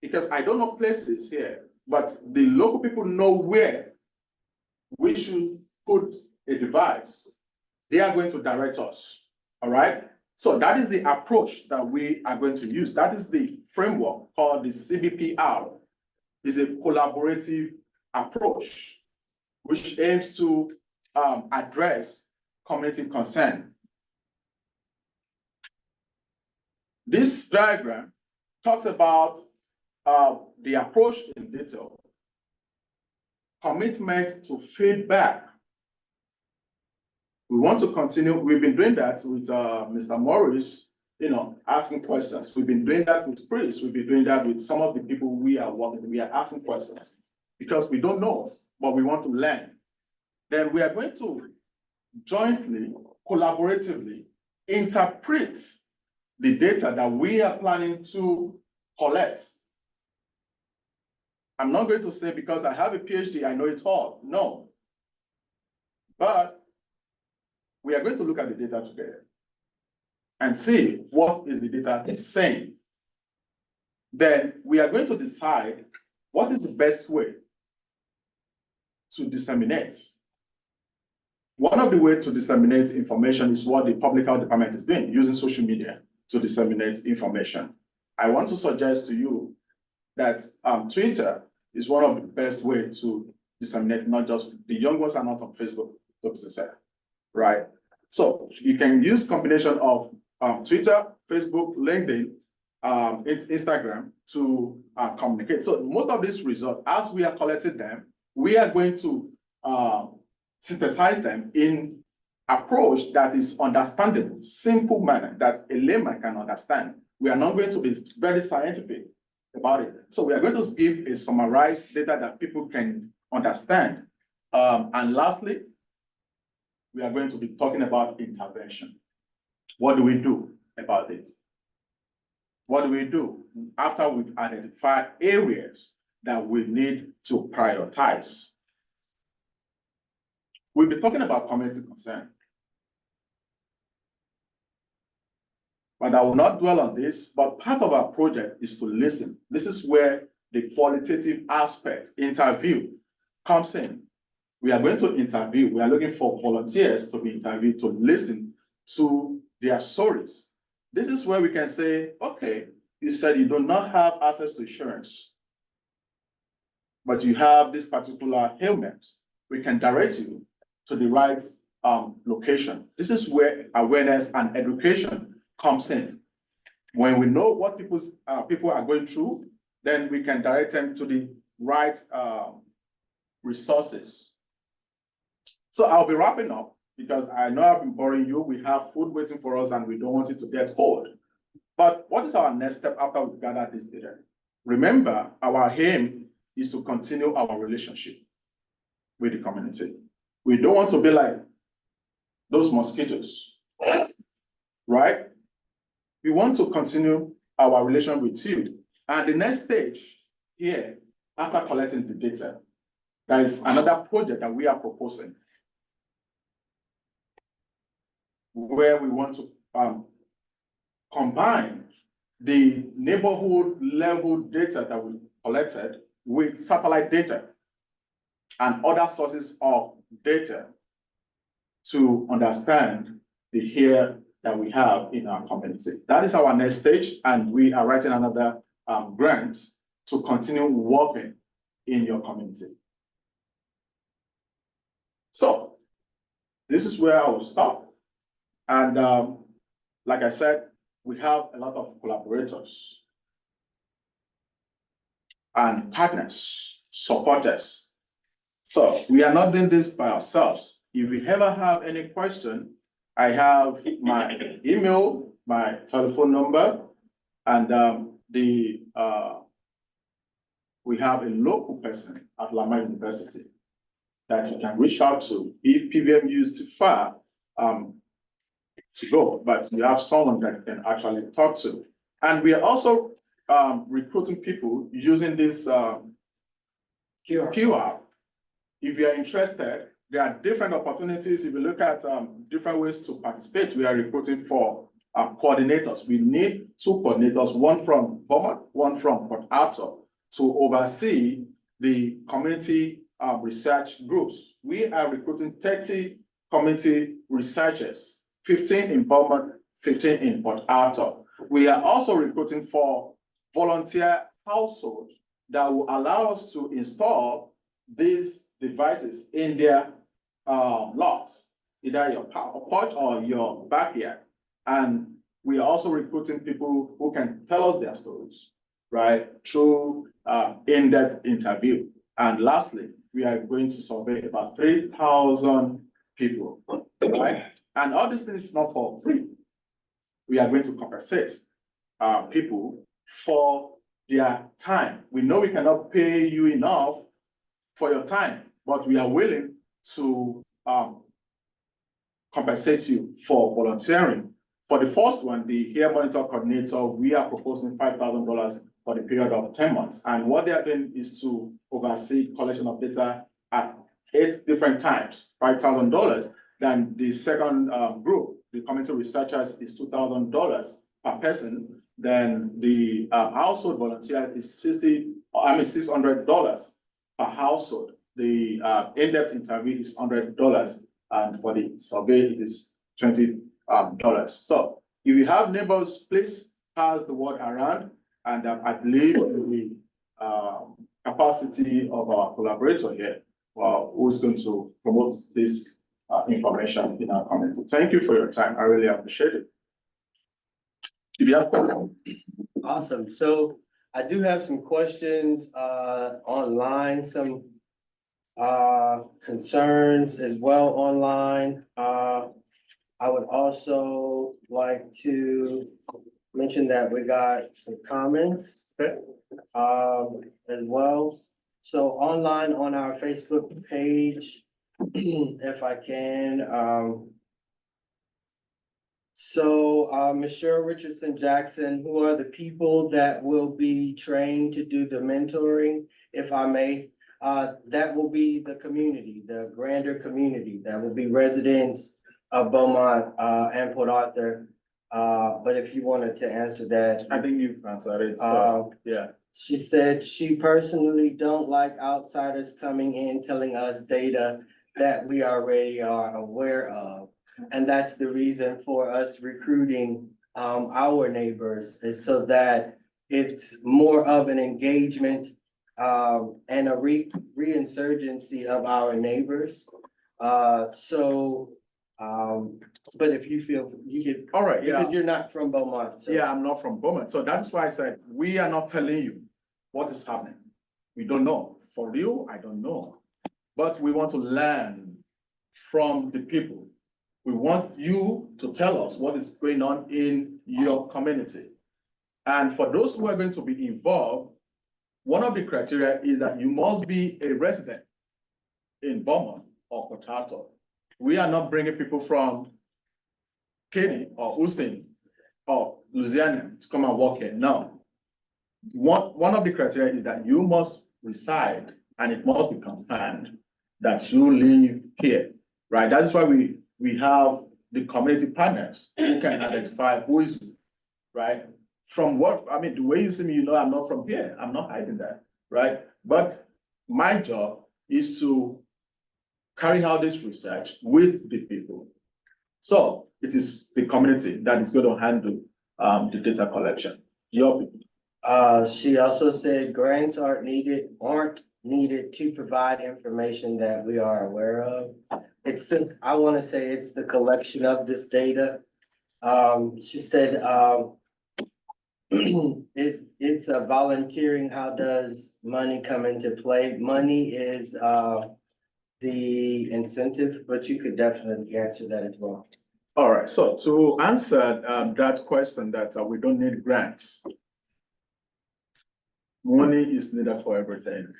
Speaker 4: Because I don't know places here, but the local people know where we should put a device. They are going to direct us, all right? So that is the approach that we are going to use. That is the framework called the CBPR. It's a collaborative approach which aims to address community concern. This diagram talks about the approach in detail, commitment to feedback. We want to continue. We've been doing that with Mr. Morris, asking questions. We've been doing that with Chris. We've been doing that with some of the people we are working with. We are asking questions because we don't know, but we want to learn. Then we are going to jointly, collaboratively interpret the data that we are planning to collect. I'm not going to say because I have a PhD, I know it all. No. But we are going to look at the data together and see what is the data saying. Then we are going to decide what is the best way to disseminate. One of the ways to disseminate information is what the public health department is doing, using social media to disseminate information. I want to suggest to you that Twitter is one of the best ways to disseminate, not just the young ones are not on Facebook, to be sincere, right? So you can use combination of Twitter, Facebook, LinkedIn, Instagram to communicate. So most of these results, as we are collecting them, we are going to synthesize them in approach that is understandable, simple manner that a layman can understand. We are not going to be very scientific about it. So we are going to give a summarized data that people can understand. And lastly, we are going to be talking about intervention. What do we do about it? What do we do after we've identified areas that we need to prioritize? We'll be talking about community concern. But I will not dwell on this, but part of our project is to listen. This is where the qualitative aspect, interview, comes in. We are going to interview. We are looking for volunteers to be interviewed, to listen to their stories. This is where we can say, okay, you said you do not have access to insurance, but you have this particular ailment. We can direct you to the right location. This is where awareness and education comes in. When we know what people are going through, then we can direct them to the right resources. So I'll be wrapping up because I know I've been boring you. We have food waiting for us and we don't want it to get cold. But what is our next step after we've gathered this data? Remember, our aim is to continue our relationship with the community. We don't want to be like those mosquitoes, right? We want to continue our relation with you. And the next stage here, after collecting the data, there is another project that we are proposing where we want to combine the neighborhood level data that we collected with satellite data and other sources of data to understand the here that we have in our community. That is our next stage, and we are writing another grant to continue working in your community. So this is where I will stop. And like I said, we have a lot of collaborators and partners, supporters. So we are not doing this by ourselves. If you ever have any question, I have my email, my telephone number, and we have a local person at Lamar University that you can reach out to if PVM is too far to go, but you have someone that you can actually talk to. And we are also recruiting people using this QR. if you are interested, there are different opportunities. If you look at different ways to participate, we are recruiting for coordinators. We need 2 coordinators, one from Beaumont, one from Port Arthur, to oversee the community research groups. We are recruiting 30 community researchers, 15 in Beaumont, 15 in Port Arthur. We are also recruiting for volunteer households that will allow us to install these devices in their lots, either your porch or your backyard. And we are also recruiting people who can tell us their stories, right, through in-depth interview. And lastly, we are going to survey about 3,000 people, right? And all these things is not for free. We are going to compensate people for their time. We know we cannot pay you enough for your time, but we are willing to compensate you for volunteering. For the first one, the Hair Monitor Coordinator, we are proposing $5,000 for the period of 10 months. And what they are doing is to oversee collection of data at 8 different times, $5,000. Then the second group, the community researchers, is $2,000 per person. Then the household volunteer is $600 per household. The in-depth interview is $100, and for the survey it is $20. So if you have neighbors, please pass the word around, and I believe the capacity of our collaborator here, who is going to promote this information in our community. Thank you for your time. I really appreciate it. If you have questions.
Speaker 1: Awesome. So I do have some questions online, some concerns as well online. I would also like to mention that we got some comments as well. So online on our Facebook page, if I can, Ms. Cheryl Richardson Jackson, who are the people that will be trained to do the mentoring, if I may? That will be the community, the grander community. That will be residents of Beaumont and Port Arthur. But if you wanted to answer that.
Speaker 4: I think you've answered it, so, yeah.
Speaker 1: She said she personally don't like outsiders coming in telling us data that we already are aware of. And that's the reason for us recruiting our neighbors, is so that it's more of an engagement and a reinsurgency of our neighbors. But if you feel you could.
Speaker 4: All right, yeah.
Speaker 1: Because you're not from Beaumont. So.
Speaker 4: Yeah, I'm not from Beaumont. So that's why I said, we are not telling you what is happening. We don't know. For you, I don't know. But we want to learn from the people. We want you to tell us what is going on in your community. And for those who are going to be involved, one of the criteria is that you must be a resident in Beaumont or Port Arthur. We are not bringing people from Katy or Houston or Louisiana to come and work here. No. One of the criteria is that you must reside, and it must be confirmed that you live here, right? That is why we have the community partners who can identify who is who, right? From what, I mean, the way you see me, you know I'm not from here. I'm not hiding that, right? But my job is to carry out this research with the people. So it is the community that is going to handle the data collection. Your people.
Speaker 1: She also said grants aren't needed to provide information that we are aware of. I want to say it's the collection of this data. She said it's a volunteering. How does money come into play? Money is the incentive, but you could definitely answer that as well.
Speaker 4: All right, so to answer that question that we don't need grants. Money is needed for everything.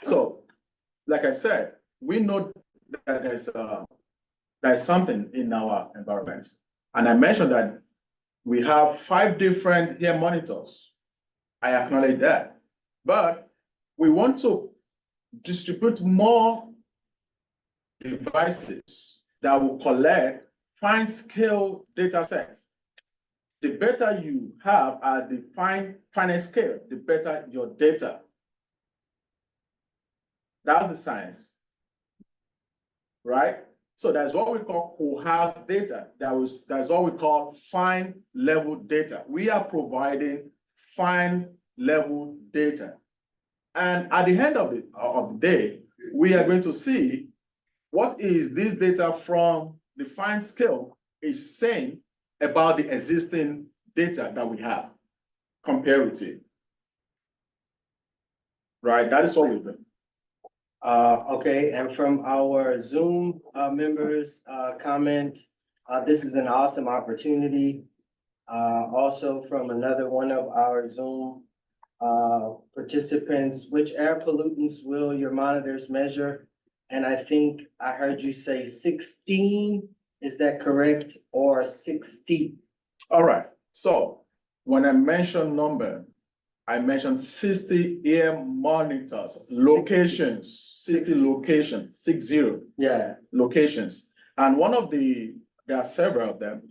Speaker 4: So, like I said, we know that there's something in our environment. And I mentioned that we have 5 different hair monitors. I acknowledge that. But we want to distribute more devices that will collect fine scale data sets. The better you have at the finest scale, the better your data. That's the science, right? So that's what we call coarse data. That's what we call fine level data. We are providing fine level data. And at the end of the day, we are going to see what is this data from the fine scale is saying about the existing data that we have comparative. Right, that is what we're doing.
Speaker 1: Okay, and from our Zoom members comment, this is an awesome opportunity. Also from another one of our Zoom participants, which air pollutants will your monitors measure? And I think I heard you say 16, is that correct? Or 60?
Speaker 4: All right, so when I mention number, I mentioned 60 air monitors, locations, 60 locations, 60.
Speaker 1: Yeah.
Speaker 4: Locations. And there are several of them.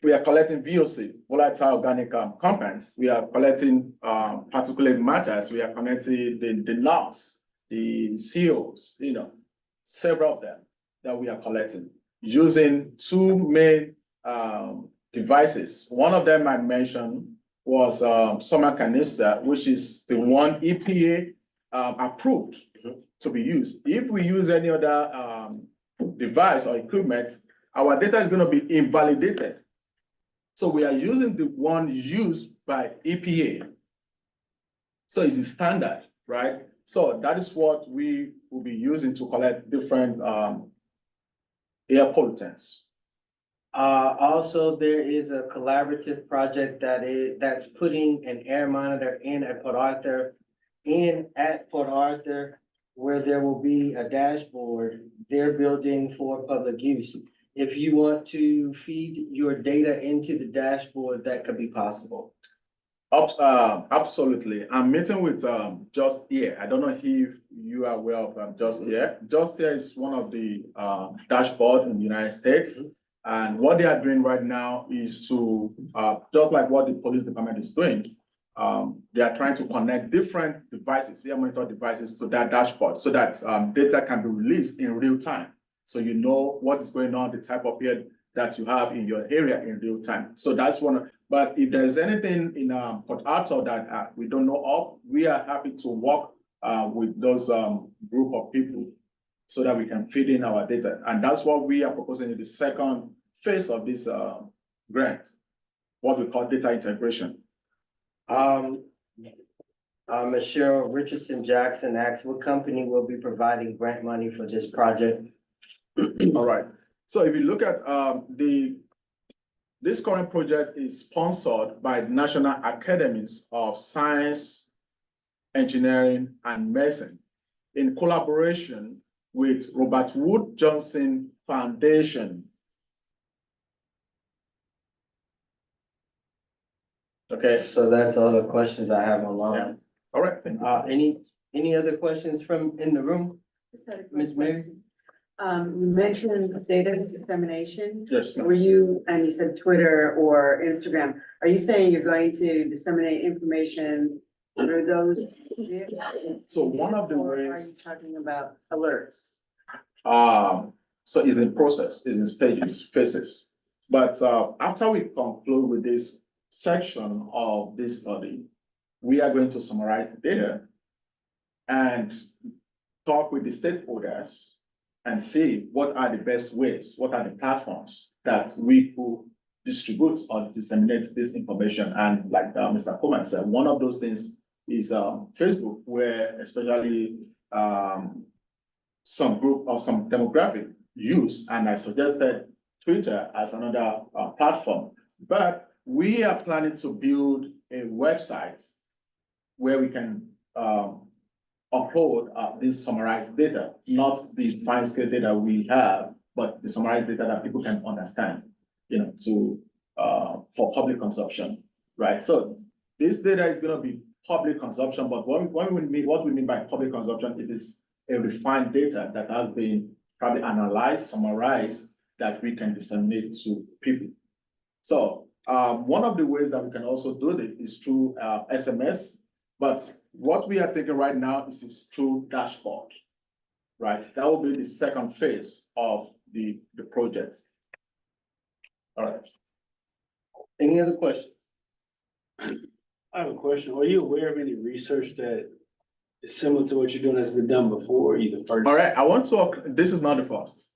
Speaker 4: We are collecting VOC, volatile organic compounds. We are collecting particulate matters. We are collecting the NOx, the COs, several of them that we are collecting using two main devices. One of them I mentioned was summer canister, which is the one EPA approved to be used. If we use any other device or equipment, our data is going to be invalidated. So we are using the one used by EPA. So it's a standard, right? So that is what we will be using to collect different air pollutants.
Speaker 1: Also, there is a collaborative project that's putting an air monitor in at Port Arthur, where there will be a dashboard they're building for public use. If you want to feed your data into the dashboard, that could be possible.
Speaker 4: Absolutely. I'm meeting with Just Here. I don't know if you are aware of Just Here. Just Here is one of the dashboards in the United States. And what they are doing right now is to, just like what the police department is doing, they are trying to connect different devices, air monitor devices, to that dashboard so that data can be released in real time. So you know what is going on, the type of air that you have in your area in real time. So that's one. But if there's anything in Port Arthur that we don't know of, we are happy to work with those group of people so that we can feed in our data. And that's what we are proposing in the second phase of this grant, what we call data integration.
Speaker 1: Michelle Richardson Jackson asks, what company will be providing grant money for this project?
Speaker 4: All right. So if you look at this current project is sponsored by the National Academies of Science, Engineering, and Medicine in collaboration with Robert Wood Johnson Foundation. Okay.
Speaker 1: So that's all the questions I have online.
Speaker 4: All right. Thank you.
Speaker 1: Any other questions from in the room? Ms. Mary?
Speaker 10: You mentioned data dissemination.
Speaker 4: Yes.
Speaker 10: Were you, and you said Twitter or Instagram, are you saying you're going to disseminate information through those?
Speaker 4: So one of the
Speaker 10: Or
Speaker 4: ways.
Speaker 10: are you talking about alerts?
Speaker 4: So it's in process, it's in stages, phases. But after we conclude with this section of this study, we are going to summarize the data and talk with the stakeholders and see what are the best ways, what are the platforms that we could distribute or disseminate this information. And like Mr. Coleman said, one of those things is Facebook, where especially some group or some demographic use, and I suggested Twitter as another platform. But we are planning to build a website where we can upload this summarized data, not the fine scale data we have, but the summarized data that people can understand, for public consumption, right? So this data is going to be public consumption, but what we mean by public consumption, it is a refined data that has been probably analyzed, summarized, that we can disseminate to people. So one of the ways that we can also do this is through SMS, but what we are thinking right now is through dashboard, right? That will be the second phase of the project. All right.
Speaker 1: Any other questions?
Speaker 8: I have a question. Are you aware of any research that is similar to what you're doing that's been done before, either first?
Speaker 4: All right, I want to, this is not the first.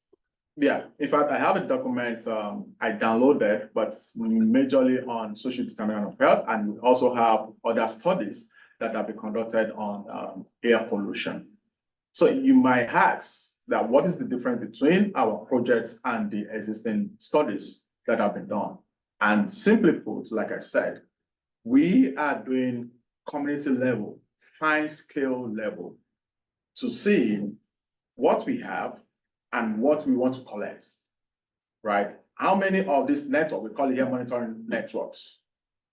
Speaker 4: Yeah, in fact, I have a document I downloaded, but majorly on social determinant of health, and we also have other studies that have been conducted on air pollution. So you might ask that what is the difference between our project and the existing studies that have been done? And simply put, like I said, we are doing community level, fine scale level to see what we have and what we want to collect, right? How many of this network, we call it air monitoring networks,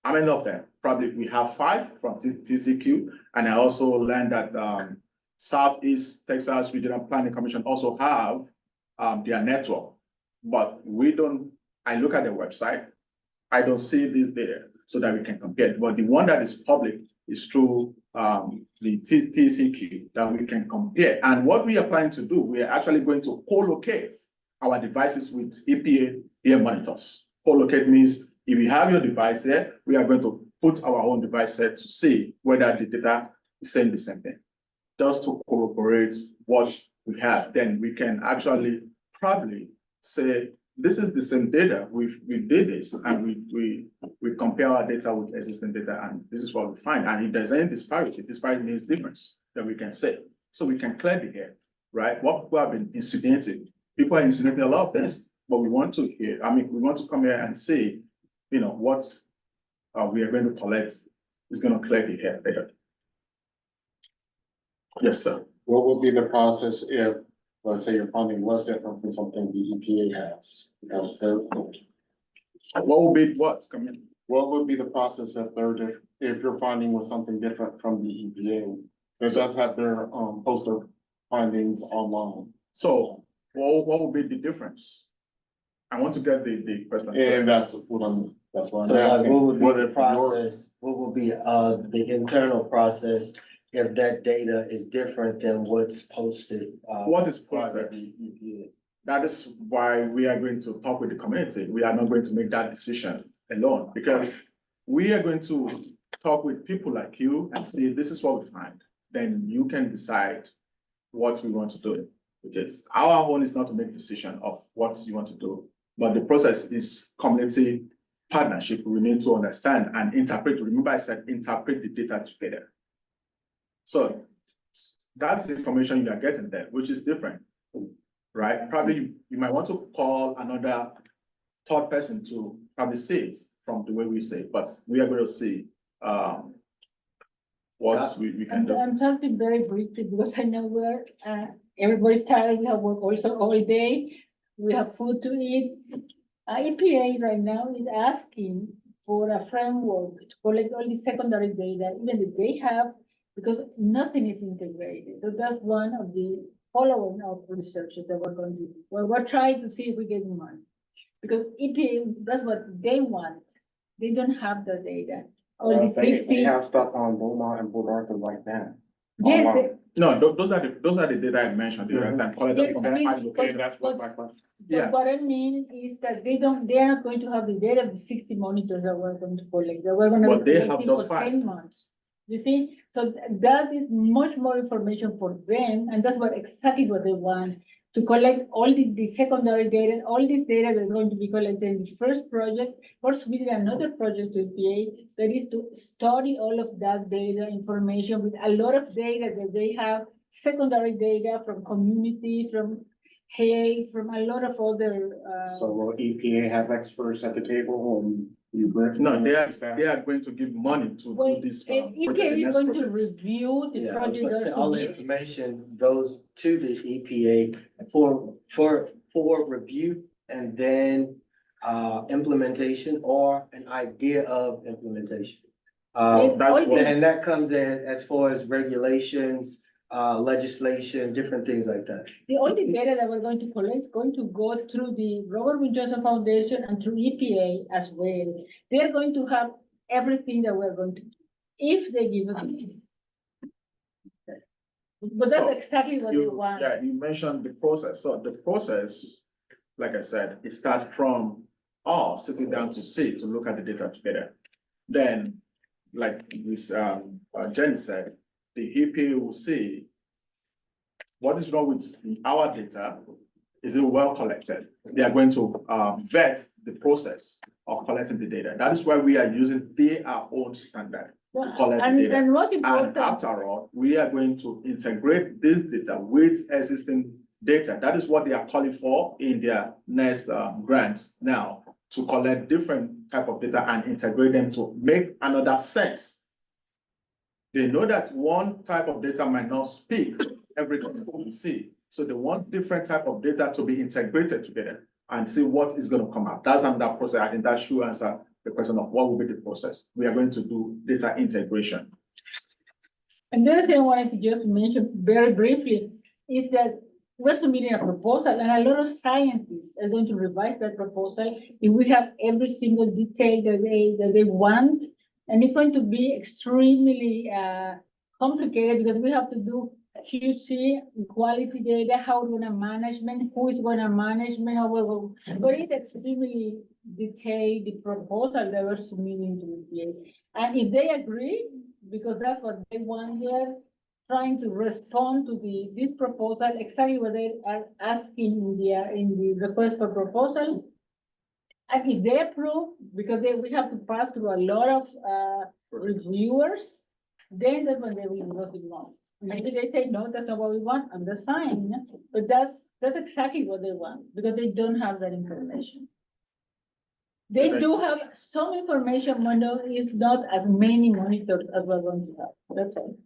Speaker 4: how many of them? Probably we have 5 from TCQ, and I also learned that Southeast Texas Regional Planning Commission also have their network, but we don't, I look at their website, I don't see this data so that we can compare. But the one that is public is through the TCQ that we can compare. And what we are planning to do, we are actually going to co-locate our devices with EPA air monitors. Co-locate means if you have your device there, we are going to put our own device there to see whether the data is saying the same thing. Just to corroborate what we have, then we can actually probably say, this is the same data, we did this, and we compare our data with existing data, and this is what we find. And if there's any disparity means difference that we can say. So we can clear the air, right? What people have been insinuating, people are insinuating a lot of things, but we want to hear, we want to come here and say, what we are going to collect is going to clear the air better. Yes, sir.
Speaker 18: What would be the process if, let's say, your funding was different from something the EPA has? Because
Speaker 4: what would be what? Come in.
Speaker 18: What would be the process if your finding was something different from the EPA? It does have their poster findings online.
Speaker 4: So what would be the difference? I want to get the question.
Speaker 18: And that's what I'm
Speaker 1: So like, what would be the process, what would be the internal process if that data is different than what's posted?
Speaker 4: What is private? That is why we are going to talk with the community. We are not going to make that decision alone, because we are going to talk with people like you and see this is what we find. Then you can decide what we want to do with it. Our own is not to make a decision of what you want to do, but the process is community partnership. We need to understand and interpret. Remember I said interpret the data together. So that's the information you are getting there, which is different, right? Probably you might want to call another third person to probably see it from the way we say it, but we are going to see what we can do.
Speaker 2: I'm talking very briefly because I know where everybody's tired. We have work also all day. We have food to eat. EPA right now is asking for a framework to collect all the secondary data, even if they have, because nothing is integrated. So that's one of the following of research that we're going to do. Well, we're trying to see if we get money. Because EPA, that's what they want. They don't have the data. Only 60.
Speaker 18: They have stuff on Beaumont and Port Arthur like that.
Speaker 2: Yes,
Speaker 18: online.
Speaker 4: No, those are the data I mentioned. They are collected
Speaker 2: Yes,
Speaker 4: from
Speaker 2: I mean,
Speaker 4: five locations.
Speaker 18: That's what my question.
Speaker 4: Yeah.
Speaker 2: But what I mean is that they are not going to have the data of the 60 monitors that we're going to collect. That we're going to
Speaker 4: But they
Speaker 2: collect
Speaker 4: have
Speaker 2: it
Speaker 4: those
Speaker 2: for
Speaker 4: five.
Speaker 2: 10 months. You see, so that is much more information for them, and that's exactly what they want, to collect all the secondary data, all this data that's going to be collected in the first project. First, we did another project with EPA that is to study all of that data information with a lot of data that they have, secondary data from community, from Hague, from a lot of other.
Speaker 18: So will EPA have experts at the table and you bring?
Speaker 4: No, they are going to give money to do this.
Speaker 2: EPA is going to review the
Speaker 1: Yeah, I was
Speaker 2: project.
Speaker 1: gonna say,
Speaker 2: that's
Speaker 1: all the
Speaker 2: submitted.
Speaker 1: information goes to the EPA for review and then implementation or an idea of implementation.
Speaker 2: Yes,
Speaker 4: That's what.
Speaker 1: And that comes in as far as regulations, legislation, different things like that.
Speaker 2: The only data that we're going to collect is going to go through the Robert Wood Johnson Foundation and through EPA as well. They're going to have everything that we're going to, if they give us. But that's
Speaker 4: So,
Speaker 2: exactly what they want.
Speaker 4: Yeah, you mentioned the process. So the process, like I said, it starts from us sitting down to see, to look at the data together. Then, like this, Jen said, the EPA will see what is wrong with our data. Is it well collected? They are going to vet the process of collecting the data. That is why we are using their own standard to collect the data.
Speaker 2: And what important.
Speaker 4: And after all, we are going to integrate this data with existing data. That is what they are calling for in their next grants now, to collect different type of data and integrate them to make another sense. They know that one type of data might not speak everything we see. So they want different type of data to be integrated together and see what is going to come out. That's another process. I think that should answer the question of what will be the process. We are going to do data integration.
Speaker 2: And the other thing I wanted to just mention very briefly is that we're submitting a proposal, and a lot of scientists are going to revise that proposal if we have every single detail that they want. And it's going to be extremely complicated because we have to do QC, quality data, how we're gonna management, who is gonna management, but it's extremely detailed, the proposal that we're submitting to the EPA. And if they agree, because that's what they want, they're trying to respond to this proposal, exactly what they are asking in the request for proposals. And if they approve, because we have to pass through a lot of reviewers, then that's when they will vote it wrong. Maybe they say, no, that's not what we want, and that's fine, but that's exactly what they want, because they don't have that information. They do have some information, but no, it's not as many monitors as we're going to have, that's all.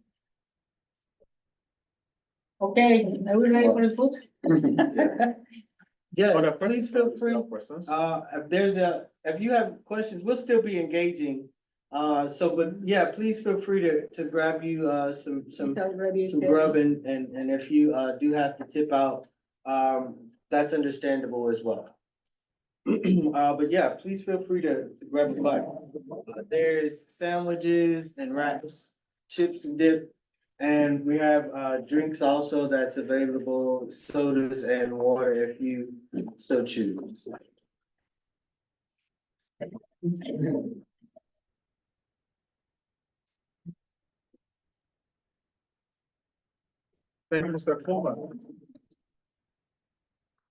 Speaker 2: Okay, are we ready for the food?
Speaker 1: Yeah, please feel free.
Speaker 4: Questions?
Speaker 1: If you have questions, we'll still be engaging. But yeah, please feel free to grab you some grub and if you do have to tip out, that's understandable as well. But yeah, please feel free to grab a bite. There's sandwiches and wraps, chips and dip. And we have drinks also that's available, sodas and water if you so choose.
Speaker 4: Thank you, Mr. Coleman.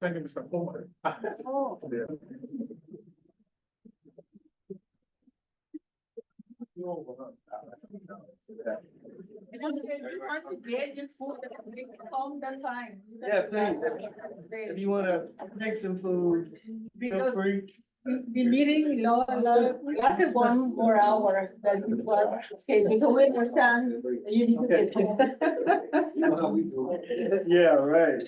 Speaker 4: Thank you, Mr. Coleman.
Speaker 1: Yeah, please. If you wanna make some food, feel free.
Speaker 2: The meeting lasted 1 more hour than it was, okay, because we understand you need to get.
Speaker 1: Yeah, right.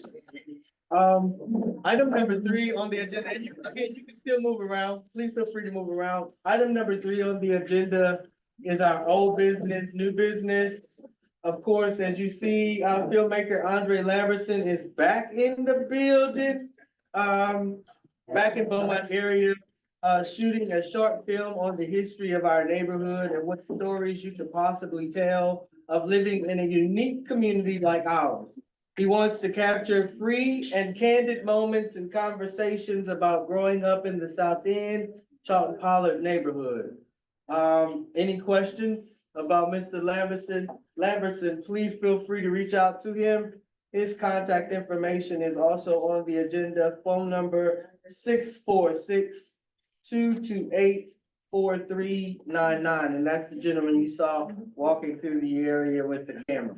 Speaker 1: Item number 3 on the agenda, and you can still move around. Please feel free to move around. Item number 3 on the agenda is our old business, new business. Of course, as you see, filmmaker Andre Lamberson is back in the building, back in Beaumont area, shooting a short film on the history of our neighborhood and what stories you could possibly tell of living in a unique community like ours. He wants to capture free and candid moments and conversations about growing up in the South End, Charlton-Pollard neighborhood. Any questions about Mr. Lamberson, please feel free to reach out to him. His contact information is also on the agenda. Phone number 646-228-4399. And that's the gentleman you saw walking through the area with the camera.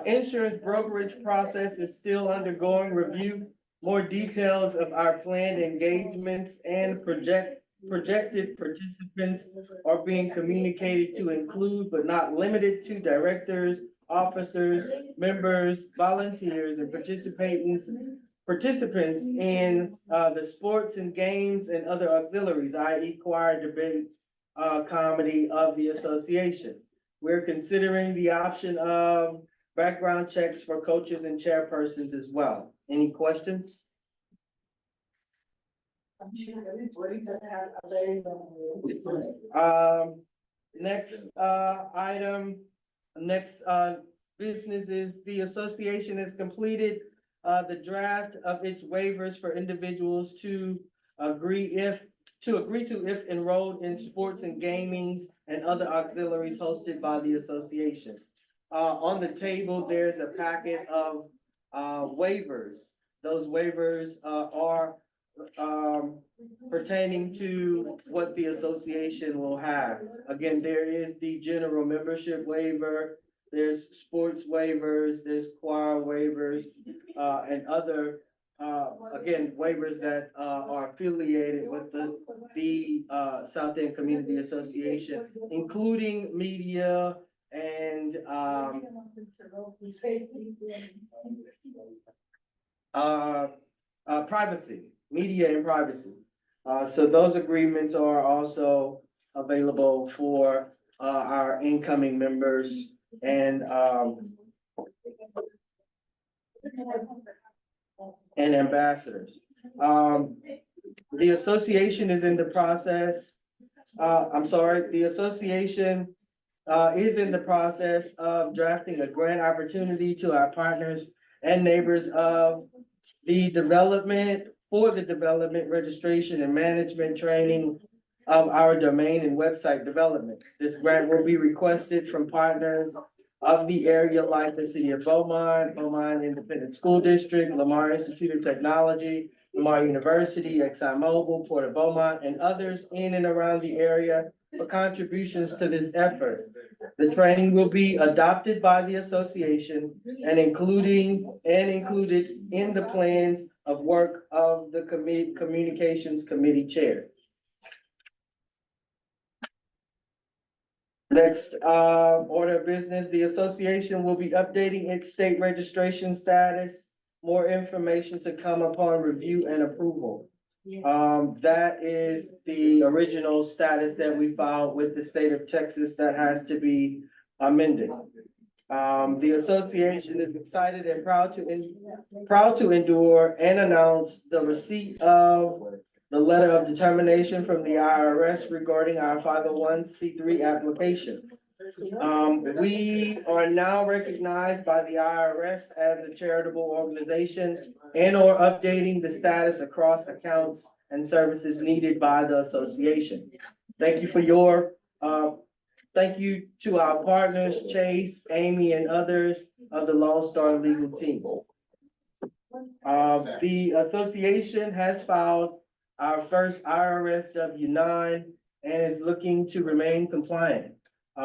Speaker 1: Insurance brokerage process is still undergoing review. More details of our planned engagements and projected participants are being communicated to include, but not limited to, directors, officers, members, volunteers, and participants in the sports and games and other auxiliaries, i.e. choir, debate, comedy of the association. we're considering the option of background checks for coaches and chairpersons as well. Any questions? Next, item, next, business is the association has completed, the draft of its waivers for individuals to agree to if enrolled in sports and gamings and other auxiliaries hosted by the association. On the table, there's a packet of, waivers. Those waivers, are, pertaining to what the association will have. Again, there is the general membership waiver, there's sports waivers, there's choir waivers, and other, again, waivers that, are affiliated with the South End Community Association, including media and, privacy, media and privacy. So those agreements are also available for, our incoming members and ambassadors. The association is in the process, the association is in the process of drafting a grant opportunity to our partners and neighbors of the development, registration, and management training of our domain and website development. This grant will be requested from partners of the area like the City of Beaumont, Beaumont Independent School District, Lamar Institute of Technology, Lamar University, ExxonMobil, Port of Beaumont, and others in and around the area for contributions to this effort. The training will be adopted by the association and included in the plans of work of the communications committee chair. Next, order of business, the association will be updating its state registration status. More information to come upon review and approval. That is the original status that we filed with the state of Texas that has to be amended. The association is excited and proud to endure and announce the receipt of the letter of determination from the IRS regarding our 501c3 application. We are now recognized by the IRS as a charitable organization and or updating the status across accounts and services needed by the association. Thank you to our partners, Chase, Amy, and others of the Lone Star legal team. The association has filed our first IRS W-9 and is looking to remain compliant.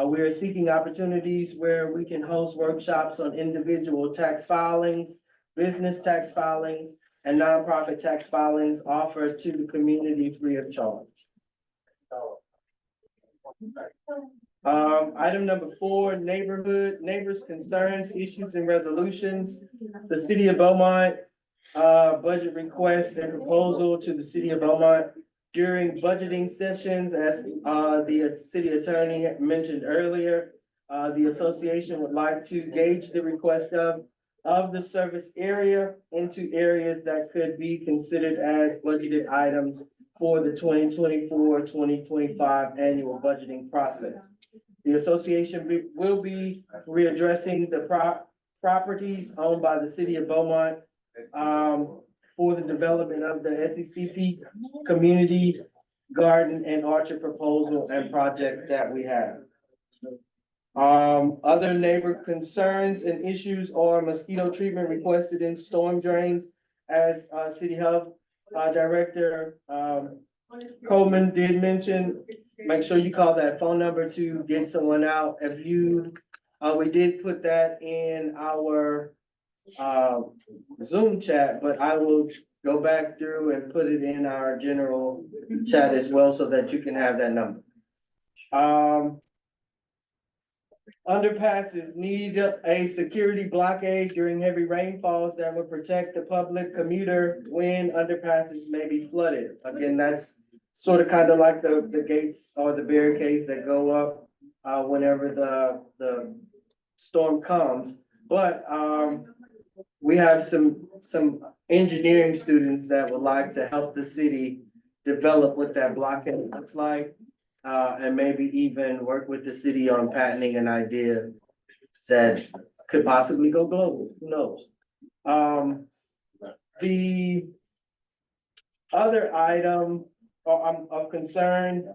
Speaker 1: We are seeking opportunities where we can host workshops on individual tax filings, business tax filings, and nonprofit tax filings offered to the community free of charge. Item number 4, neighbors' concerns, issues, and resolutions. The City of Beaumont budget request and proposal to the City of Beaumont during budgeting sessions, as the city attorney had mentioned earlier. The association would like to gauge the request of the service area into areas that could be considered as budgeted items for the 2024-2025 annual budgeting process. The association will be readdressing the properties owned by the City of Beaumont for the development of the SEC-P community garden and orchard proposal and project that we have. Other neighbor concerns and issues are mosquito treatment requested in storm drains, as City Health Director Coleman did mention. Make sure you call that phone number to get someone out. We did put that in our Zoom chat, but I will go back through and put it in our general chat as well so that you can have that number. Underpasses need a security blockade during heavy rainfalls that will protect the public commuter when underpasses may be flooded. Again, that's sort of kind of like the gates or the barricades that go up whenever the storm comes. But, we have some engineering students that would like to help the city develop what that blockade looks like. And maybe even work with the city on patenting an idea that could possibly go global, who knows? The other item of concern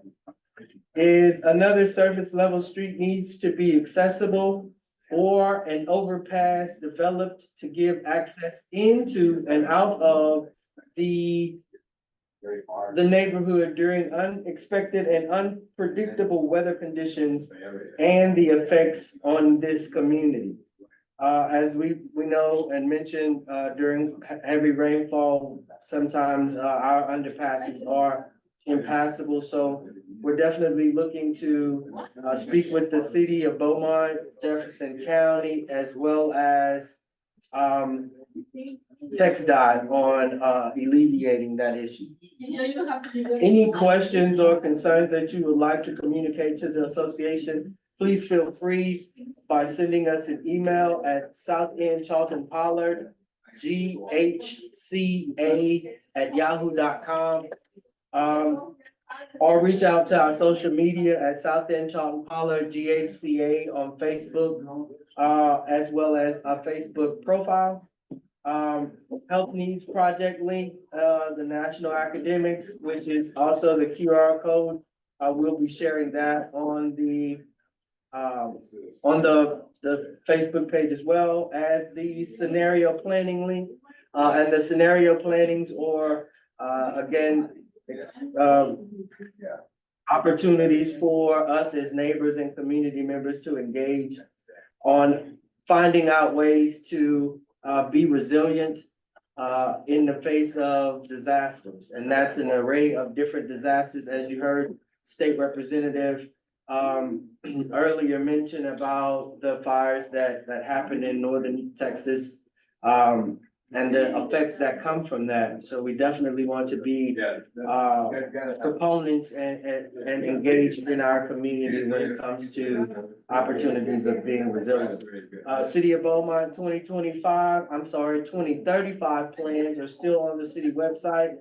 Speaker 1: is another surface level street needs to be accessible or an overpass developed to give access into and out of the neighborhood during unexpected and unpredictable weather conditions and the effects on this community. As we know and mentioned, during heavy rainfall, sometimes, our underpasses are impassable. So we're definitely looking to, speak with the city of Beaumont, Jefferson County, as well as, TxDOT on, alleviating that issue. Any questions or concerns that you would like to communicate to the association, please feel free by sending us an email at Charlton-Pollard, GHCA@yahoo.com. Or reach out to our social media at South End Charlton-Pollard GHCA on Facebook, as well as our Facebook profile. Health Needs Project link, the National Academics, which is also the QR code. We'll be sharing that on the Facebook page, as well as the scenario planning link. And the scenario plannings or, again, opportunities for us as neighbors and community members to engage on finding out ways to be resilient in the face of disasters. And that's an array of different disasters, as you heard State Representative earlier mention about the fires that happened in northern Texas, and the effects that come from that. So we definitely want to be proponents and engaged in our community when it comes to opportunities of being resilient. City of Beaumont 2035 plans are still on the city website.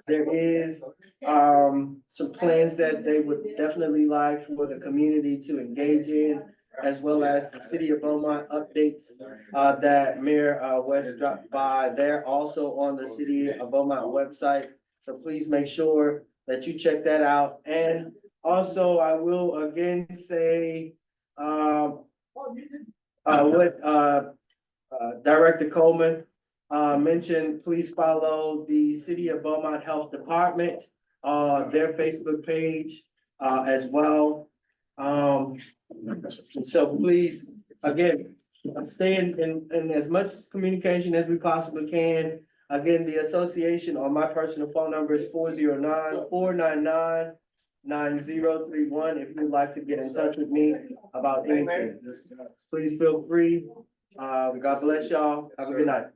Speaker 1: There is some plans that they would definitely like for the community to engage in, as well as the City of Beaumont updates that Mayor West dropped by. They're also on the City of Beaumont website. So please make sure that you check that out. And also, I will again say what Director Coleman mentioned, please follow the City of Beaumont Health Department, their Facebook page as well. So please, again, stay in as much communication as we possibly can. Again, the association or my personal phone number is 409-499-9031. If you'd like to get in touch with me about anything, please feel free. God bless y'all. Have a good night.